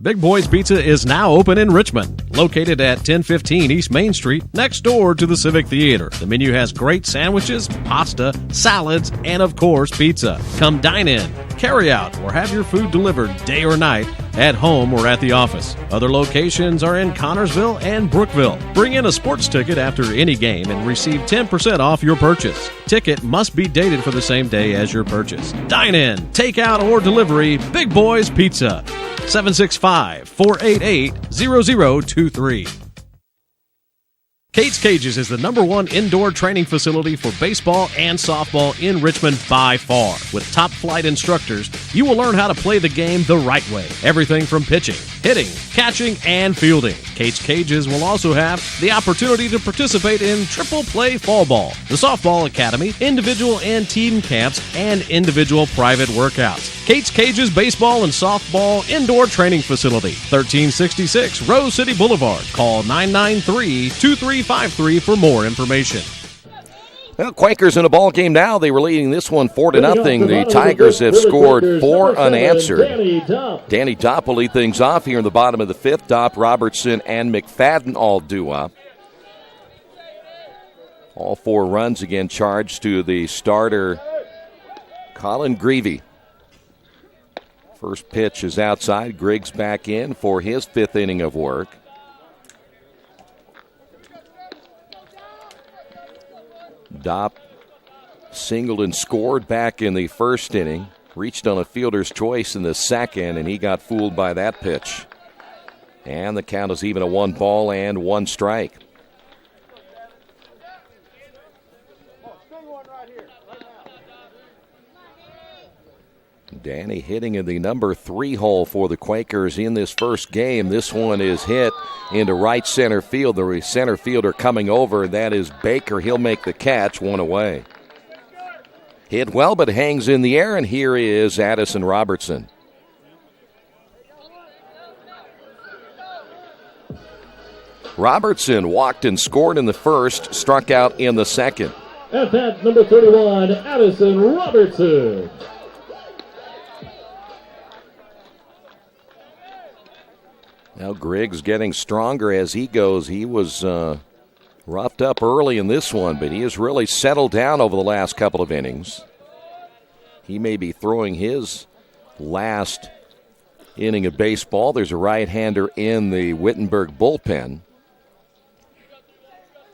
Big Boys Pizza is now open in Richmond, located at 1015 East Main Street, next door to the Civic Theater. The menu has great sandwiches, pasta, salads, and of course, pizza. Come dine in, carry out, or have your food delivered day or night, at home or at the office. Other locations are in Connorsville and Brookville. Bring in a sports ticket after any game and receive 10% off your purchase. Ticket must be dated for the same day as your purchase. Dine in, take out, or delivery, Big Boys Pizza. 765-488-0023. Kate's Cages is the #1 indoor training facility for baseball and softball in Richmond by far. With top-flight instructors, you will learn how to play the game the right way. Everything from pitching, hitting, catching, and fielding. Kate's Cages will also have the opportunity to participate in triple play fall ball, the softball academy, individual and team camps, and individual private workouts. Kate's Cages Baseball and Softball Indoor Training Facility, 1366 Rose City Boulevard. Call 993-2353 for more information. Well, Quakers in a ball game now. They were leading this one 4-0. The Tigers have scored 4 unanswered. Danny Dopp will lead things off here in the bottom of the 5th. Dopp, Robertson, and McFadden all due up. All 4 runs again charged to the starter, Colin Greavy. First pitch is outside. Griggs back in for his 5th inning of work. Dopp singled and scored back in the first inning. Reached on a fielder's choice in the second, and he got fooled by that pitch. And the count is even at 1 ball and 1 strike. Danny hitting in the number 3 hole for the Quakers in this first game. This one is hit into right center field. The center fielder coming over, that is Baker. He'll make the catch, 1 away. Hit well, but hangs in the air, and here is Addison Robertson. Robertson walked and scored in the first, struck out in the second. At bat, number 31, Addison Robertson. Now Griggs getting stronger as he goes. He was roughed up early in this one, but he has really settled down over the last couple of innings. He may be throwing his last inning of baseball. There's a right-hander in the Wittenberg bullpen.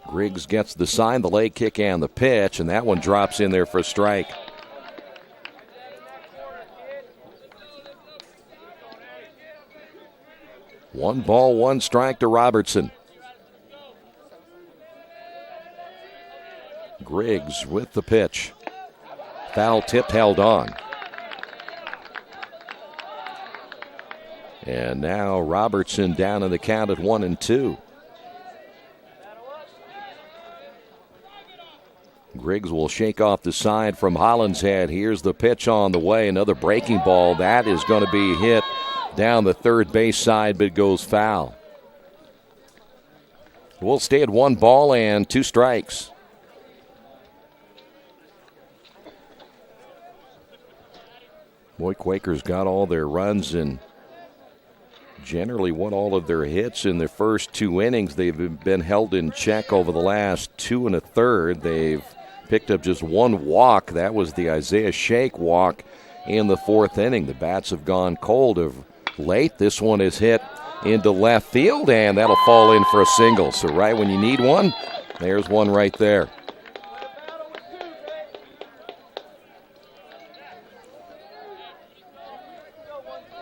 Griggs gets the sign, the leg kick, and the pitch, and that one drops in there for a strike. One ball, 1 strike to Robertson. Griggs with the pitch. Foul tip held on. And now Robertson down in the count at 1-2. Griggs will shake off the side from Hollinshead. Here's the pitch on the way. Another breaking ball. That is going to be hit down the third base side, but goes foul. We'll stay at 1 ball and 2 strikes. Boy, Quakers got all their runs and generally won all of their hits in their first 2 innings. They've been held in check over the last 2 1/3. They've picked up just 1 walk. That was the Isaiah Shake walk in the 4th inning. The bats have gone cold of late. This one is hit into left field, and that'll fall in for a single. So right when you need one, there's one right there.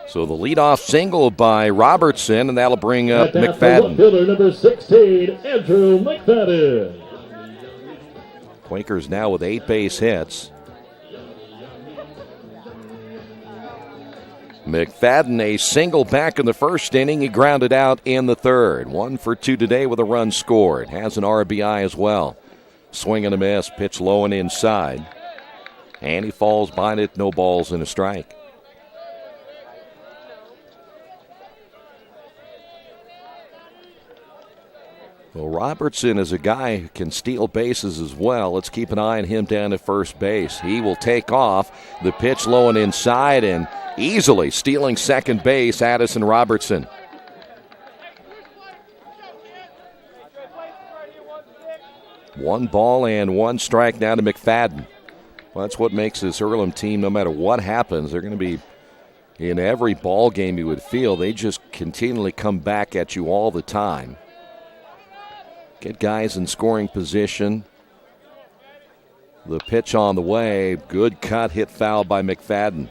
So the leadoff single by Robertson, and that'll bring up McFadden. Fielder number 16, Andrew McFadden. Quakers now with 8 base hits. McFadden a single back in the first inning. He grounded out in the third. 1 for 2 today with a run scored. Has an RBI as well. Swing and a miss. Pitch low and inside. And he falls behind it. No balls and a strike. Well, Robertson is a guy who can steal bases as well. Let's keep an eye on him down at first base. He will take off. The pitch low and inside, and easily stealing second base, Addison Robertson. One ball and 1 strike now to McFadden. Well, that's what makes this Earlham team, no matter what happens, they're going to be in every ball game you would feel. They just continually come back at you all the time. Get guys in scoring position. The pitch on the way. Good cut, hit foul by McFadden.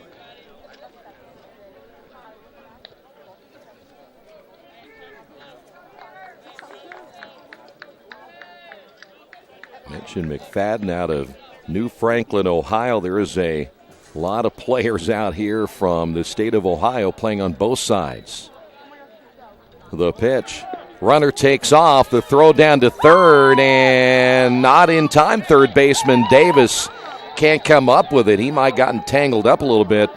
Mentioned McFadden out of New Franklin, Ohio. There is a lot of players out here from the state of Ohio playing on both sides. The pitch. Runner takes off. The throw down to third, and not in time. Third baseman Davis can't come up with it. He might have gotten tangled up a little bit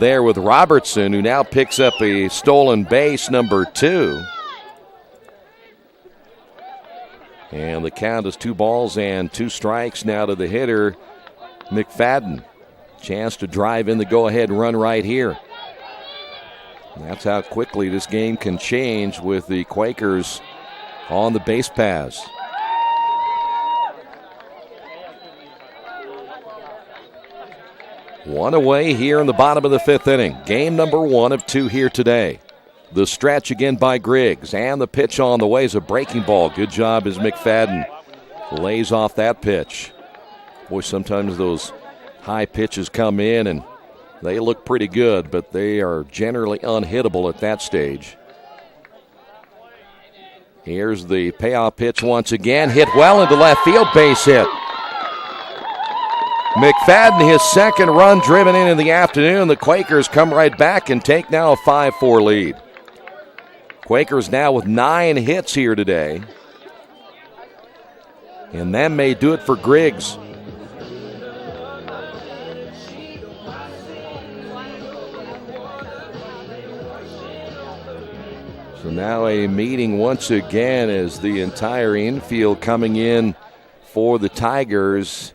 there with Robertson, who now picks up a stolen base, number 2. And the count is 2 balls and 2 strikes now to the hitter, McFadden. Chance to drive in the go-ahead run right here. That's how quickly this game can change with the Quakers on the base paths. One away here in the bottom of the 5th inning. Game number 1 of 2 here today. The stretch again by Griggs, and the pitch on the way is a breaking ball. Good job as McFadden lays off that pitch. Boy, sometimes those high pitches come in and they look pretty good, but they are generally unhittable at that stage. Here's the payoff pitch once again. Hit well into left field, base hit. McFadden, his second run driven in the afternoon. The Quakers come right back and take now a 5-4 lead. Quakers now with 9 hits here today. And that may do it for Griggs. So now a meeting once again as the entire infield coming in for the Tigers.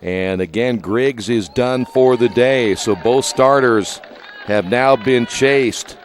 And again, Griggs is done for the day. So both starters have now been chased.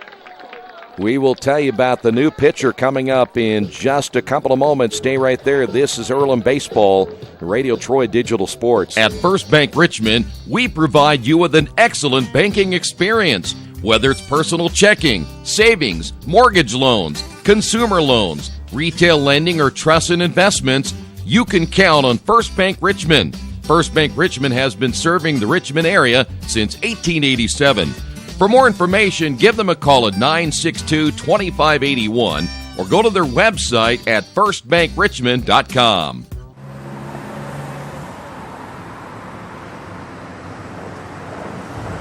We will tell you about the new pitcher coming up in just a couple of moments. Stay right there. This is Earlham Baseball, Radio Troy Digital Sports. At First Bank Richmond, we provide you with an excellent banking experience. Whether it's personal checking, savings, mortgage loans, consumer loans, retail lending, or trust and investments, you can count on First Bank Richmond. First Bank Richmond has been serving the Richmond area since 1887. For more information, give them a call at 962-2581 or go to their website at firstbankrichmond.com.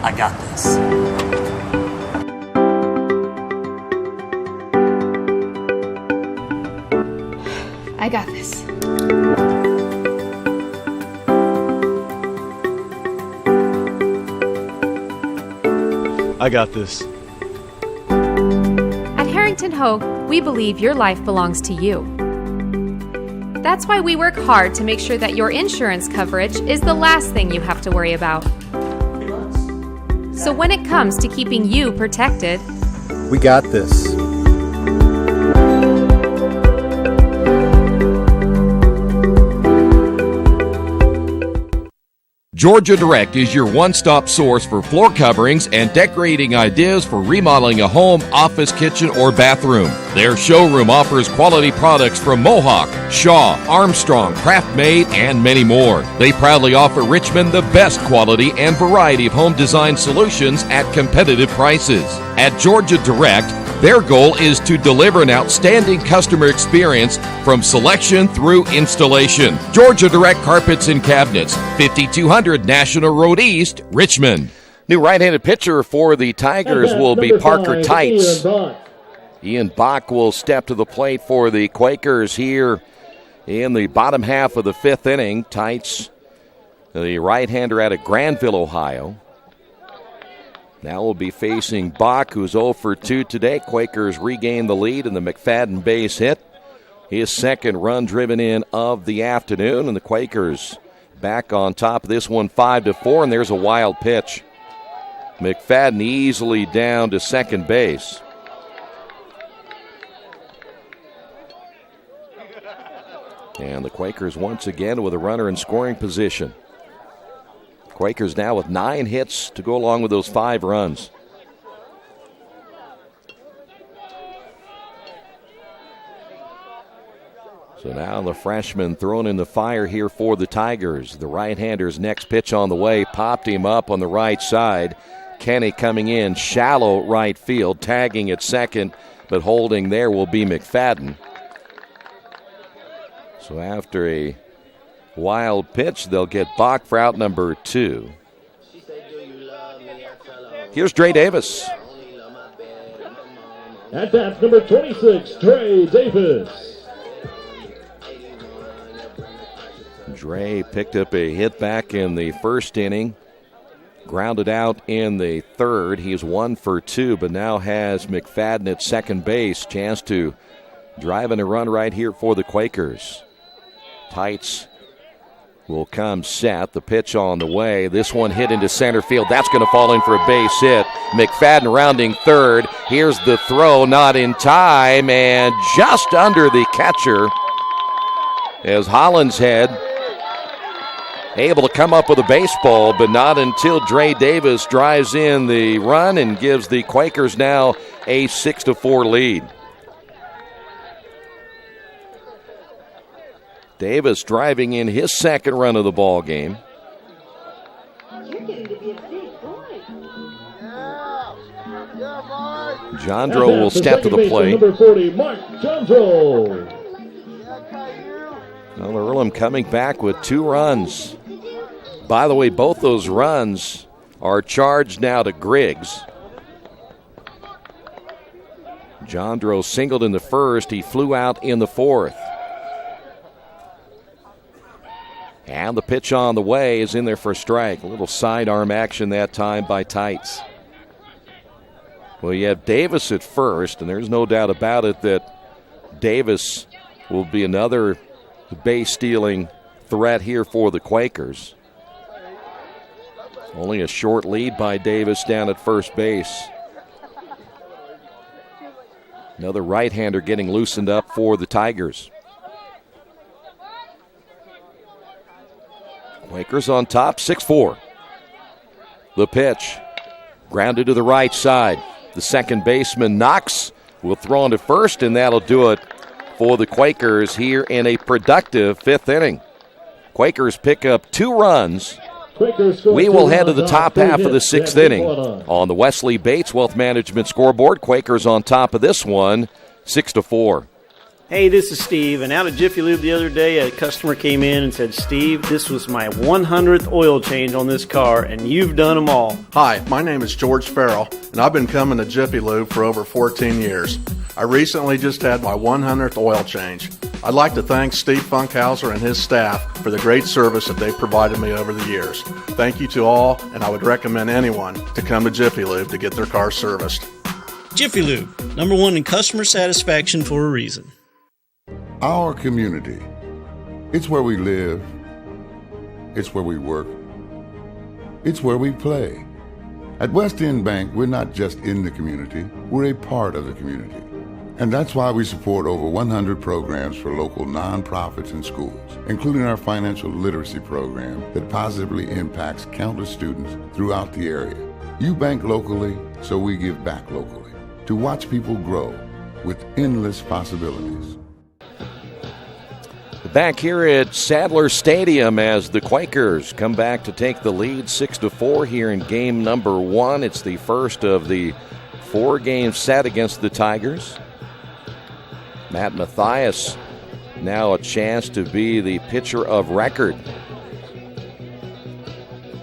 I got this. I got this. I got this. At Harrington Hogue, we believe your life belongs to you. That's why we work hard to make sure that your insurance coverage is the last thing you have to worry about. So when it comes to keeping you protected, We got this. Georgia Direct is your one-stop source for floor coverings and decorating ideas for remodeling a home, office, kitchen, or bathroom. Their showroom offers quality products from Mohawk, Shaw, Armstrong, Craft Made, and many more. They proudly offer Richmond the best quality and variety of home design solutions at competitive prices. At Georgia Direct, their goal is to deliver an outstanding customer experience from selection through installation. Georgia Direct Carpets and Cabinets, 5200 National Road East, Richmond. New right-handed pitcher for the Tigers will be Parker Tights. Ian Bach will step to the plate for the Quakers here in the bottom half of the fifth inning. Tights, the right-hander out of Granville, Ohio. Now we'll be facing Bach, who's 0 for 2 today. Quakers regain the lead in the McFadden base hit. His second run driven in of the afternoon, and the Quakers back on top of this one 5-4, and there's a wild pitch. McFadden easily down to second base. And the Quakers once again with a runner in scoring position. Quakers now with 9 hits to go along with those 5 runs. So now the freshman thrown in the fire here for the Tigers. The right-hander's next pitch on the way, popped him up on the right side. Kenny coming in, shallow right field, tagging at second, but holding there will be McFadden. So after a wild pitch, they'll get Bach for out number 2. Here's Dre Davis. At bat, number 26, Dre Davis. Dre picked up a hit back in the first inning, grounded out in the third. He's 1 for 2, but now has McFadden at second base. Chance to drive in a run right here for the Quakers. Tights will come set. The pitch on the way. This one hit into center field. That's going to fall in for a base hit. McFadden rounding third. Here's the throw, not in time, and just under the catcher as Hollinshead able to come up with a baseball, but not until Dre Davis drives in the run and gives the Quakers now a 6-4 lead. Davis driving in his second run of the ball game. Jandro will step to the plate. Number 40, Mark Jandro. Well, Earlham coming back with 2 runs. By the way, both those runs are charged now to Griggs. Jandro singled in the first. He flew out in the fourth. And the pitch on the way is in there for a strike. A little sidearm action that time by Tights. Well, you have Davis at first, and there's no doubt about it that Davis will be another base-stealing threat here for the Quakers. Only a short lead by Davis down at first base. Another right-hander getting loosened up for the Tigers. Quakers on top, 6-4. The pitch, grounded to the right side. The second baseman, Knox, will throw on to first, and that'll do it for the Quakers here in a productive fifth inning. Quakers pick up 2 runs. We will head to the top half of the sixth inning. On the Wesley Bates Wealth Management scoreboard, Quakers on top of this one, 6-4. Hey, this is Steve, and out at Jiffy Lube the other day, a customer came in and said, Steve, this was my 100th oil change on this car, and you've done them all. Hi, my name is George Farrell, and I've been coming to Jiffy Lube for over 14 years. I recently just had my 100th oil change. I'd like to thank Steve Funkhauser and his staff for the great service that they've provided me over the years. Thank you to all, and I would recommend anyone to come to Jiffy Lube to get their car serviced. Jiffy Lube, #1 in customer satisfaction for a reason. Our community. It's where we live. It's where we work. It's where we play. At West End Bank, we're not just in the community, we're a part of the community. And that's why we support over 100 programs for local nonprofits and schools, including our financial literacy program that positively impacts countless students throughout the area. You bank locally, so we give back locally to watch people grow with endless possibilities. Back here at Sadler Stadium as the Quakers come back to take the lead 6-4 here in game number 1. It's the first of the 4-game set against the Tigers. Matt Mathias now a chance to be the pitcher of record.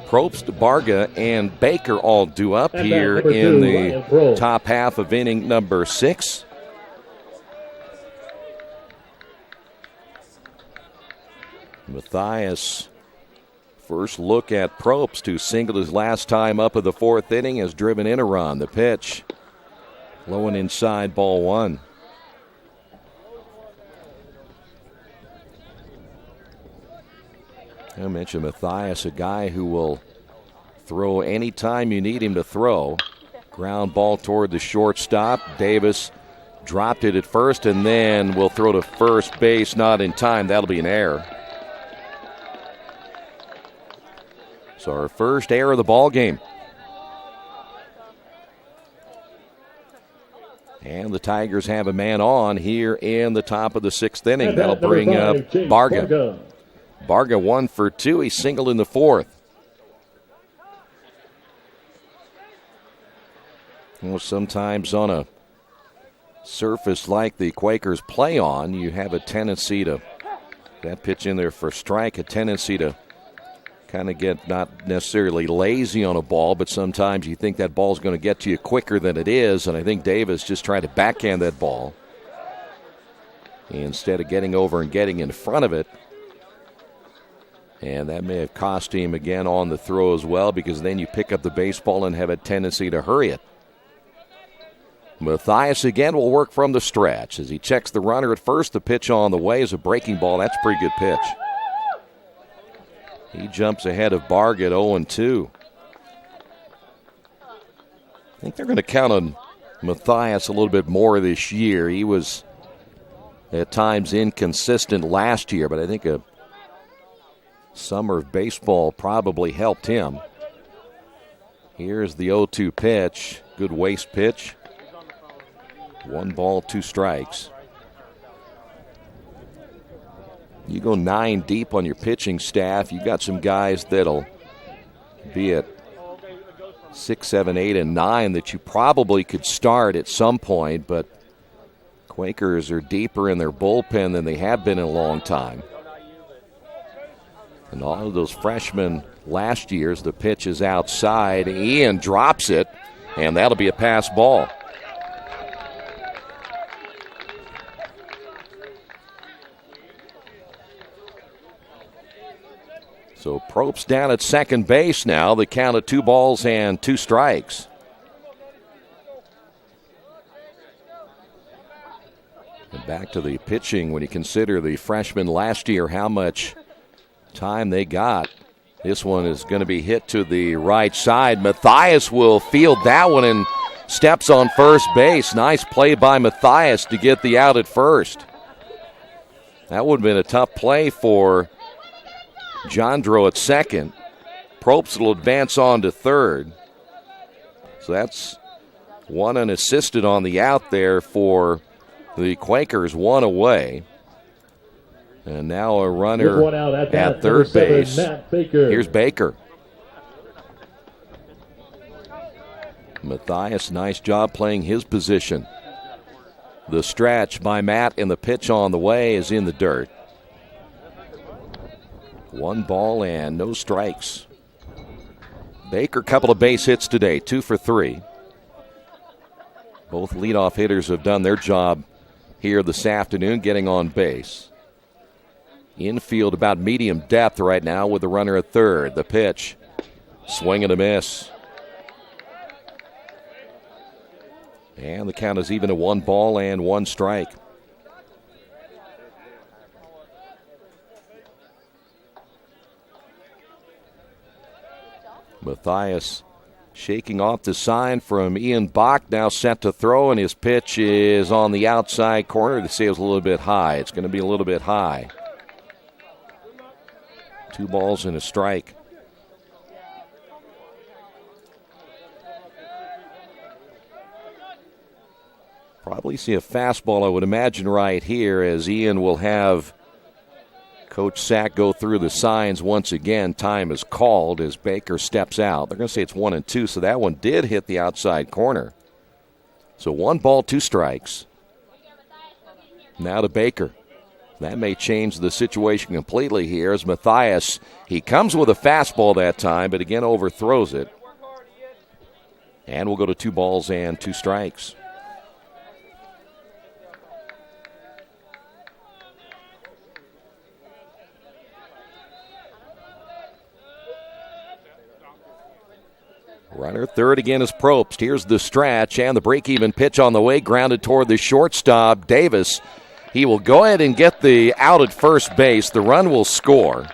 Probst, Barga, and Baker all due up here in the top half of inning number 6. Mathias, first look at Probst, who singled his last time up of the 4th inning, has driven in a run. The pitch, low and inside, ball 1. I mentioned Mathias, a guy who will throw any time you need him to throw. Ground ball toward the shortstop. Davis dropped it at first and then will throw to first base, not in time. That'll be an error. So our first error of the ball game. And the Tigers have a man on here in the top of the 6th inning. That'll bring up Barga. Barga 1 for 2. He singled in the 4th. Well, sometimes on a surface like the Quakers play on, you have a tendency to, that pitch in there for strike, a tendency to kind of get not necessarily lazy on a ball, but sometimes you think that ball's going to get to you quicker than it is, and I think Davis just tried to backhand that ball instead of getting over and getting in front of it. And that may have cost him again on the throw as well, because then you pick up the baseball and have a tendency to hurry it. Mathias again will work from the stretch as he checks the runner at first. The pitch on the way is a breaking ball. That's a pretty good pitch. He jumps ahead of Barg at 0-2. I think they're going to count on Mathias a little bit more this year. He was at times inconsistent last year, but I think a summer of baseball probably helped him. Here's the 0-2 pitch. Good waist pitch. 1 ball, 2 strikes. You go 9 deep on your pitching staff. You got some guys that'll be at 6, 7, 8, and 9 that you probably could start at some point, but Quakers are deeper in their bullpen than they have been in a long time. And all of those freshmen last year's, the pitch is outside. Ian drops it, and that'll be a pass ball. So Probst down at second base now. The count of 2 balls and 2 strikes. And back to the pitching when you consider the freshmen last year, how much time they got. This one is going to be hit to the right side. Mathias will field that one and steps on first base. Nice play by Mathias to get the out at first. That would have been a tough play for Jandro at second. Probst will advance on to third. So that's 1 unassisted on the out there for the Quakers, 1 away. And now a runner at third base. Here's Baker. Mathias, nice job playing his position. The stretch by Matt and the pitch on the way is in the dirt. 1 ball and no strikes. Baker, couple of base hits today, 2 for 3. Both leadoff hitters have done their job here this afternoon, getting on base. Infield about medium depth right now with the runner at third. The pitch. Swing and a miss. And the count is even at 1 ball and 1 strike. Matthias shaking off the sign from Ian Bach, now set to throw, and his pitch is on the outside corner. They say it was a little bit high. It's going to be a little bit high. 2 balls and a strike. Probably see a fastball, I would imagine, right here, as Ian will have Coach Sack go through the signs once again. Time is called as Baker steps out. They're going to say it's 1-2, so that one did hit the outside corner. So 1 ball, 2 strikes. Now to Baker. That may change the situation completely here as Matthias, he comes with a fastball that time, but again overthrows it. And we'll go to 2 balls and 2 strikes. Runner third again is Probst. Here's the stretch and the break-even pitch on the way, grounded toward the shortstop, Davis. He will go ahead and get the out at first base. The run will score.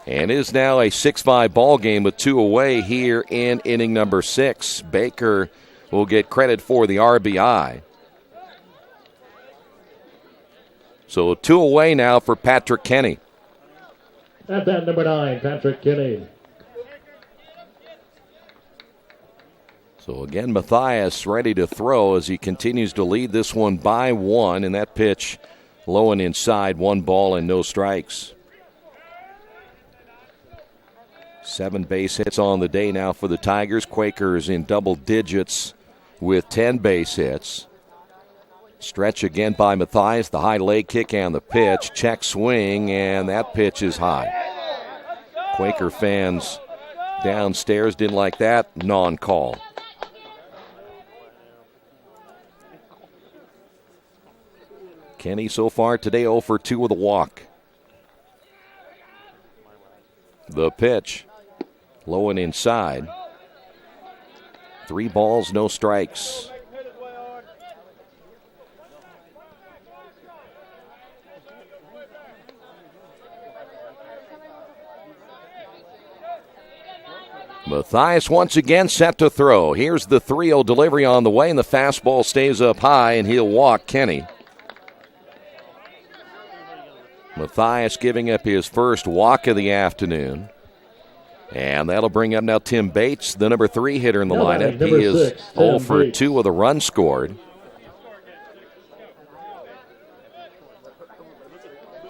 And it is now a 6-5 ball game with 2 away here in inning number 6. Baker will get credit for the RBI. So 2 away now for Patrick Kenny. At bat number 9, Patrick Kenny. So again, Matthias ready to throw as he continues to lead this one by 1. And that pitch low and inside, 1 ball and no strikes. 7 base hits on the day now for the Tigers. Quakers in double digits with 10 base hits. Stretch again by Matthias. The high leg kick and the pitch. Check swing, and that pitch is high. Quaker fans downstairs didn't like that. Non-call. Kenny so far today 0 for 2 with a walk. The pitch, low and inside. 3 balls, no strikes. Matthias once again set to throw. Here's the 3-0 delivery on the way, and the fastball stays up high, and he'll walk Kenny. Matthias giving up his first walk of the afternoon. And that'll bring up now Tim Bates, the number 3 hitter in the lineup. He is 0 for 2 with a run scored.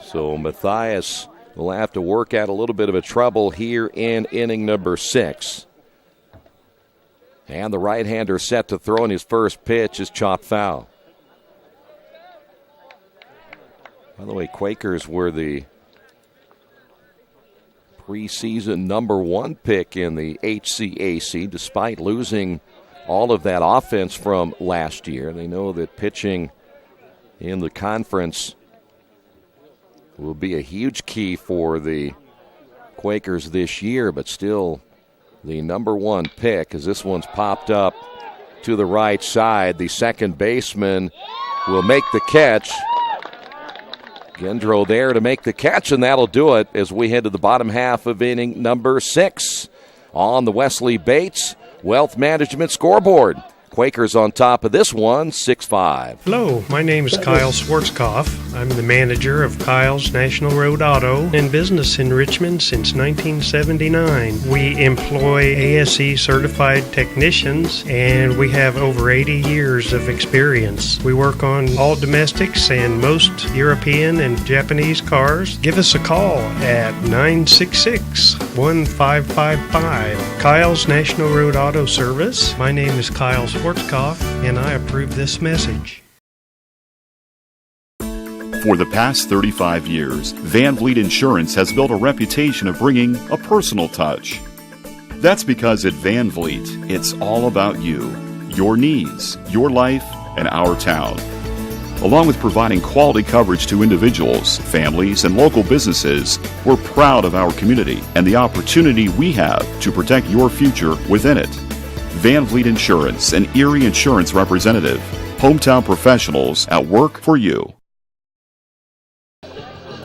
So Matthias will have to work out a little bit of a trouble here in inning number 6. And the right-hander set to throw, and his first pitch is chopped foul. By the way, Quakers were the preseason number 1 pick in the HCAC, despite losing all of that offense from last year. They know that pitching in the conference will be a huge key for the Quakers this year, but still the number 1 pick, as this one's popped up to the right side. The second baseman will make the catch. Gendro there to make the catch, and that'll do it as we head to the bottom half of inning number 6 on the Wesley Bates Wealth Management scoreboard. Quakers on top of this one, 6-5. Hello, my name is Kyle Schwarzkopf. I'm the manager of Kyle's National Road Auto and business in Richmond since 1979. We employ ASE certified technicians, and we have over 80 years of experience. We work on all domestics and most European and Japanese cars. Give us a call at 966-1555. Kyle's National Road Auto Service. My name is Kyle Schwarzkopf, and I approve this message. For the past 35 years, Van Vliet Insurance has built a reputation of bringing a personal touch. That's because at Van Vliet, it's all about you, your needs, your life, and our town. Along with providing quality coverage to individuals, families, and local businesses, we're proud of our community and the opportunity we have to protect your future within it. Van Vliet Insurance, an Erie Insurance representative. Hometown professionals at work for you.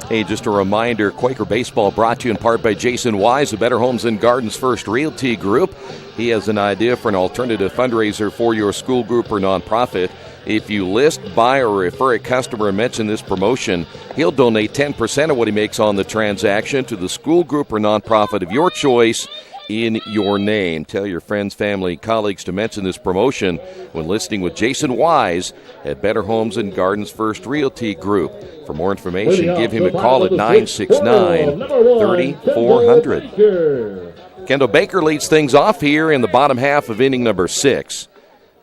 Hey, just a reminder, Quaker Baseball brought to you in part by Jason Wise of Better Homes and Gardens First Realty Group. He has an idea for an alternative fundraiser for your school group or nonprofit. If you list, buy, or refer a customer and mention this promotion, he'll donate 10% of what he makes on the transaction to the school group or nonprofit of your choice in your name. Tell your friends, family, colleagues to mention this promotion when listing with Jason Wise at Better Homes and Gardens First Realty Group. For more information, give him a call at 969-3400. Kendall Baker leads things off here in the bottom half of inning number 6.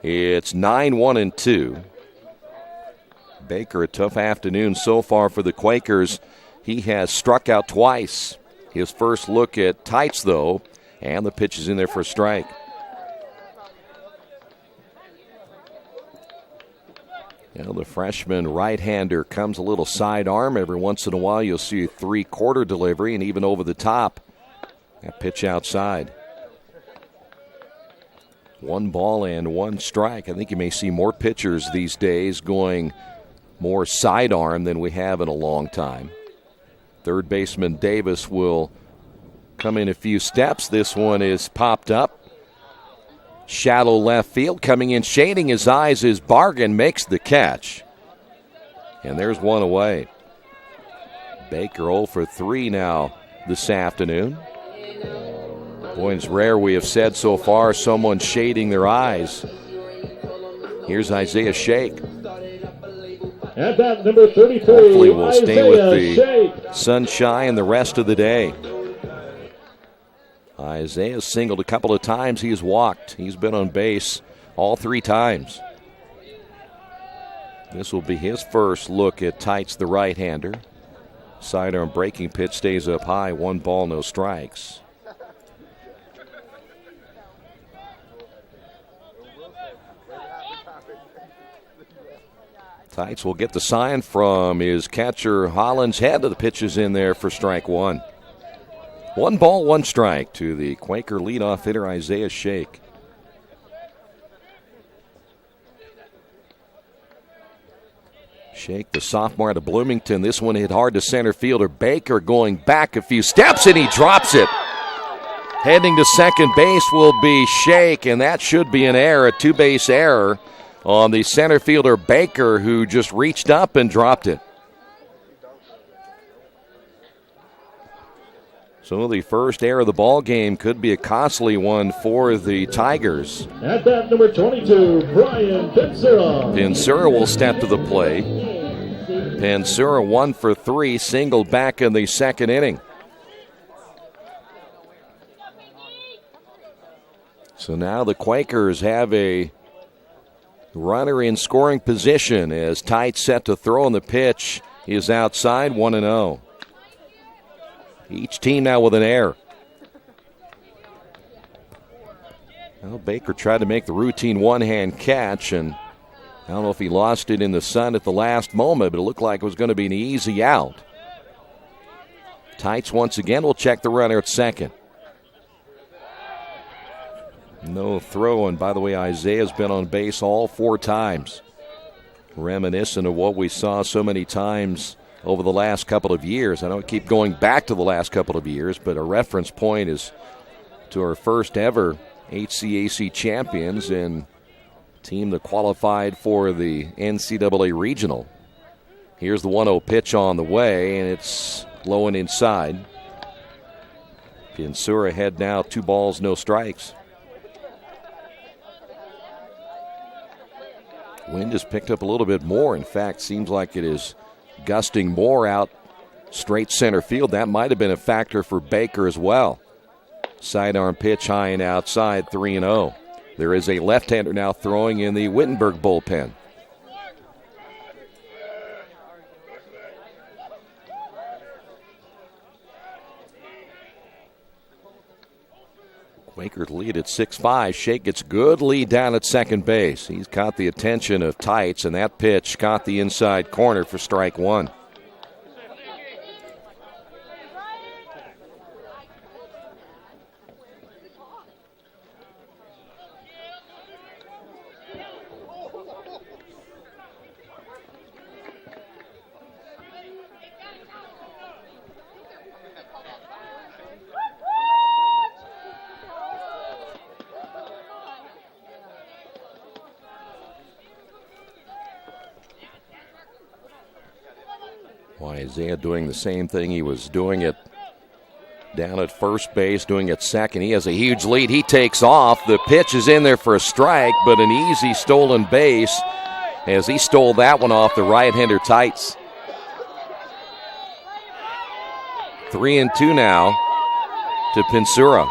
It's 9-1-2. Baker, a tough afternoon so far for the Quakers. He has struck out twice. His first look at Tights, though, and the pitch is in there for a strike. Well, the freshman right-hander comes a little sidearm. Every once in a while you'll see a three-quarter delivery and even over the top. That pitch outside. 1 ball and 1 strike. I think you may see more pitchers these days going more sidearm than we have in a long time. Third baseman Davis will come in a few steps. This one is popped up. Shallow left field. Coming in, shading his eyes is Bargan, makes the catch. And there's one away. Baker 0 for 3 now this afternoon. Boy, it's rare, we have said so far, someone shading their eyes. Here's Isaiah Shake. At bat, number 33, hopefully we'll stay Isaiah with the Shake. sunshine the rest of the day. Isaiah singled a couple of times. He has walked. He's been on base all 3 times. This will be his first look at Tights, the right-hander. Sidearm breaking pitch stays up high. 1 ball, no strikes. Tights will get the sign from his catcher Hollins Head. The pitch is in there for strike 1. 1 ball, 1 strike to the Quaker leadoff hitter Isaiah Shake. Shake, the sophomore out of Bloomington. This one hit hard to center fielder Baker, going back a few steps, and he drops it. Heading to second base will be Shake, and that should be an error, a 2-base error on the center fielder Baker, who just reached up and dropped it. So the first error of the ball game could be a costly one for the Tigers. At bat, number 22, Brian Pensura. Pensura will step to the plate. Pensura 1 for 3, singled back in the second inning. So now the Quakers have a runner in scoring position as Tight set to throw, on the pitch is outside, 1-0. Each team now with an error. Well, Baker tried to make the routine one-hand catch, and I don't know if he lost it in the sun at the last moment, but it looked like it was going to be an easy out. Tights once again will check the runner at second. No throw, and by the way, Isaiah's been on base all 4 times. Reminiscent of what we saw so many times over the last couple of years. I don't keep going back to the last couple of years, but a reference point is to our first ever HCAC champions and team that qualified for the NCAA regional. Here's the 1-0 pitch on the way, and it's low and inside. Pensura ahead now, 2 balls, no strikes. Wind has picked up a little bit more. In fact, seems like it is gusting more out straight center field. That might have been a factor for Baker as well. Sidearm pitch high and outside, 3-0. There is a left-hander now throwing in the Wittenberg bullpen. Quakers lead at 6-5. Shake gets good lead down at second base. He's caught the attention of Tights, and that pitch caught the inside corner for strike one. Isaiah doing the same thing he was doing it down at first base, doing it second. He has a huge lead. He takes off. The pitch is in there for a strike, but an easy stolen base as he stole that one off the right-hander Tights. 3-2 now to Pinsura.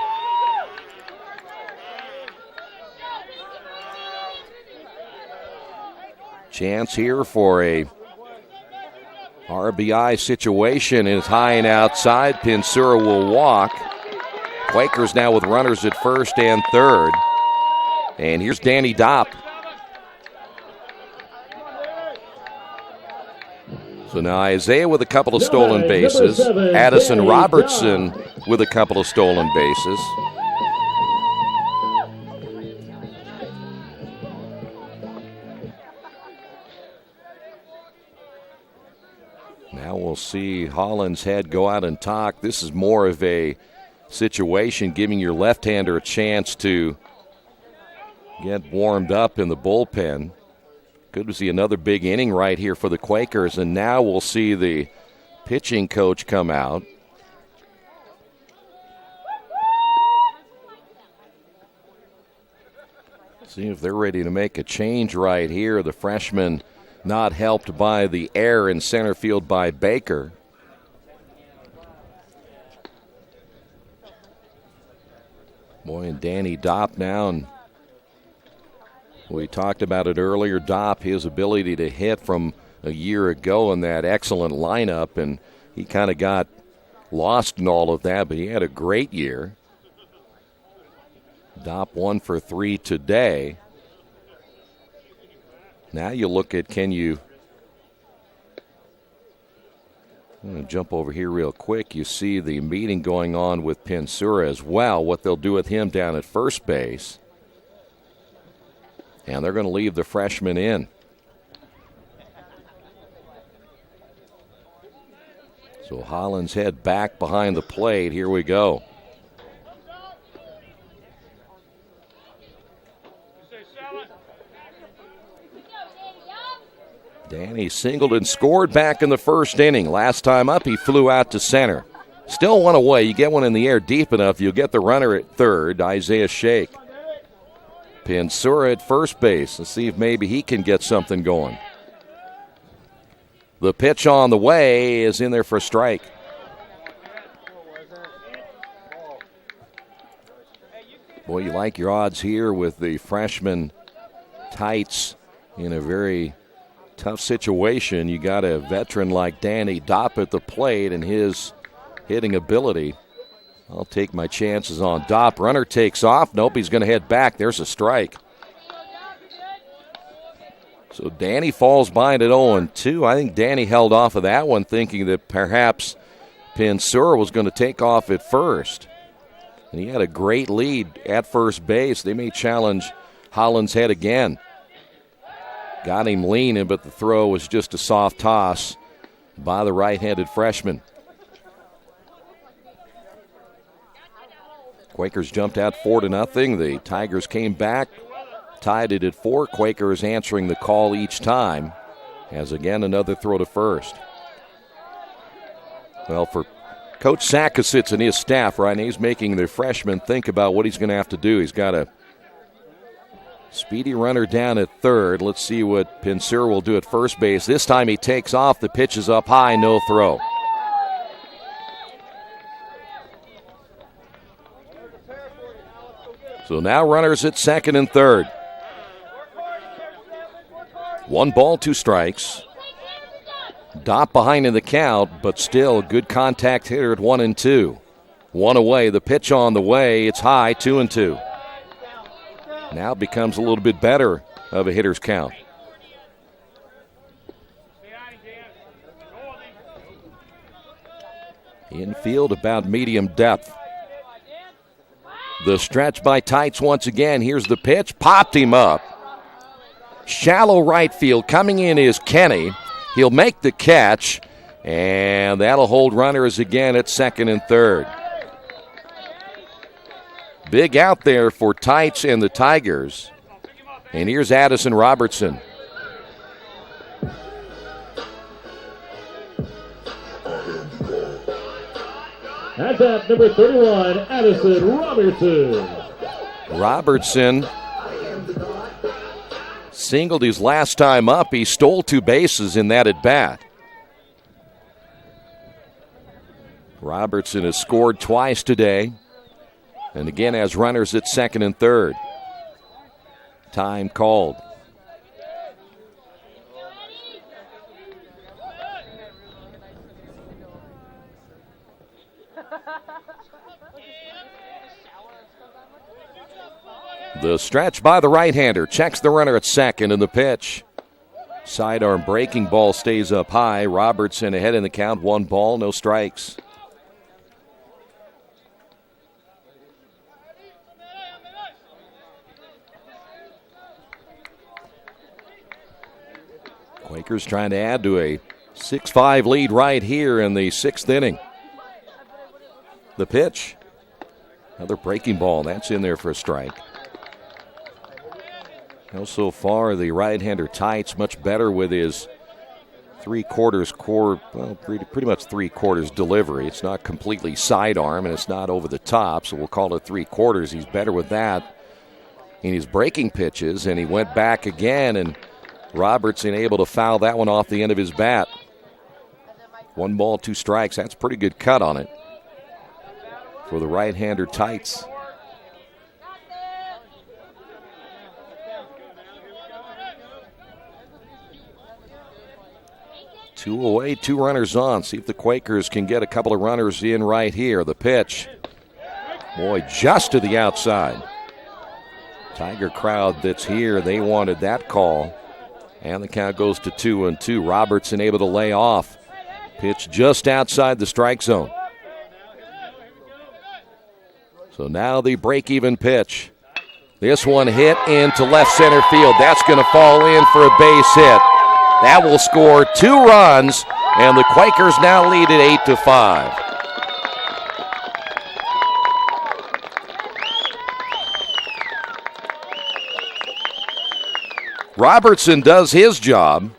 Chance here for a RBI situation is high and outside. Pinsura will walk. Quakers now with runners at first and third. And here's Danny Dopp. So now Isaiah with a couple of stolen bases. Addison Robertson with a couple of stolen bases. Now we'll see Holland's head go out and talk. This is more of a situation giving your left-hander a chance to get warmed up in the bullpen. Good to see another big inning right here for the Quakers. And now we'll see the pitching coach come out. See if they're ready to make a change right here. The freshman not helped by the error in center field by Baker. Boy, and Danny Dopp now, and we talked about it earlier, Dopp, his ability to hit from a year ago in that excellent lineup, and he kind of got lost in all of that, but he had a great year. Dopp 1 for 3 today. Now you look at, I'm going to jump over here real quick. You see the meeting going on with Pinsura as well, what they'll do with him down at first base. And they're going to leave the freshman in. So Holland's head back behind the plate. Here we go. Danny singled and scored back in the first inning. Last time up, he flew out to center. Still one away. You get one in the air deep enough, you'll get the runner at third, Isaiah Shake. Pinsura at first base. Let's see if maybe he can get something going. The pitch on the way is in there for a strike. Boy, you like your odds here with the freshman Tights in a very tough situation. You got a veteran like Danny Dopp at the plate and his hitting ability. I'll take my chances on Dopp. Runner takes off. Nope, he's going to head back. There's a strike. So Danny falls behind at 0-2. I think Danny held off of that one thinking that perhaps Pinsura was going to take off at first. And he had a great lead at first base. They may challenge Holland's head again. Got him leaning, but the throw was just a soft toss by the right-handed freshman. Quakers jumped out 4-0. The Tigers came back, tied it at 4. Quakers answering the call each time. As again, another throw to first. Well, for Coach Sakasitz and his staff, right, he's making the freshman think about what he's going to have to do. He's got a speedy runner down at third. Let's see what Pinsura will do at first base. This time he takes off. The pitch is up high, no throw. So now runners at second and third. 1 ball, 2 strikes. Dopp behind in the count, but still a good contact hitter at 1-2. One away. The pitch on the way. It's high, 2-2. Now it becomes a little bit better of a hitter's count. Infield about medium depth. The stretch by Tights once again. Here's the pitch. Popped him up. Shallow right field. Coming in is Kenny. He'll make the catch, and that'll hold runners again at second and third. Big out there for Tights and the Tigers. And here's Addison Robertson. At bat, number 31, Addison Robertson. Robertson singled his last time up. He stole 2 bases in that at bat. Robertson has scored twice today, and again has runners at second and third. Time called. The stretch by the right-hander. Checks the runner at second, and the pitch. Sidearm breaking ball stays up high. Robertson ahead in the count. 1 ball, no strikes. Quakers trying to add to a 6-5 lead right here in the 6th inning. The pitch. Another breaking ball. That's in there for a strike. Well, so far, the right-hander Tights much better with his pretty much three-quarters delivery. It's not completely sidearm, and it's not over the top, so we'll call it three-quarters. He's better with that in his breaking pitches, and he went back again, and Robertson able to foul that one off the end of his bat. 1 ball, 2 strikes. That's a pretty good cut on it for the right-hander Tights. Two away, 2 runners on. See if the Quakers can get a couple of runners in right here. The pitch. Boy, just to the outside. Tiger crowd that's here, they wanted that call. And the count goes to 2-2. Robertson able to lay off. Pitch just outside the strike zone. So now the break-even pitch. This one hit into left center field. That's going to fall in for a base hit. That will score 2 runs, and the Quakers now lead at 8-5. Robertson does his job.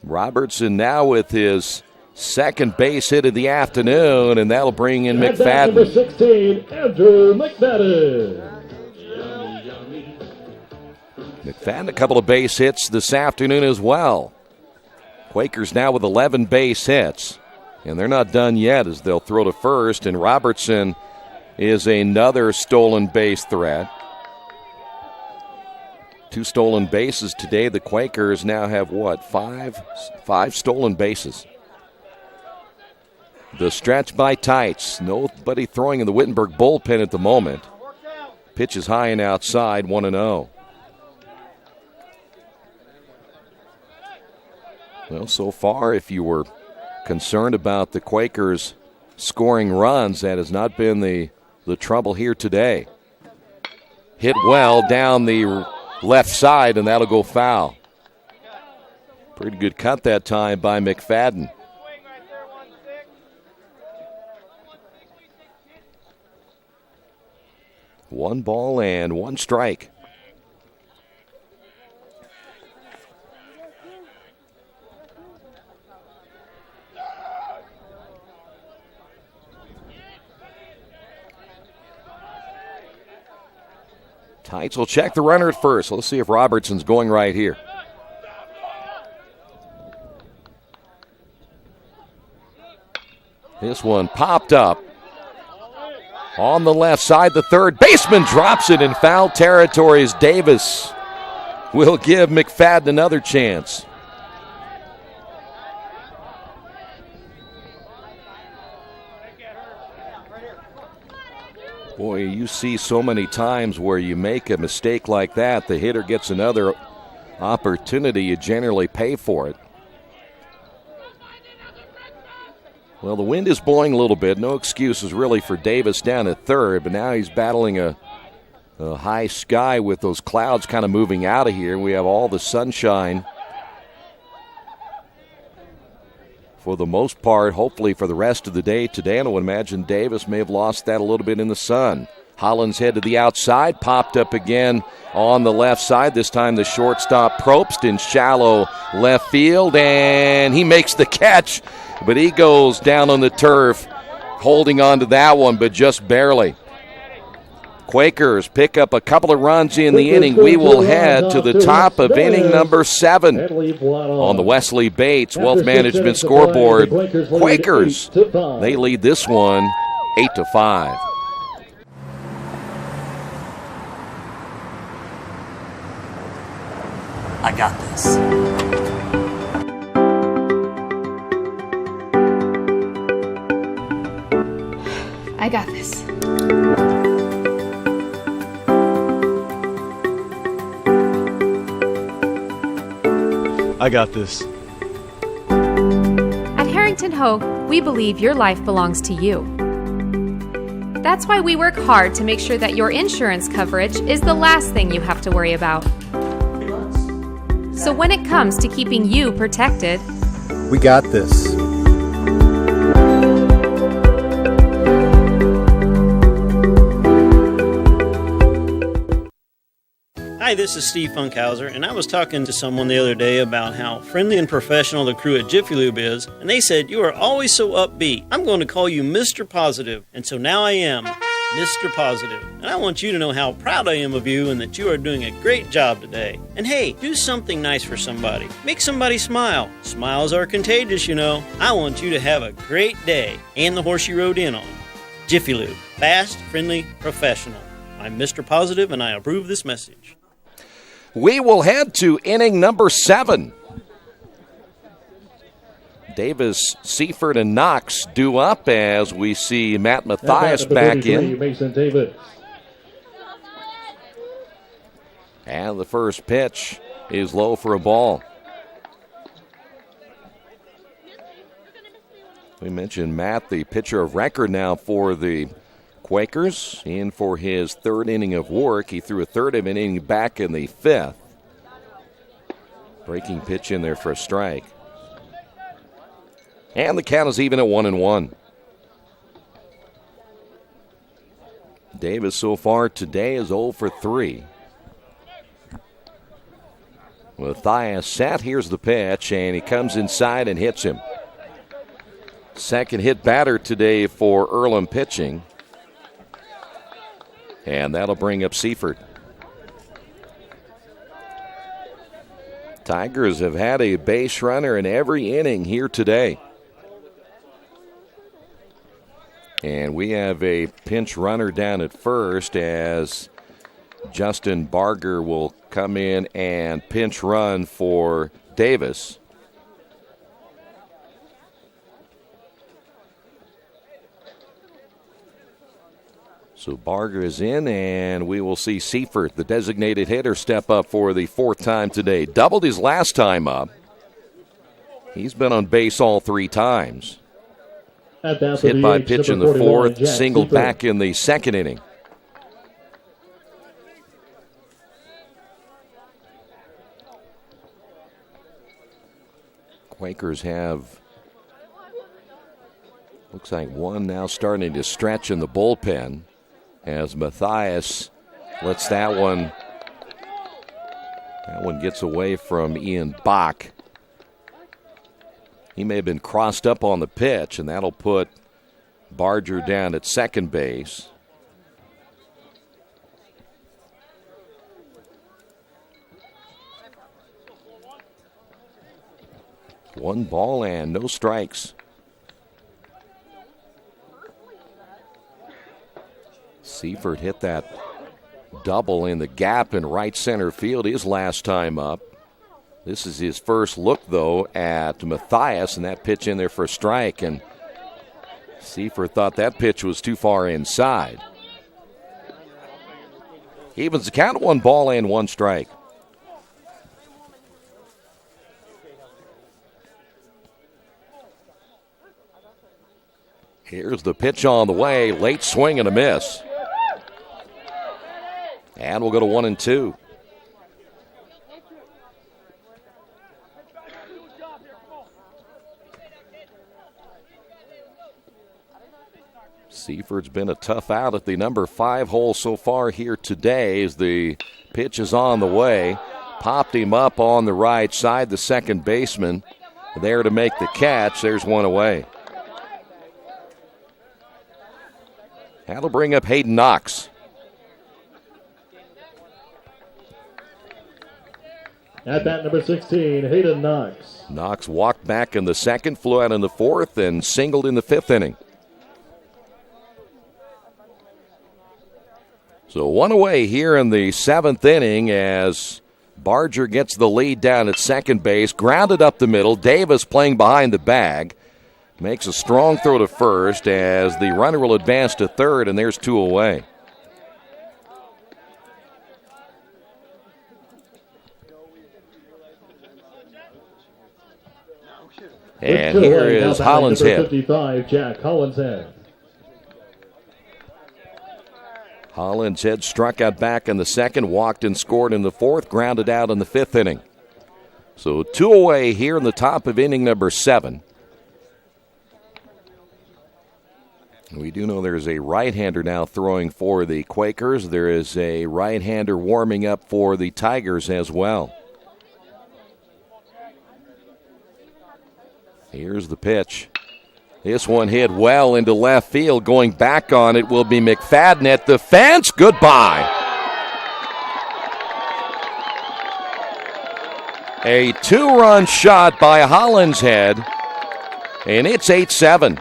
Robertson now with his second base hit of the afternoon, and that'll bring in McFadden. Number 16, Andrew McFadden. McFadden, a couple of base hits this afternoon as well. Quakers now with 11 base hits, and they're not done yet as they'll throw to first, and Robertson is another stolen base threat. 2 stolen bases today. The Quakers now have, five stolen bases. The stretch by Tights. Nobody throwing in the Wittenberg bullpen at the moment. Pitch is high and outside, 1-0. Well, so far, if you were concerned about the Quakers scoring runs, that has not been the trouble here today. Hit well down the left side, and that'll go foul. Pretty good cut that time by McFadden. One ball and 1 strike. Tights will check the runner at first. Let's see if Robertson's going right here. This one popped up. On the left side, the third baseman drops it in foul territory as Davis will give McFadden another chance. Boy, you see so many times where you make a mistake like that, the hitter gets another opportunity, you generally pay for it. Well, the wind is blowing a little bit. No excuses really for Davis down at third, but now he's battling a high sky with those clouds kind of moving out of here. We have all the sunshine for the most part, hopefully for the rest of the day today. And I would imagine Davis may have lost that a little bit in the sun. Holland's head to the outside, popped up again on the left side. This time the shortstop Probst in shallow left field, and he makes the catch, but he goes down on the turf, holding on to that one, but just barely. Quakers pick up a couple of runs in the inning. We will head to the top of inning number 7 on the Wesley Bates Wealth Management scoreboard. Quakers, they lead this one 8-5. I got this. I got this. I got this. At Harrington Hogue, we believe your life belongs to you. That's why we work hard to make sure that your insurance coverage is the last thing you have to worry about. So when it comes to keeping you protected, We got this. Hi, this is Steve Funkhauser, and I was talking to someone the other day about how friendly and professional the crew at Jiffy Lube is, and they said, "You are always so upbeat. I'm going to call you Mr. Positive." And so now I am Mr. Positive. And I want you to know how proud I am of you and that you are doing a great job today. And hey, do something nice for somebody. Make somebody smile. Smiles are contagious, you know. I want you to have a great day and the horse you rode in on. Jiffy Lube. Fast, friendly, professional. I'm Mr. Positive, and I approve this message. We will head to inning number 7. Davis, Seifert, and Knox due up as we see Matt Mathias back in. Mason Davis. And the first pitch is low for a ball. We mentioned Matt, the pitcher of record now for the Quakers, in for his third inning of work. He threw a third of an inning back in the 5th. Breaking pitch in there for a strike. And the count is even at 1-1. Davis so far today is 0 for 3. Mathias set. Here's the pitch, and he comes inside and hits him. Second hit batter today for Earlham pitching. And that'll bring up Seifert. Tigers have had a base runner in every inning here today. And we have a pinch runner down at first as Justin Barger will come in and pinch run for Davis. So Barger is in, and we will see Seifert, the designated hitter, step up for the 4th time today. Doubled his last time up. He's been on base all 3 times. Hit by pitch in the 4th, singled back in the 2nd inning. Quakers have, looks like one now starting to stretch in the bullpen as Mathias lets that one gets away from Ian Bach. He may have been crossed up on the pitch, and that'll put Barger down at second base. One ball and no strikes. Seifert hit that double in the gap in right center field his last time up. This is his first look, though, at Mathias, and that pitch in there for a strike. And Seifert thought that pitch was too far inside. Evens the count, 1 ball and 1 strike. Here's the pitch on the way. Late swing and a miss. And we'll go to 1-2. Seaford's been a tough out at the number 5 hole so far here today as the pitch is on the way. Popped him up on the right side, the second baseman there to make the catch. There's one away. That'll bring up Hayden Knox. At bat number 16, Hayden Knox. Knox walked back in the second, flew out in the fourth, and singled in the 5th inning. So 1 away here in the 7th inning as Barger gets the lead down at second base, grounded up the middle. Davis playing behind the bag. Makes a strong throw to first as the runner will advance to third, and there's 2 away. And here is Hollinshead. 55, Jack Hollinshead. Hollinshead struck out back in the second, walked and scored in the 4th, grounded out in the 5th inning. So 2 away here in the top of inning number 7. We do know there's a right-hander now throwing for the Quakers. There is a right-hander warming up for the Tigers as well. Here's the pitch. This one hit well into left field. Going back on it will be McFadden at the fence. Goodbye. A 2-run shot by Hollinshead, and it's 8-7.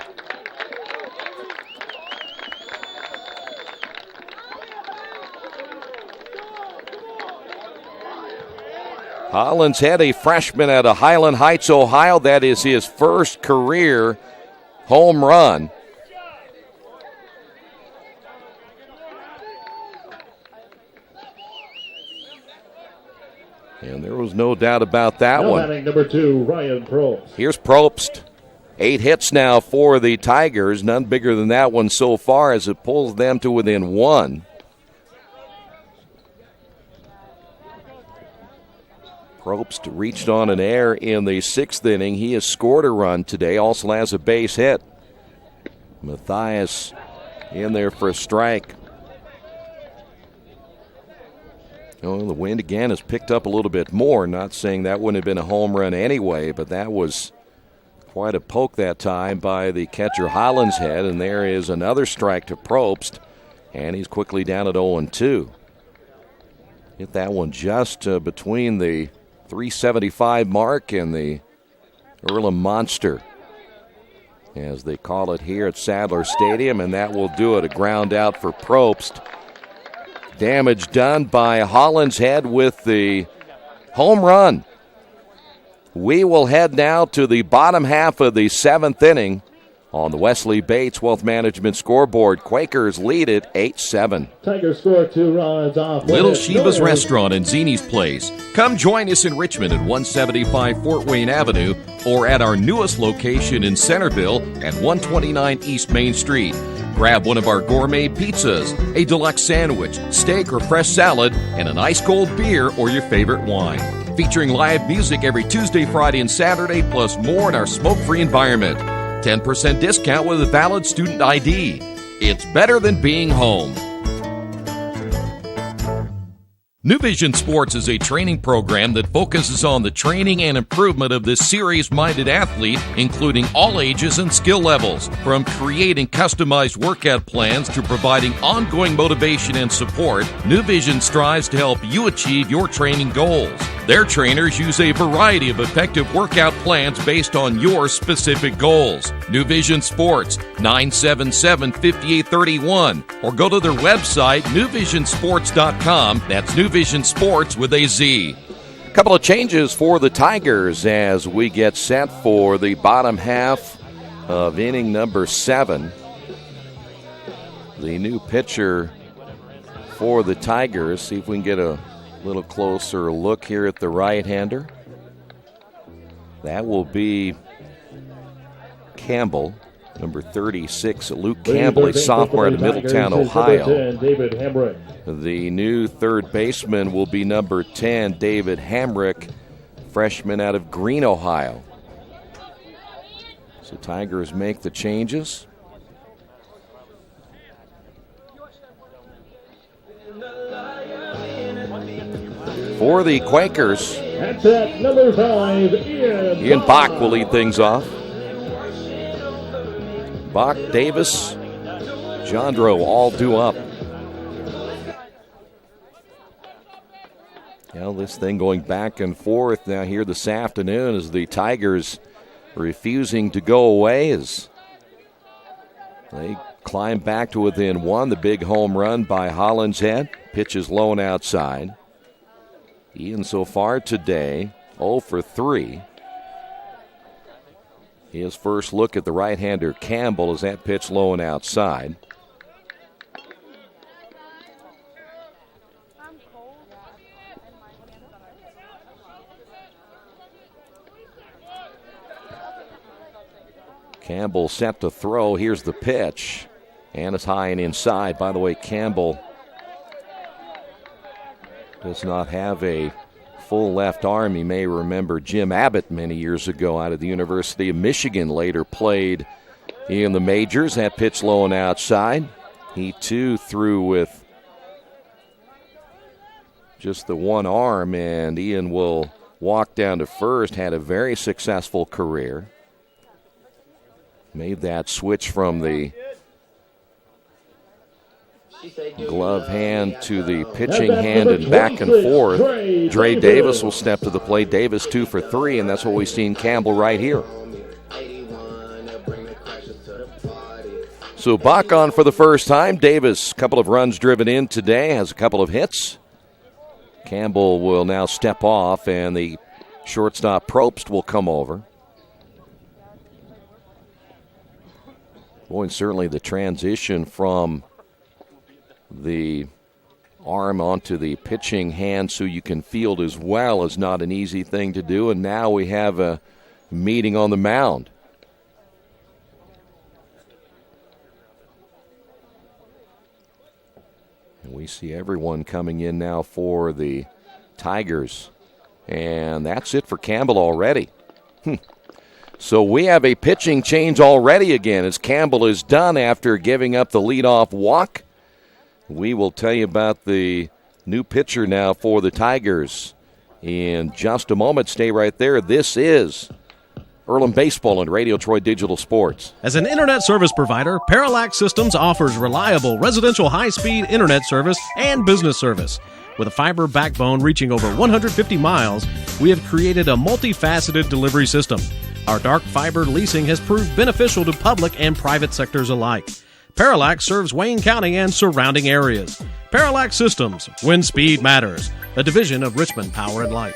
Hollinshead, a freshman out of Highland Heights, Ohio. That is his first career home run. And there was no doubt about that one. Batting number 2, Ryan Probst. Here's Probst. 8 hits now for the Tigers. None bigger than that one so far as it pulls them to within 1. Probst reached on an error in the 6th inning. He has scored a run today, also has a base hit. Matthias in there for a strike. Oh, the wind again has picked up a little bit more. Not saying that wouldn't have been a home run anyway, but that was quite a poke that time by the catcher Hollinshead. And there is another strike to Probst, and he's quickly down at 0-2. Hit that one just between the 375 mark and the Earlham Monster, as they call it here at Sadler Stadium, and that will do it. A ground out for Probst. Damage done by Hollinshead with the home run. We will head now to the bottom half of the 7th inning on the Wesley Bates Wealth Management scoreboard. Quakers lead it 8-7. Tigers score 2 runs off. Little Sheba's Restaurant and Zini's Place. Come join us in Richmond at 175 Fort Wayne Avenue or at our newest location in Centerville at 129 East Main Street. Grab one of our gourmet pizzas, a deluxe sandwich, steak or fresh salad, and an ice-cold beer or your favorite wine. Featuring live music every Tuesday, Friday, and Saturday, plus more in our smoke-free environment. 10% discount with a valid student ID. It's better than being home. New Vision Sports is a training program that focuses on the training and improvement of the serious-minded athlete, including all ages and skill levels. From creating customized workout plans to providing ongoing motivation and support, New Vision strives to help you achieve your training goals. Their trainers use a variety of effective workout plans based on your specific goals. New Vision Sports, 977-5831, or go to their website, newvisionsports.com. That's New Vision Sports with a Z. A couple of changes for the Tigers as we get set for the bottom half of inning number 7. The new pitcher for the Tigers. See if we can get a little closer look here at the right-hander. That will be Campbell, number 36. Luke Campbell, a sophomore out of Middletown, Ohio. 10, David Hamrick. The new third baseman will be number 10, David Hamrick, freshman out of Greene, Ohio. So Tigers make the changes. For the Quakers, At bat number 5, Ian Bach will lead things off. Bach, Davis, Jandro all due up. Well, this thing going back and forth now here this afternoon as the Tigers refusing to go away as they climb back to within one. The big home run by Hollinshead. Pitch is low and outside. Ian so far today, 0 for 3. His first look at the right-hander Campbell as that pitch low and outside. Campbell set to throw. Here's the pitch. And it's high and inside. By the way, Campbell does not have a full left arm. You may remember Jim Abbott many years ago out of the University of Michigan. Later played in the majors. That pitch low and outside. He too threw with just the one arm, and Ian will walk down to first. Had a very successful career. Made that switch from the glove hand to the pitching hand and back and forth. Dre Davis will step to the plate. Davis 2 for 3, and that's what we've seen Campbell right here. So Bach on for the first time. Davis, a couple of runs driven in today, has a couple of hits. Campbell will now step off, and the shortstop Probst will come over. Boy, and certainly the transition from the arm onto the pitching hand so you can field as well is not an easy thing to do, and now we have a meeting on the mound. And we see everyone coming in now for the Tigers, and that's it for Campbell already. So we have a pitching change already again as Campbell is done after giving up the leadoff walk. We will tell you about the new pitcher now for the Tigers in just a moment. Stay right there. This is Earlham Baseball and Radio Troy Digital Sports. As an internet service provider, Parallax Systems offers reliable residential high-speed internet service and business service. With a fiber backbone reaching over 150 miles, we have created a multifaceted delivery system. Our dark fiber leasing has proved beneficial to public and private sectors alike. Parallax serves Wayne County and surrounding areas. Parallax Systems, when speed matters. A division of Richmond Power and Light.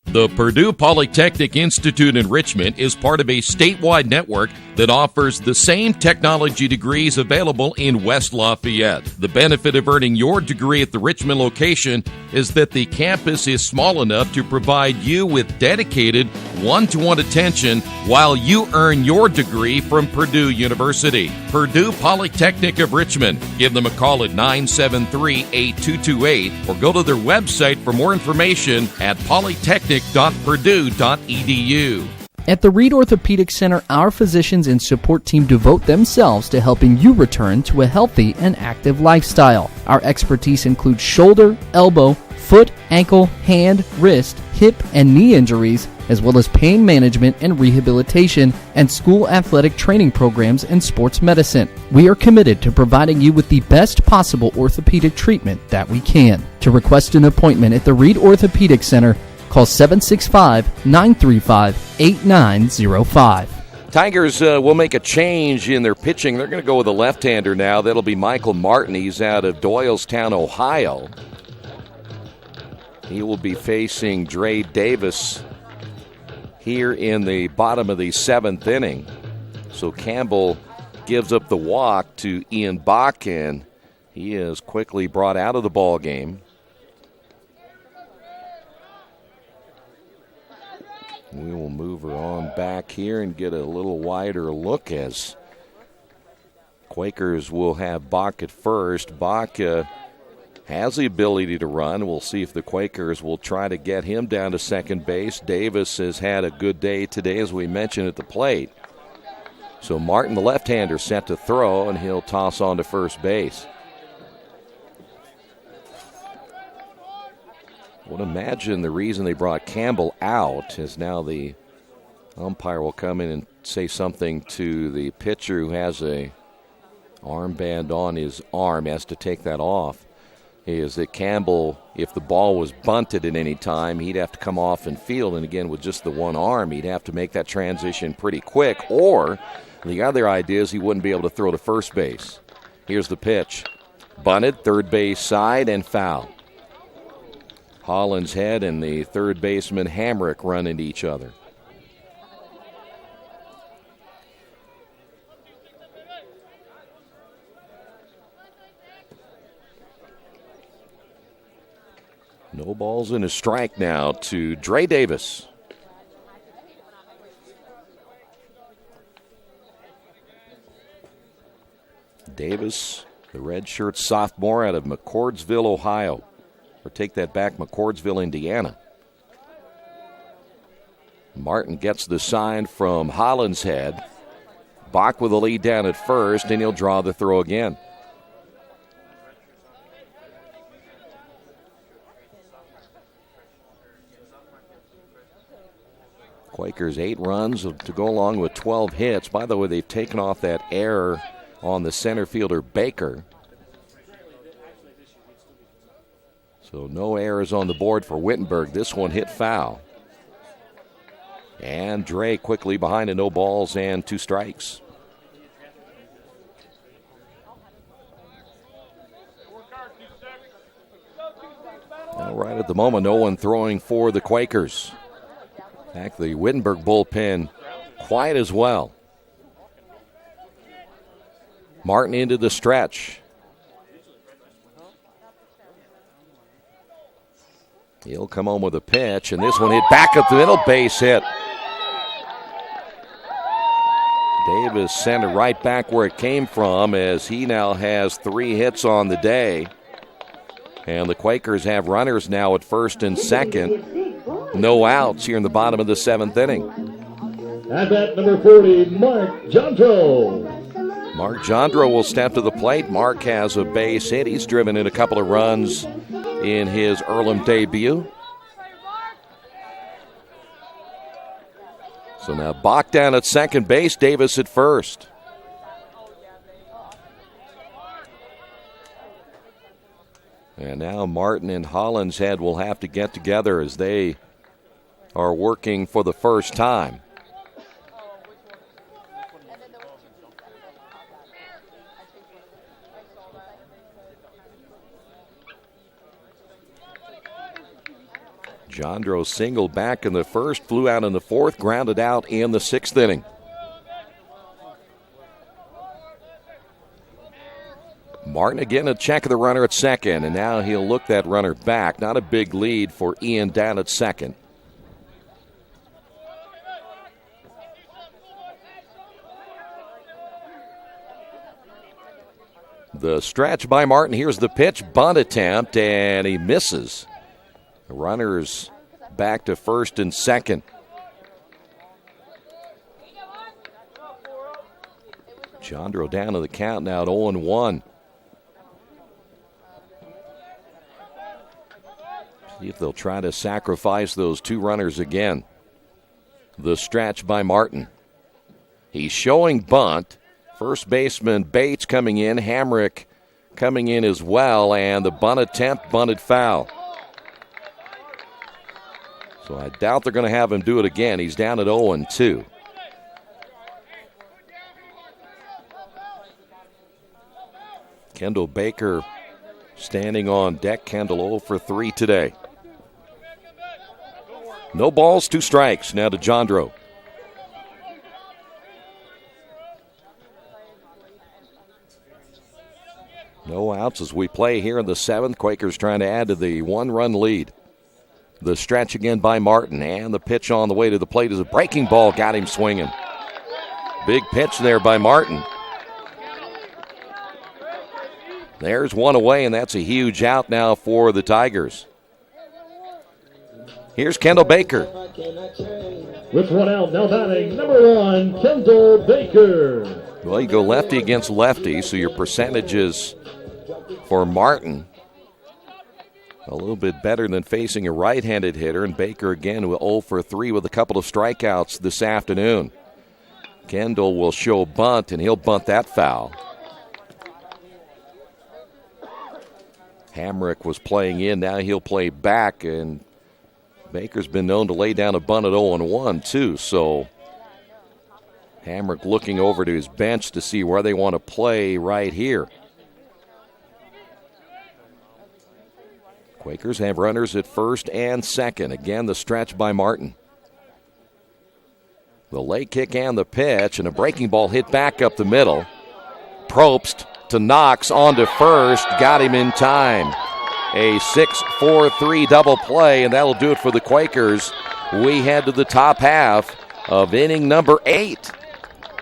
The Purdue Polytechnic Institute in Richmond is part of a statewide network that offers the same technology degrees available in West Lafayette. The benefit of earning your degree at the Richmond location is that the campus is small enough to provide you with dedicated one-to-one attention while you earn your degree from Purdue University. Purdue Polytechnic of Richmond. Give them a call at 973-8228 or go to their website for more information at polytechnic.purdue.edu. At the Reed Orthopedic Center, our physicians and support team devote themselves to helping you return to a healthy and active lifestyle. Our expertise includes shoulder, elbow, foot, ankle, hand, wrist, hip, and knee injuries, as well as pain management and rehabilitation, and school athletic training programs and sports medicine. We are committed to providing you with the best possible orthopedic treatment that we can. To request an appointment at the Reed Orthopedic Center, call 765-935-8905. Tigers will make a change in their pitching. They're going to go with a left-hander now. That'll be Michael Martin. He's out of Doylestown, Ohio. He will be facing Dre Davis here in the bottom of the seventh inning. So Campbell gives up the walk to Ian Bach, and he is quickly brought out of the ball game. We will move her on back here and get a little wider look as Quakers will have Bach at first. Bach has the ability to run. We'll see if the Quakers will try to get him down to second base. Davis has had a good day today, as we mentioned, at the plate. So Martin, the left-hander, set to throw, and he'll toss on to first base. I would imagine the reason they brought Campbell out is now the umpire will come in and say something to the pitcher who has a armband on his arm, has to take that off, is that Campbell, if the ball was bunted at any time, he'd have to come off and field, and again, with just the one arm, he'd have to make that transition pretty quick, or the other idea is he wouldn't be able to throw to first base. Here's the pitch. Bunted, third base side, and foul. Hollinshead and the third baseman Hamrick run into each other. No balls and a strike now to Dre Davis. Davis, the redshirt sophomore out of McCordsville, Ohio. Or take that back, McCordsville, Indiana. Martin gets the sign from Hollinshead. Bach with the lead down at first, and he'll draw the throw again. Quakers 8 runs to go along with 12 hits. By the way, they've taken off that error on the center fielder Baker. So no errors on the board for Wittenberg. This one hit foul. And Dre quickly behind a no balls and 2 strikes. Now, right at the moment, no one throwing for the Quakers. In fact, the Wittenberg bullpen quiet as well. Martin into the stretch. He'll come home with a pitch, and this one hit back up the middle, base hit. Davis sent it right back where it came from, as he now has 3 hits on the day. And the Quakers have runners now at first and second. No outs here in the bottom of the 7th inning. At bat number 40, Mark Jandro. Mark Jandro will step to the plate. Mark has a base hit. He's driven in a couple of runs in his Earlham debut. So now Bach down at second base, Davis at first. And now Martin and Hollinshead will have to get together as they are working for the first time. Jandro singled back in the first, flew out in the 4th, grounded out in the 6th inning. Martin again a check of the runner at second, and now he'll look that runner back. Not a big lead for Ian down at second. The stretch by Martin. Here's the pitch, bunt attempt, and he misses. The runner's back to first and second. Jandro down to the count now at 0-1. See if they'll try to sacrifice those 2 runners again. The stretch by Martin. He's showing bunt. First baseman Bates coming in. Hamrick coming in as well. And the bunt attempt, bunted foul. So I doubt they're going to have him do it again. He's down at 0-2. Kendall Baker standing on deck. Kendall 0 for 3 today. No balls, 2 strikes. Now to Jandro. No outs as we play here in the 7th. Quakers trying to add to the 1-run lead. The stretch again by Martin, and the pitch on the way to the plate is a breaking ball. Got him swinging. Big pitch there by Martin. There's one away, and that's a huge out now for the Tigers. Here's Kendall Baker. With one out, now batting, number 1, Kendall Baker. Well, you go lefty against lefty, so your percentages for Martin a little bit better than facing a right-handed hitter. And Baker again with 0 for 3 with a couple of strikeouts this afternoon. Kendall will show bunt, and he'll bunt that foul. Hamrick was playing in, now he'll play back, and Baker's been known to lay down a bunt at 0-1 too, so Hamrick looking over to his bench to see where they want to play right here. Quakers have runners at first and second. Again, the stretch by Martin. The late kick and the pitch, and a breaking ball hit back up the middle. Probst to Knox on to first, got him in time. A 6-4-3 double play, and that'll do it for the Quakers. We head to the top half of inning number 8.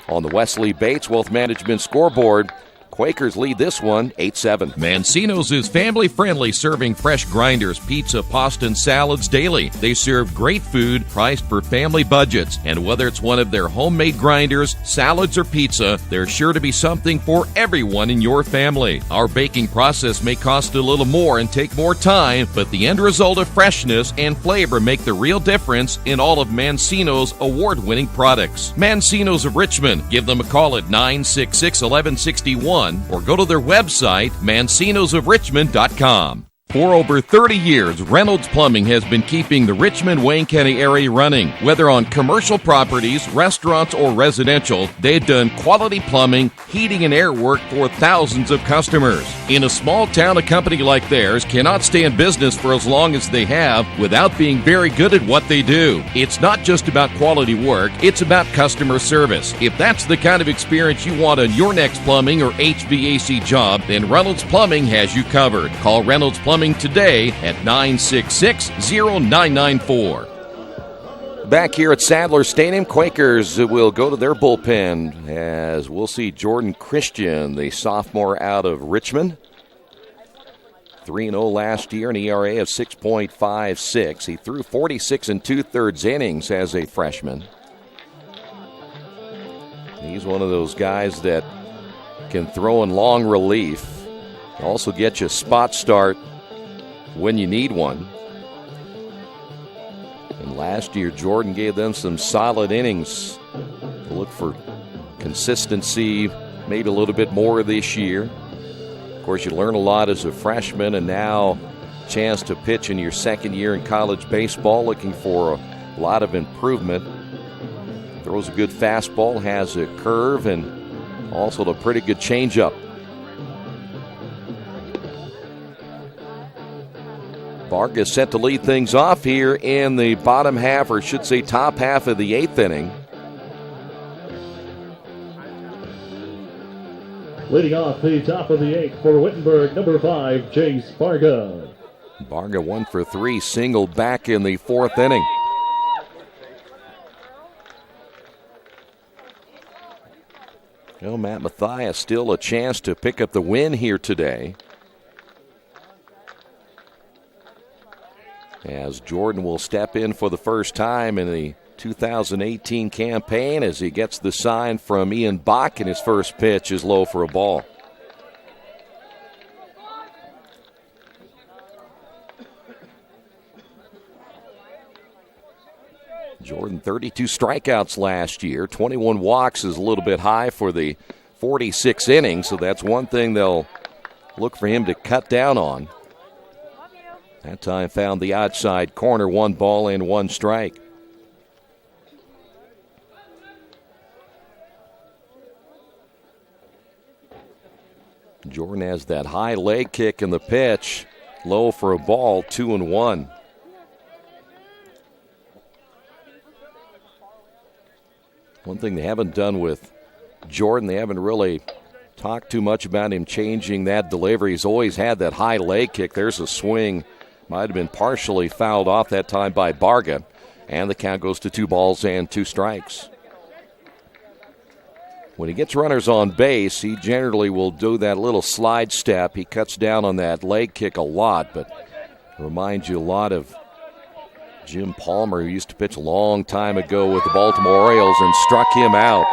On the Wesley Bates Wealth Management scoreboard, Quakers lead this one 8-7. Mancino's is family-friendly, serving fresh grinders, pizza, pasta, and salads daily. They serve great food priced for family budgets. And whether it's one of their homemade grinders, salads, or pizza, there's sure to be something for everyone in your family. Our baking process may cost a little more and take more time, but the end result of freshness and flavor make the real difference in all of Mancino's award-winning products. Mancino's of Richmond. Give them a call at 966-1161. Or go to their website, mancinosofrichmond.com. For over 30 years, Reynolds Plumbing has been keeping the Richmond-Wayne County area running. Whether on commercial properties, restaurants, or residential, they've done quality plumbing, heating, and air work for thousands of customers. In a small town, a company like theirs cannot stay in business for as long as they have without being very good at what they do. It's not just about quality work, it's about customer service. If that's the kind of experience you want on your next plumbing or HVAC job, then Reynolds Plumbing has you covered. Call Reynolds Plumbing today at 966-0994. Back here at Sadler Stadium, Quakers will go to their bullpen as we'll see Jordan Christian, the sophomore out of Richmond. 3-0 last year, an ERA of 6.56. He threw 46 2/3 innings as a freshman. He's one of those guys that can throw in long relief. Also get you a spot start when you need one. And last year, Jordan gave them some solid innings. Look for consistency, maybe a little bit more this year. Of course, you learn a lot as a freshman, and now chance to pitch in your second year in college baseball, looking for a lot of improvement. Throws a good fastball, has a curve, and also a pretty good changeup. Vargas set to lead things off here in the bottom half, or should say top half of the 8th inning. Leading off the top of the 8th for Wittenberg, number 5, Chase Varga. Varga 1 for 3, single back in the 4th inning. Well, Matt Mathias still a chance to pick up the win here today, as Jordan will step in for the first time in the 2018 campaign as he gets the sign from Ian Bach, and his first pitch is low for a ball. Jordan, 32 strikeouts last year. 21 walks is a little bit high for the 46 innings, so that's one thing they'll look for him to cut down on. That time found the outside corner, 1 ball and 1 strike. Jordan has that high leg kick in the pitch, low for a ball, 2-1. One thing they haven't done with Jordan, they haven't really talk too much about him changing that delivery. He's always had that high leg kick. There's a swing. Might have been partially fouled off that time by Barga. And the count goes to 2 balls and 2 strikes. When he gets runners on base, he generally will do that little slide step. He cuts down on that leg kick a lot, but reminds you a lot of Jim Palmer, who used to pitch a long time ago with the Baltimore Orioles and struck him out.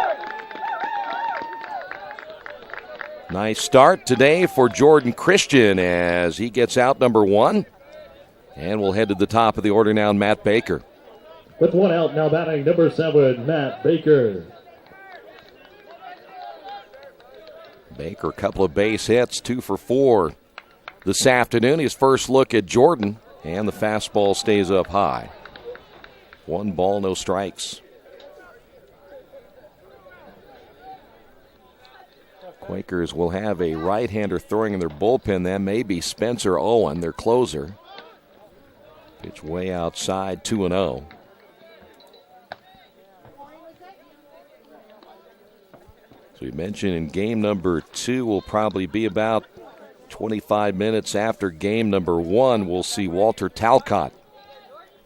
Nice start today for Jordan Christian as he gets out number 1. And we'll head to the top of the order now, Matt Baker. With 1 out, now batting number 7, Matt Baker. Baker, a couple of base hits, 2 for 4 this afternoon. His first look at Jordan, and the fastball stays up high. 1 ball, no strikes. Quakers will have a right-hander throwing in their bullpen. That may be Spencer Owen, their closer. Pitch way outside, 2-0. So we mentioned in game number 2 will probably be about 25 minutes after game number 1. We'll see Walter Talcott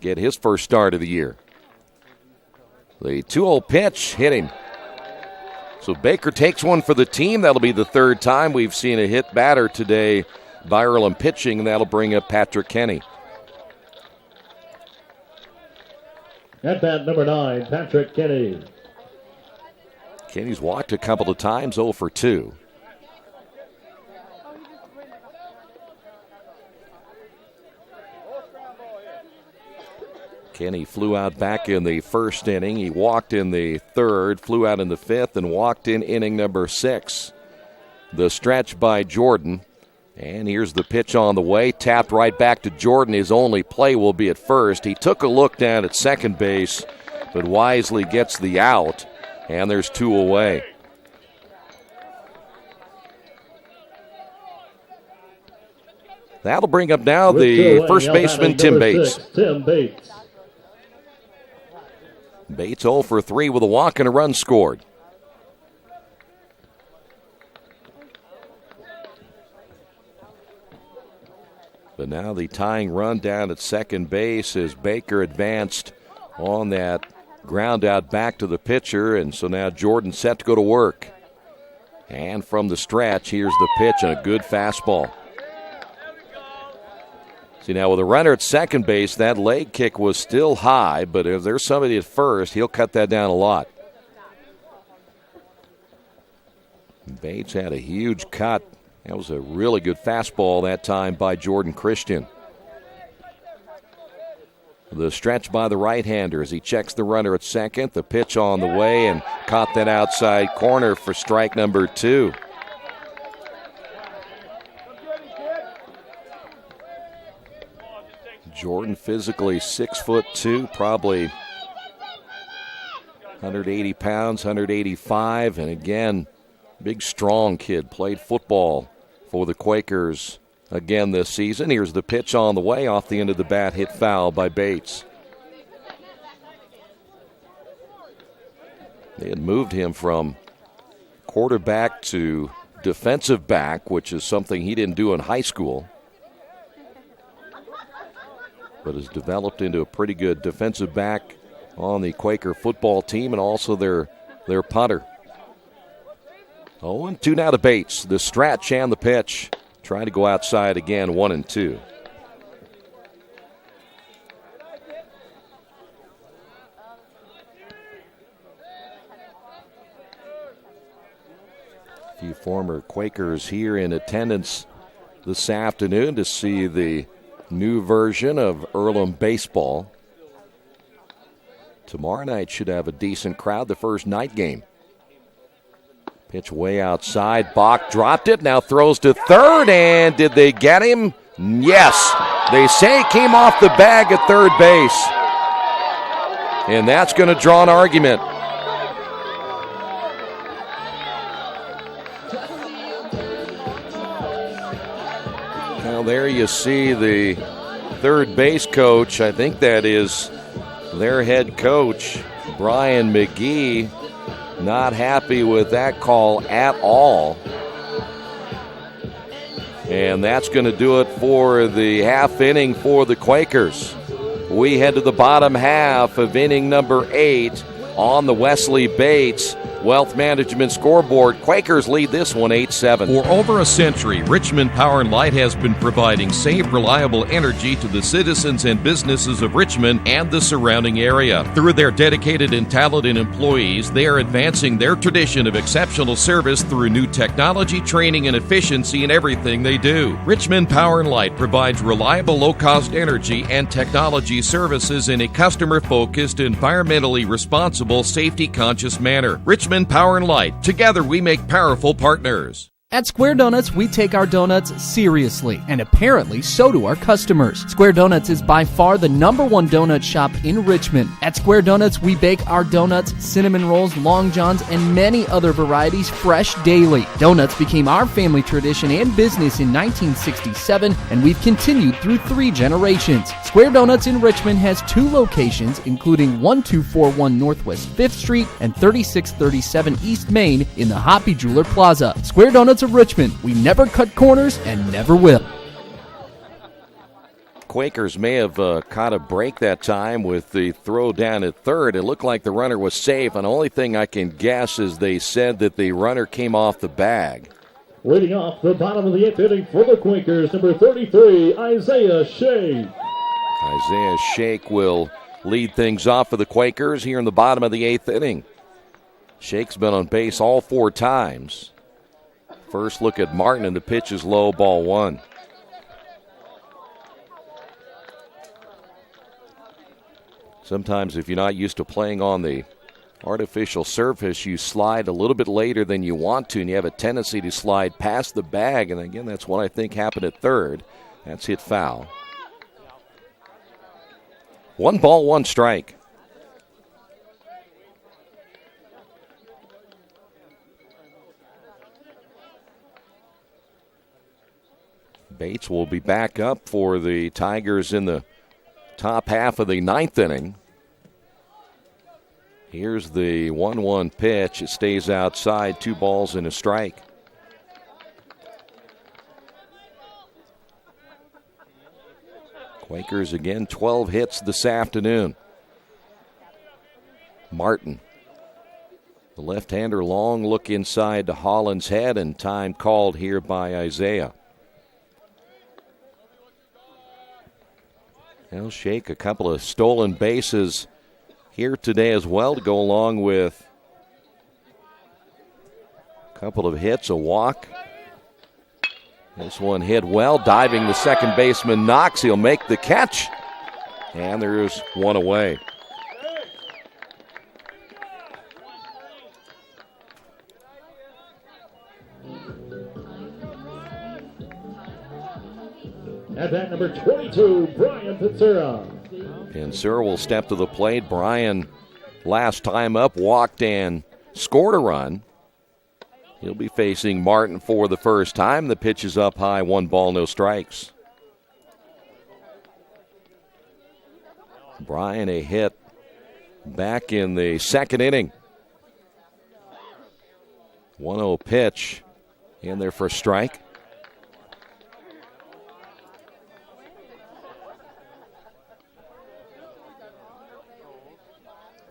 get his first start of the year. The 2-0 pitch hit him. So Baker takes one for the team. That'll be the 3rd time we've seen a hit batter today by Earlham pitching, and that'll bring up Patrick Kenny. At bat number 9, Patrick Kenny. Kenny's walked a couple of times, 0 for 2. Kenny flew out back in the 1st inning. He walked in the 3rd, flew out in the 5th, and walked in inning number 6. The stretch by Jordan. And here's the pitch on the way. Tapped right back to Jordan. His only play will be at first. He took a look down at second base, but wisely gets the out. And there's 2 away. That'll bring up now the first baseman, Tim Bates. 6, Tim Bates. Bates 0 for 3 with a walk and a run scored. But now the tying run down at second base as Baker advanced on that ground out back to the pitcher, and so now Jordan set to go to work. And from the stretch, here's the pitch and a good fastball. See, now with a runner at second base, that leg kick was still high, but if there's somebody at first, he'll cut that down a lot. Bates had a huge cut. That was a really good fastball that time by Jordan Christian. The stretch by the right-hander as he checks the runner at second. The pitch on the way and caught that outside corner for strike number 2. Jordan physically 6'2", probably 180 pounds, 185, and again, big strong kid. Played football for the Quakers again this season. Here's the pitch on the way, off the end of the bat, hit foul by Bates. They had moved him from quarterback to defensive back, which is something he didn't do in high school, but has developed into a pretty good defensive back on the Quaker football team and also their punter. 0-2 now to Bates. The stretch and the pitch. Trying to go outside again, 1-2. A few former Quakers here in attendance this afternoon to see the new version of Earlham baseball. Tomorrow night should have a decent crowd, the first night game. Pitch way outside. Bach dropped it, now throws to third, and did they get him? Yes. They say he came off the bag at third base. And that's going to draw an argument. Now there you see the third base coach. I think that is their head coach, Brian McGee. Not happy with that call at all. And that's going to do it for the half inning for the Quakers. We head to the bottom half of inning number 8 on the Wesley Bates Wealth Management scoreboard. Quakers lead this one 8-7. For over a century, Richmond Power and Light has been providing safe, reliable energy to the citizens and businesses of Richmond and the surrounding area. Through their dedicated and talented employees, they are advancing their tradition of exceptional service through new technology, training, and efficiency in everything they do. Richmond Power and Light provides reliable, low-cost energy and technology services in a customer-focused, environmentally responsible, safety-conscious manner. Richmond Power and Light. Together we make powerful partners. At Square Donuts, we take our donuts seriously, and apparently so do our customers. Square Donuts is by far the #1 donut shop in Richmond. At Square Donuts, we bake our donuts, cinnamon rolls, long johns, and many other varieties fresh daily. Donuts became our family tradition and business in 1967, and we've continued through 3 generations. Square Donuts in Richmond has 2 locations, including 1241 Northwest 5th Street and 3637 East Main in the Hoppy Jeweler Plaza. Square Donuts of Richmond. We never cut corners and never will. Quakers may have caught a break that time with the throw down at third. It looked like the runner was safe, and the only thing I can guess is they said that the runner came off the bag. Leading off the bottom of the 8th inning for the Quakers, number 33, Isaiah Shea. Isaiah Shake will lead things off for the Quakers here in the bottom of the 8th inning. Shake's been on base all 4 times. First look at Martin, and the pitch is low, ball 1. Sometimes if you're not used to playing on the artificial surface, you slide a little bit later than you want to, and you have a tendency to slide past the bag. And again, that's what I think happened at third. That's hit foul. 1 ball, 1 strike. Bates will be back up for the Tigers in the top half of the 9th inning. Here's the 1-1 pitch. It stays outside, 2 balls and a strike. Quakers again, 12 hits this afternoon. Martin. The left-hander, long look inside to Holland's head, and time called here by Isaiah. He'll shake a couple of stolen bases here today as well to go along with a couple of hits, a walk. This one hit well, diving the second baseman Knox. He'll make the catch, and there's 1 away. At bat number 22, Brian Pizzera. Pinsura will step to the plate. Brian, last time up, walked and scored a run. He'll be facing Martin for the first time. The pitch is up high, 1 ball, no strikes. Brian, a hit back in the 2nd inning. 1-0 pitch in there for a strike.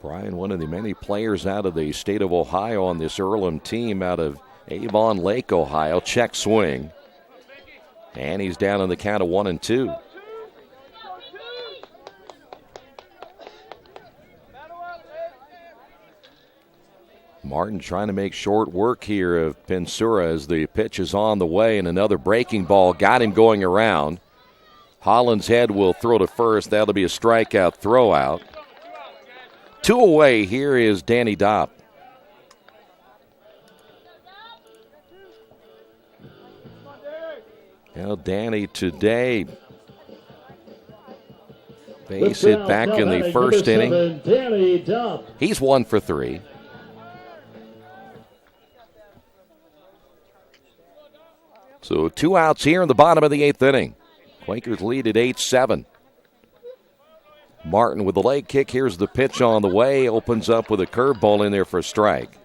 Brian, one of the many players out of the state of Ohio on this Earlham team out of Avon Lake, Ohio. Check swing. And he's down on the count of 1-2. Martin trying to make short work here of Pinsura as the pitch is on the way, and another breaking ball got him going around. Holland's head will throw to first. That'll be a strikeout throw out. 2 away. Here is Danny Dopp. Well, Danny today, base hit back in the 1st inning. Danny Dopp. He's 1 for 3. So 2 outs here in the bottom of the 8th inning. Quakers lead at 8-7. Martin with the leg kick. Here's the pitch on the way. Opens up with a curveball in there for a strike.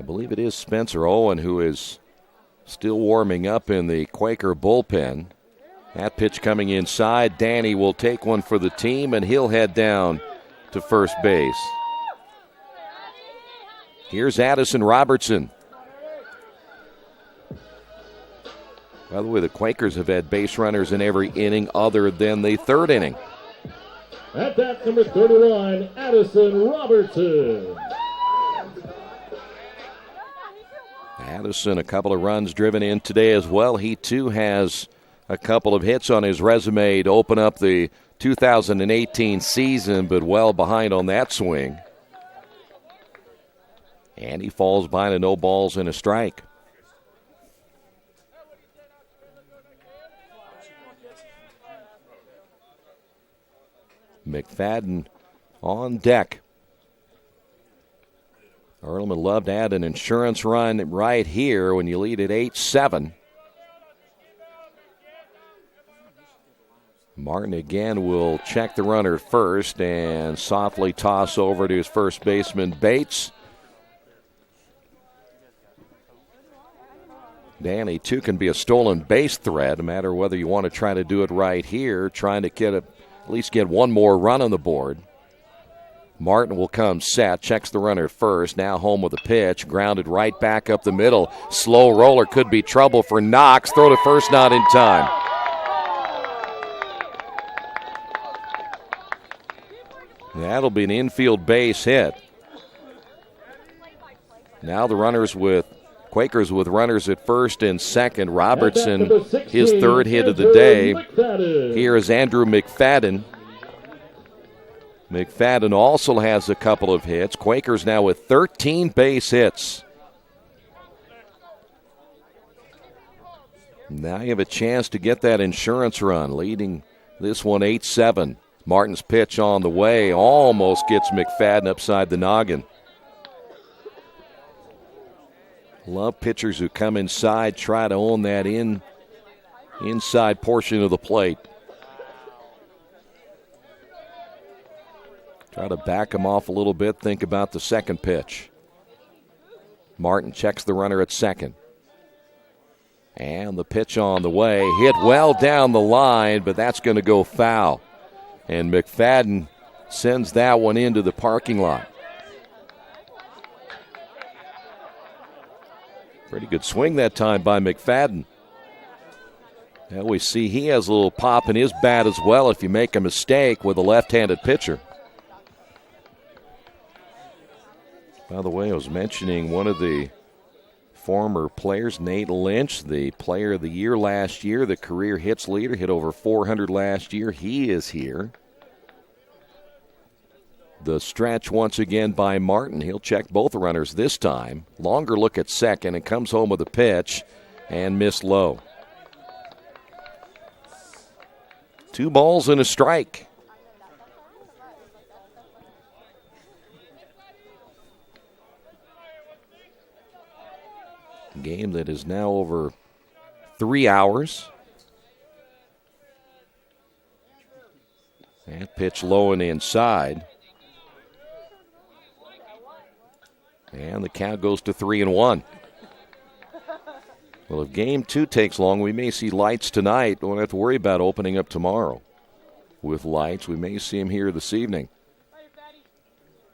believe it is Spencer Owen who is still warming up in the Quaker bullpen. That pitch coming inside. Danny will take one for the team, and he'll head down to first base. Here's Addison Robertson. By the way, the Quakers have had base runners in every inning other than the third inning. At bat, number 31, Addison Robertson. Addison, a couple of runs driven in today as well. He, too, has a couple of hits on his resume to open up the 2018 season, but well behind on that swing. And he falls behind a no balls and a strike. McFadden on deck. Earlham would love to add an insurance run right here when you lead at 8-7. Martin again will check the runner first and softly toss over to his first baseman, Bates. Danny, too, can be a stolen base threat, no matter whether you want to try to do it right here, trying to get at least get one more run on the board. Martin will come set, checks the runner first, now home with a pitch, grounded right back up the middle. Slow roller, could be trouble for Knox. Throw to first, not in time. That'll be an infield base hit. Now the Quakers with runners at first and second. Robertson, his third hit of the day. Here is Andrew McFadden. McFadden also has a couple of hits. Quakers now with 13 base hits. Now you have a chance to get that insurance run, leading this one 8-7. Martin's pitch on the way almost gets McFadden upside the noggin. Love pitchers who come inside, try to own that inside portion of the plate. Try to back him off a little bit, think about the second pitch. Martin checks the runner at second. And the pitch on the way, hit well down the line, but that's going to go foul. And McFadden sends that one into the parking lot. Pretty good swing that time by McFadden. Now we see he has a little pop in his bat as well if you make a mistake with a left-handed pitcher. By the way, I was mentioning one of the former players, Nate Lynch, the player of the year last year, the career hits leader, hit over 400 last year. He is here. The stretch once again by Martin. He'll check both runners this time. Longer look at second and comes home with a pitch and missed low. 2 balls and a strike. Game that is now over 3 hours. That pitch low and inside. And the count goes to 3-1. Well, if game 2 takes long, we may see lights tonight. Don't have to worry about opening up tomorrow with lights. We may see them here this evening.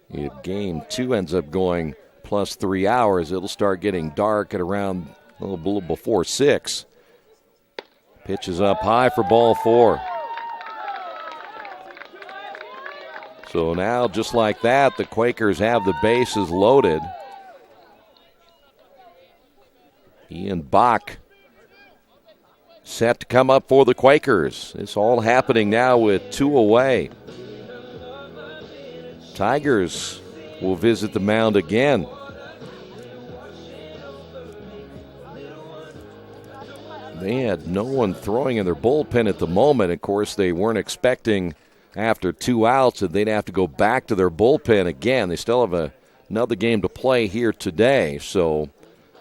If game 2 ends up going plus 3 hours, it'll start getting dark at around a little before 6. Pitch is up high for ball 4. So now, just like that, the Quakers have the bases loaded. Ian Bach set to come up for the Quakers. It's all happening now with 2 away. Tigers will visit the mound again. They had no one throwing in their bullpen at the moment. Of course, they weren't expecting after 2 outs that they'd have to go back to their bullpen again. They still have another game to play here today. So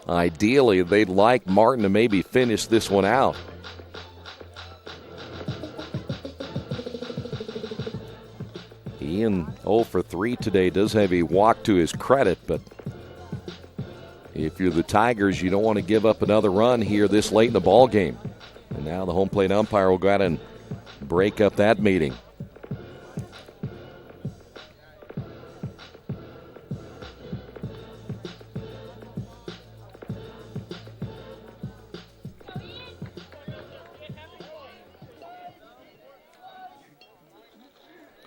ideally, they'd like Martin to maybe finish this one out. Ian 0 for 3 today, does have a walk to his credit, but If you're the Tigers, you don't want to give up another run here this late in the ball game. And now the home plate umpire will go out and break up that meeting.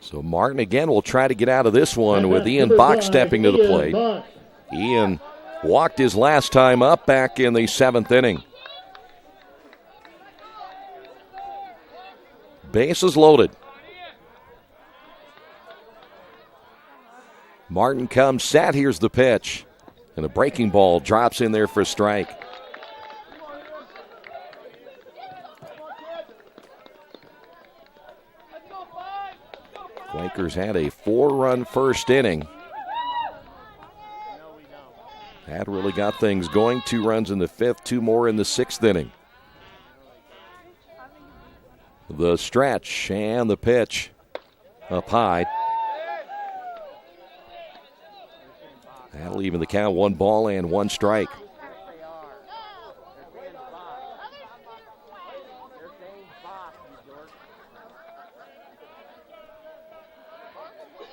So Martin again will try to get out of this one with Ian Bach stepping to the plate. Ian walked his last time up back in the 7th inning. Bases loaded. Martin comes set. Here's the pitch. And a breaking ball drops in there for a strike. Quakers had a 4-run first inning. That really got things going. 2 runs in the 5th, 2 more in the 6th inning. The stretch and the pitch up high. That'll even the count. 1 ball and 1 strike.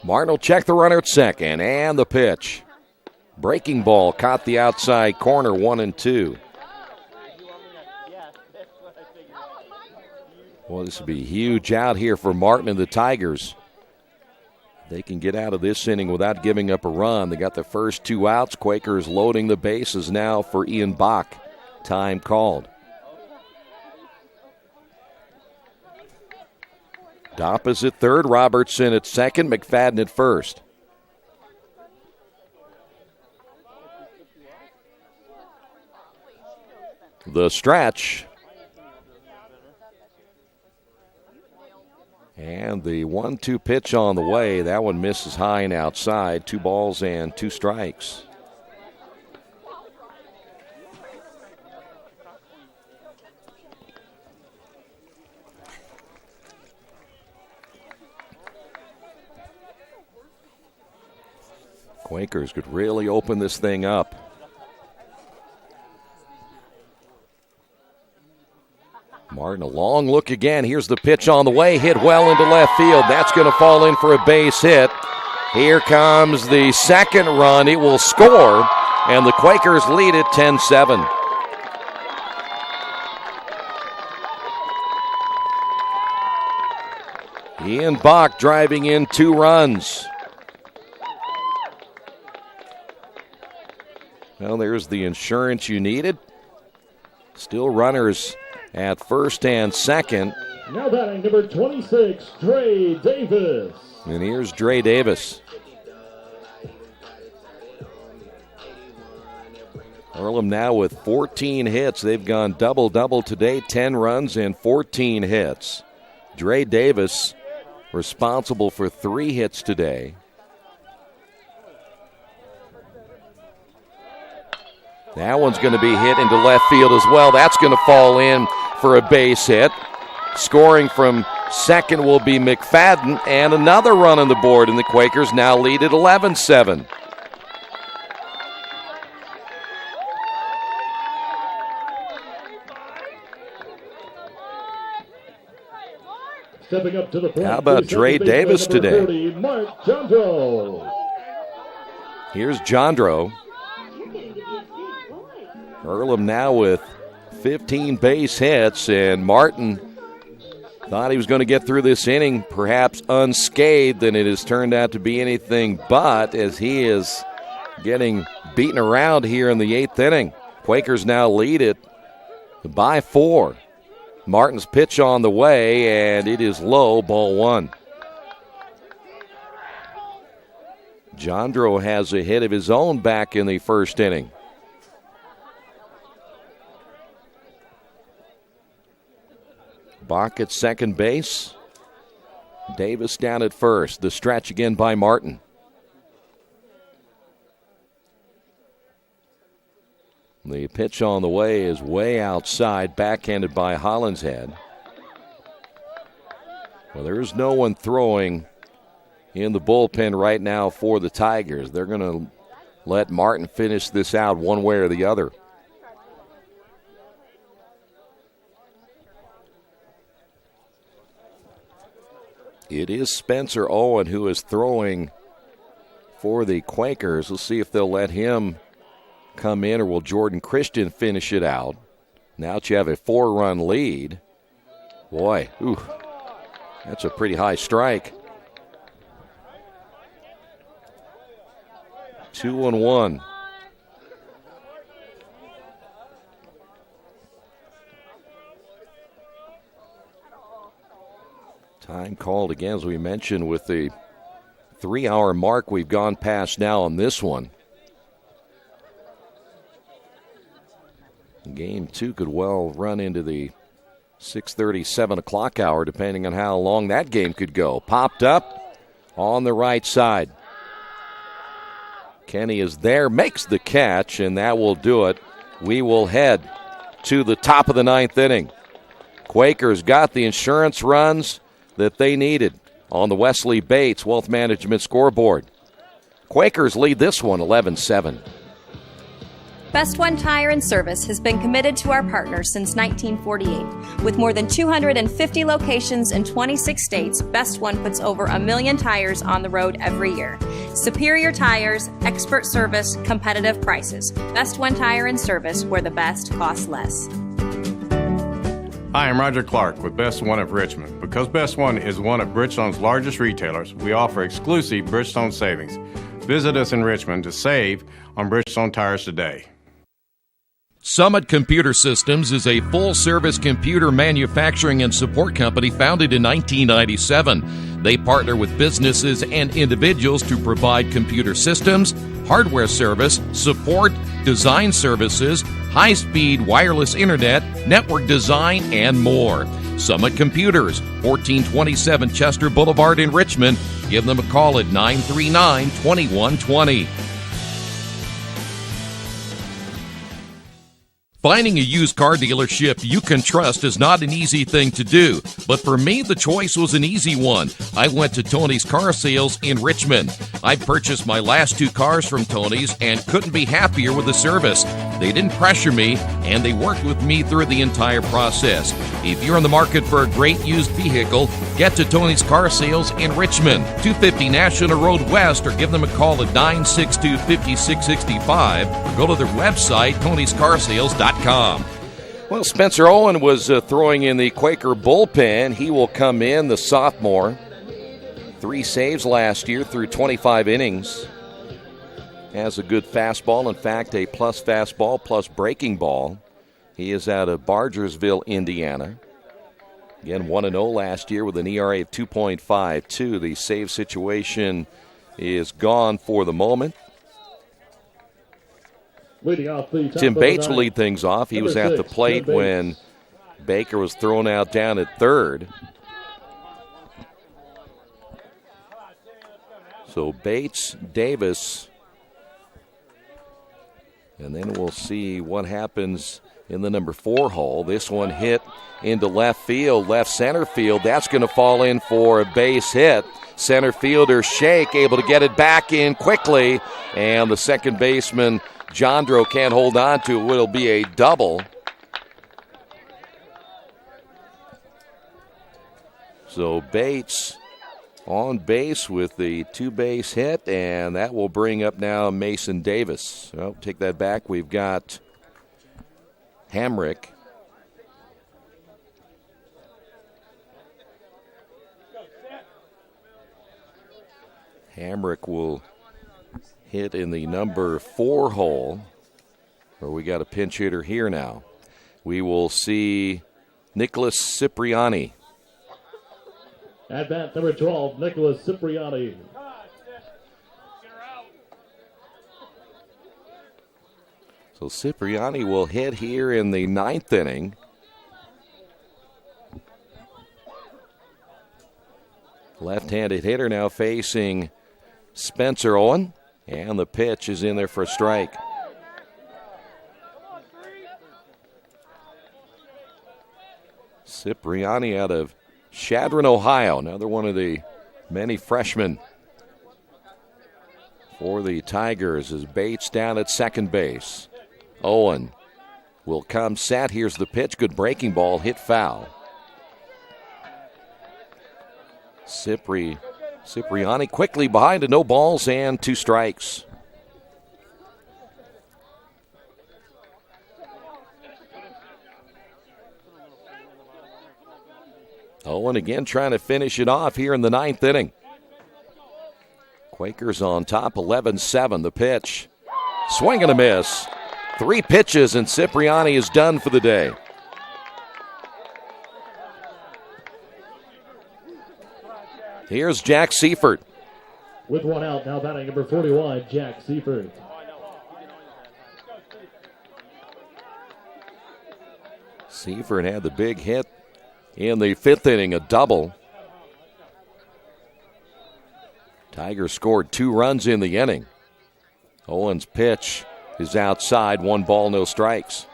Martin will check the runner at second, and the pitch. Breaking ball caught the outside corner, 1-2. Well, this would be huge out here for Martin and the Tigers. They can get out of this inning without giving up a run. They got the first 2 outs. Quakers loading the bases now for Ian Bach. Time called. Doppus at third, Robertson at second, McFadden at first. The stretch. And the 1-2 pitch on the way. That one misses high and outside. 2 balls and 2 strikes. Quakers could really open this thing up. Martin, a long look again. Here's the pitch on the way. Hit well into left field. That's going to fall in for a base hit. Here comes the second run. It will score, and the Quakers lead it 10-7. Ian Bach driving in 2 runs. Well, there's the insurance you needed. Still runners at first and second. Now batting number 26, Dre Davis. And here's Dre Davis. Earlham now with 14 hits. They've gone double-double today, 10 runs and 14 hits. Dre Davis responsible for 3 hits today. That one's going to be hit into left field as well. That's going to fall in for a base hit. Scoring from second will be McFadden, and another run on the board, and the Quakers now lead at 11-7. Stepping up to the plate. How about Dre Davis today? 30, Mark Jandro. Here's Jandro. Earlham now with 15 base hits, and Martin thought he was going to get through this inning perhaps unscathed, and it has turned out to be anything but, as he is getting beaten around here in the 8th inning. Quakers now lead it by 4. Martin's pitch on the way, and it is low, ball 1. Jandro has a hit of his own back in the first inning. Bach at second base. Davis down at first. The stretch again by Martin. The pitch on the way is way outside, backhanded by Hollinshead. Well, there is no one throwing in the bullpen right now for the Tigers. They're going to let Martin finish this out one way or the other. It is Spencer Owen who is throwing for the Quakers. Let's see if they'll let him come in, or will Jordan Christian finish it out. Now that you have a 4-run lead. Boy, that's a pretty high strike. 2-1. Time called again, as we mentioned, with the 3-hour mark we've gone past now on this one. Game 2 could well run into the 6:30, 7 o'clock hour, depending on how long that game could go. Popped up on the right side. Kenny is there, makes the catch, and that will do it. We will head to the top of the 9th inning. Quakers got the insurance runs that they needed on the Wesley Bates Wealth Management scoreboard. Quakers lead this one 11-7. Best One Tire and Service has been committed to our partners since 1948. With more than 250 locations in 26 states, Best One puts over 1 million tires on the road every year. Superior tires, expert service, competitive prices. Best One Tire and Service, where the best costs less. Hi, I'm Roger Clark with Best One of Richmond. Because Best One is one of Bridgestone's largest retailers, we offer exclusive Bridgestone savings. Visit us in Richmond to save on Bridgestone tires today. Summit Computer Systems is a full-service computer manufacturing and support company founded in 1997. They partner with businesses and individuals to provide computer systems, hardware service, support, design services, high-speed wireless internet, network design, and more. Summit Computers, 1427 Chester Boulevard in Richmond. Give them a call at 939-2120. Finding a used car dealership you can trust is not an easy thing to do, but for me, the choice was an easy one. I went to Tony's Car Sales in Richmond. I purchased my last 2 cars from Tony's and couldn't be happier with the service. They didn't pressure me, and they worked with me through the entire process. If you're in the market for a great used vehicle, get to Tony's Car Sales in Richmond, 250 National Road West, or give them a call at 962-5665, or go to their website, tonyscarsales.com. Well, Spencer Owen was throwing in the Quaker bullpen. He will come in, the sophomore. 3 saves last year through 25 innings. Has a good fastball. In fact, a plus fastball plus breaking ball. He is out of Bargersville, Indiana. Again, 1-0 last year with an ERA of 2.52. The save situation is gone for the moment. Tim Bates will lead things off. He was at the plate when Baker was thrown out down at third. So Bates, Davis, and then we'll see what happens in the number 4 hole. This one hit into left field, left center field. That's going to fall in for a base hit. Center fielder Shake able to get it back in quickly, and the second baseman Jandro can't hold on to it. It'll be a double. So Bates on base with the 2-base hit, and that will bring up now Mason Davis. Well, take that back. We've got Hamrick. Hamrick will hit in the number 4 hole, where we got a pinch hitter here now. We will see Nicholas Cipriani. At bat number 12, Nicholas Cipriani. So Cipriani will hit here in the 9th inning. Left-handed hitter now facing Spencer Owen. And the pitch is in there for a strike. Cipriani out of Chadron, Ohio. Another one of the many freshmen for the Tigers as Bates down at second base. Owen will come set. Here's the pitch. Good breaking ball. Hit foul. Cipriani quickly behind to no balls and 2 strikes. Owen again trying to finish it off here in the 9th inning. Quakers on top, 11-7. The pitch. Swing and a miss. 3 pitches, and Cipriani is done for the day. Here's Jack Seifert. With 1 out, now batting number 41, Jack Seifert. Seifert had the big hit in the 5th inning, a double. Tigers scored 2 runs in the inning. Owen's pitch is outside, 1 ball, no strikes.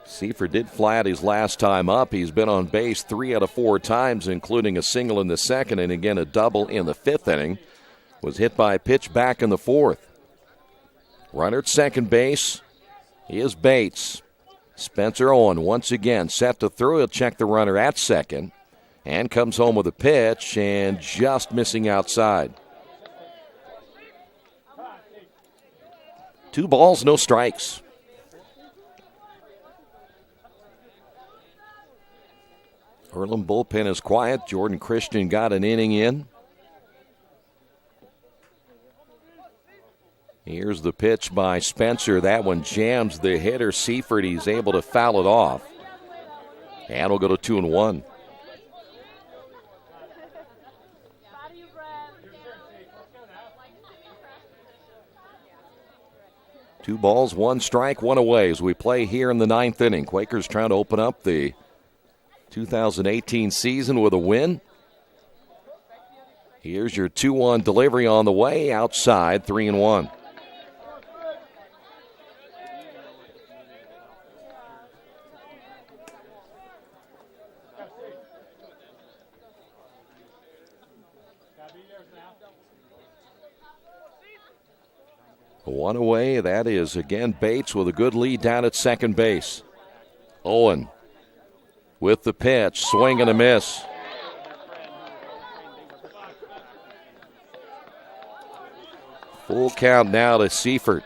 Seifert did flat his last time up. He's been on base 3 out of 4 times, including a single in the 2nd and again a double in the 5th inning. Was hit by a pitch back in the 4th. Runner at second base is Bates. Spencer Owen once again set to throw. He'll check the runner at second and comes home with a pitch and just missing outside. 2 balls, no strikes. Earlham bullpen is quiet. Jordan Christian got an inning in. Here's the pitch by Spencer. That one jams the hitter, Seifert. He's able to foul it off. And we'll go to 2-1. Two balls, 1 strike, 1 away as we play here in the 9th inning. Quakers trying to open up the 2018 season with a win. Here's your 2-1 delivery on the way. Outside, 3-1. One away. That is again Bates with a good lead down at second base. Owen with the pitch, swing and a miss. Full count now to Seifert.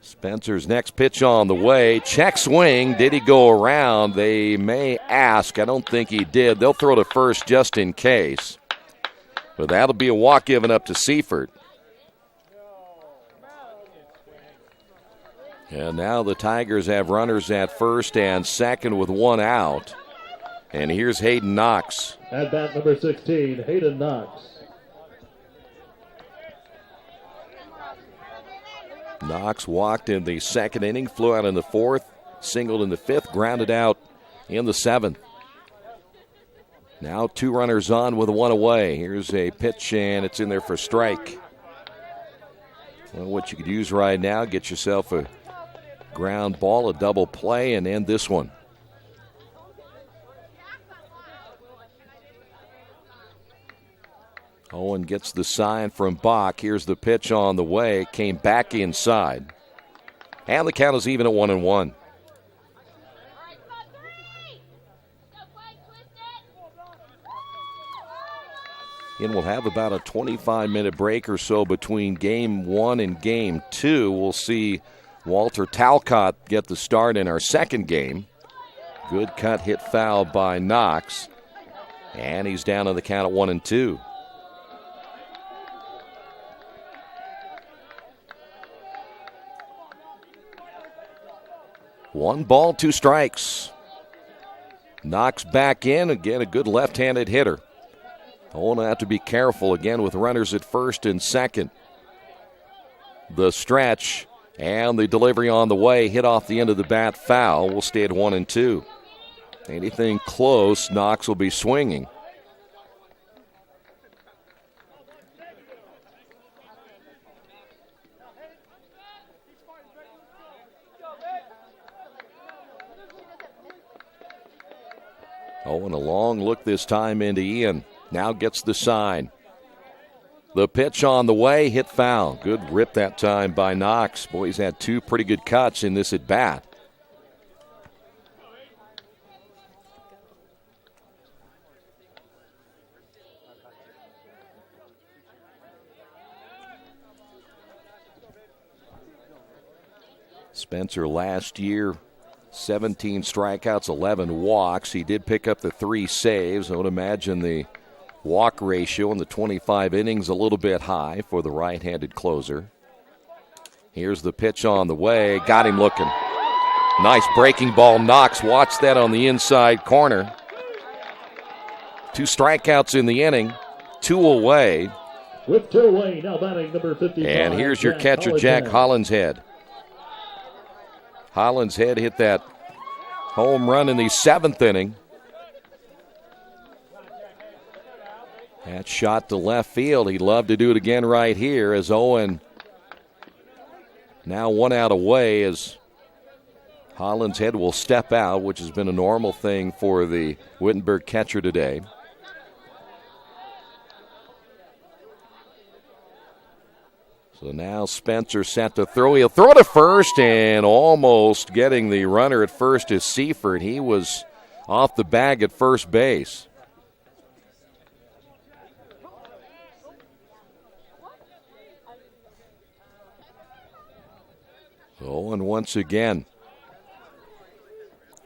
Spencer's next pitch on the way. Check swing. Did he go around? They may ask. I don't think he did. They'll throw to first just in case. But that'll be a walk given up to Seifert. And now the Tigers have runners at first and second with 1 out. And here's Hayden Knox. At bat number 16, Hayden Knox. Knox walked in the 2nd inning, flew out in the 4th, singled in the 5th, grounded out in the 7th. Now 2 runners on with 1 away. Here's a pitch, and it's in there for strike. Well, what you could use right now, get yourself a ground ball, a double play, and end this one. Owen gets the sign from Bach. Here's the pitch on the way. Came back inside. And the count is even at 1-1. And we'll have about a 25-minute break or so between Game 1 and Game 2. We'll see Walter Talcott get the start in our second game. Good cut, hit foul by Knox. And he's down on the count at 1-2. One ball, 2 strikes. Knox back in. Again, a good left-handed hitter. Owen will have to be careful again with runners at first and second. The stretch and the delivery on the way. Hit off the end of the bat, foul. We'll stay at 1-2. Anything close, Knox will be swinging. And a long look this time into Ian. Now gets the sign. The pitch on the way, hit foul. Good rip that time by Knox. Boy, he's had two pretty good cuts in this at bat. Spencer last year, 17 strikeouts, 11 walks. He did pick up the 3 saves. I would imagine the walk ratio in the 25 innings a little bit high for the right-handed closer. Here's the pitch on the way. Got him looking. Nice breaking ball. Knox, watch that on the inside corner. 2 strikeouts in the inning, 2 away. With 2 away, now batting number 55. And here's your catcher, Jack Hollinshead. Hollinshead hit that home run in the 7th inning. That shot to left field. He'd love to do it again right here as Owen now 1 out away as Hollinshead will step out, which has been a normal thing for the Wittenberg catcher today. So now Spencer set to throw. He'll throw to first and almost getting the runner at first is Seifert. He was off the bag at first base. So, and once again,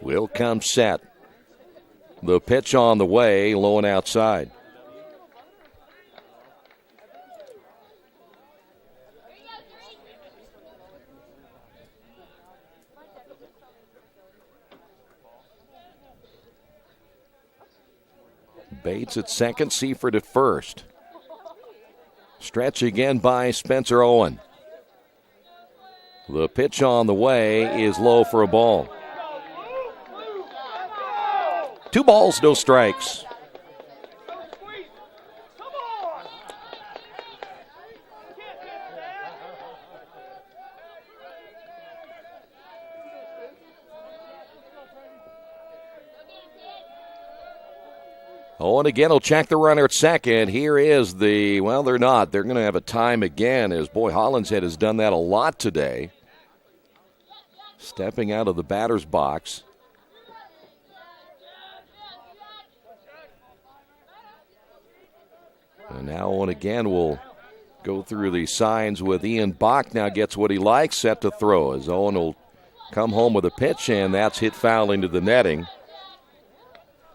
will come set. The pitch on the way, low and outside. Bates at second, Seifert at first. Stretch again by Spencer Owen. The pitch on the way is low for a ball. 2 balls, no strikes. And again, he'll check the runner at second. Here is the, well, they're not. They're going to have a time again as, boy, Hollinshead has done that a lot today. Stepping out of the batter's box. And now on again, we'll go through the signs with Ian Bach. Now gets what he likes, set to throw. As Owen will come home with a pitch, and that's hit foul into the netting.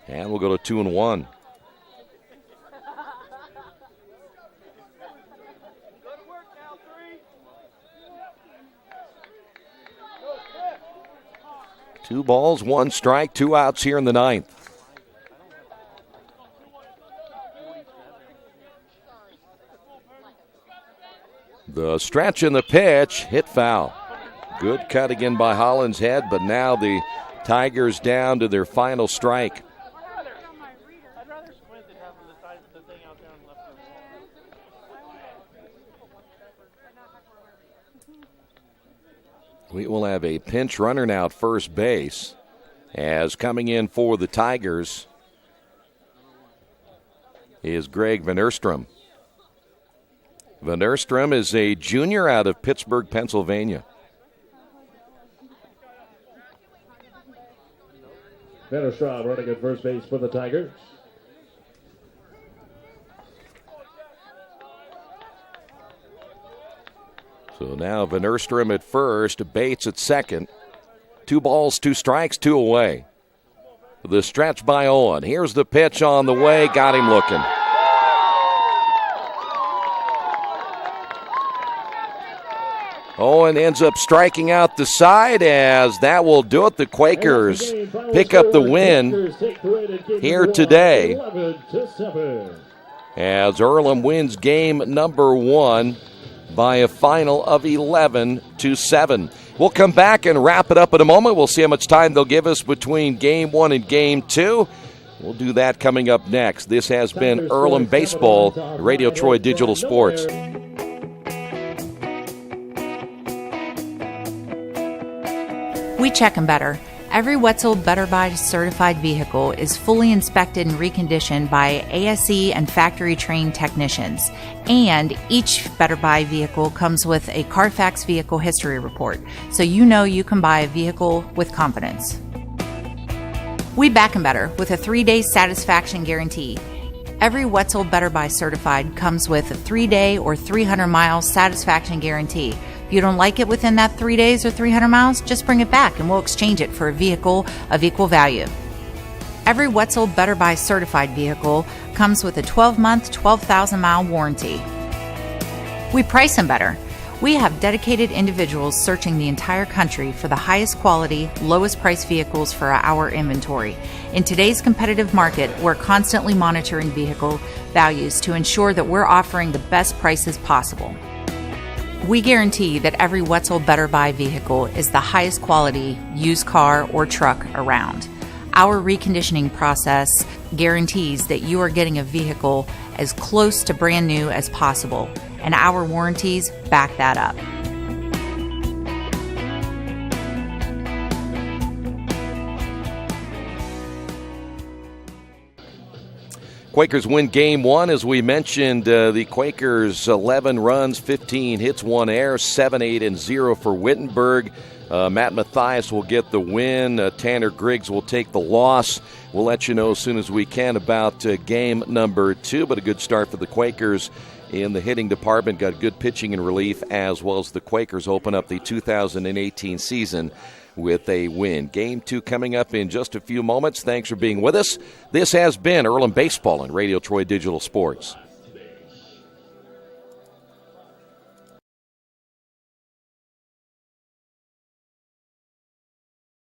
And we'll go to 2-1. Two balls, 1 strike, 2 outs here in the 9th. The stretch and the pitch, hit foul. Good cut again by Hollinshead, but now the Tigers down to their final strike. We will have a pinch runner now at first base as coming in for the Tigers is Greg Van Erstrom. Van Erstrom is a junior out of Pittsburgh, Pennsylvania. Van Erstrom running at first base for the Tigers. So now Van Erstrom at first, Bates at second. 2 balls, 2 strikes, 2 away. The stretch by Owen. Here's the pitch on the way, got him looking. Owen ends up striking out the side as that will do it. The Quakers pick up the win here today as Earlham wins game number 1 by a final of 11-7. We'll come back and wrap it up in a moment. We'll see how much time they'll give us between game 1 and game 2. We'll do that coming up next. This has been Earlham Baseball, Radio Troy Digital Sports. We check 'em better. Every Wetzel Better Buy certified vehicle is fully inspected and reconditioned by ASE and factory trained technicians. And each Better Buy vehicle comes with a Carfax vehicle history report, so you know you can buy a vehicle with confidence. We back 'em better with a 3-day satisfaction guarantee. Every Wetzel Better Buy certified comes with a 3-day or 300-mile satisfaction guarantee. If you don't like it within that 3 days or 300 miles, just bring it back and we'll exchange it for a vehicle of equal value. Every Wetzel Better Buy certified vehicle comes with a 12-month, 12,000-mile warranty. We price them better. We have dedicated individuals searching the entire country for the highest quality, lowest price vehicles for our inventory. In today's competitive market, we're constantly monitoring vehicle values to ensure that we're offering the best prices possible. We guarantee that every Wetzel Better Buy vehicle is the highest quality used car or truck around. Our reconditioning process guarantees that you are getting a vehicle as close to brand new as possible, and our warranties back that up. Quakers win game one. As we mentioned, the Quakers 11 runs, 15 hits, 1 error, 7, 8, and 0 for Wittenberg. Matt Mathias will get the win. Tanner Griggs will take the loss. We'll let you know as soon as we can about game number 2, but a good start for the Quakers in the hitting department. Got good pitching and relief, as well as the Quakers open up the 2018 season with a win. Game 2 coming up in just a few moments. Thanks for being with us. This has been Earlham Baseball and Radio Troy Digital Sports.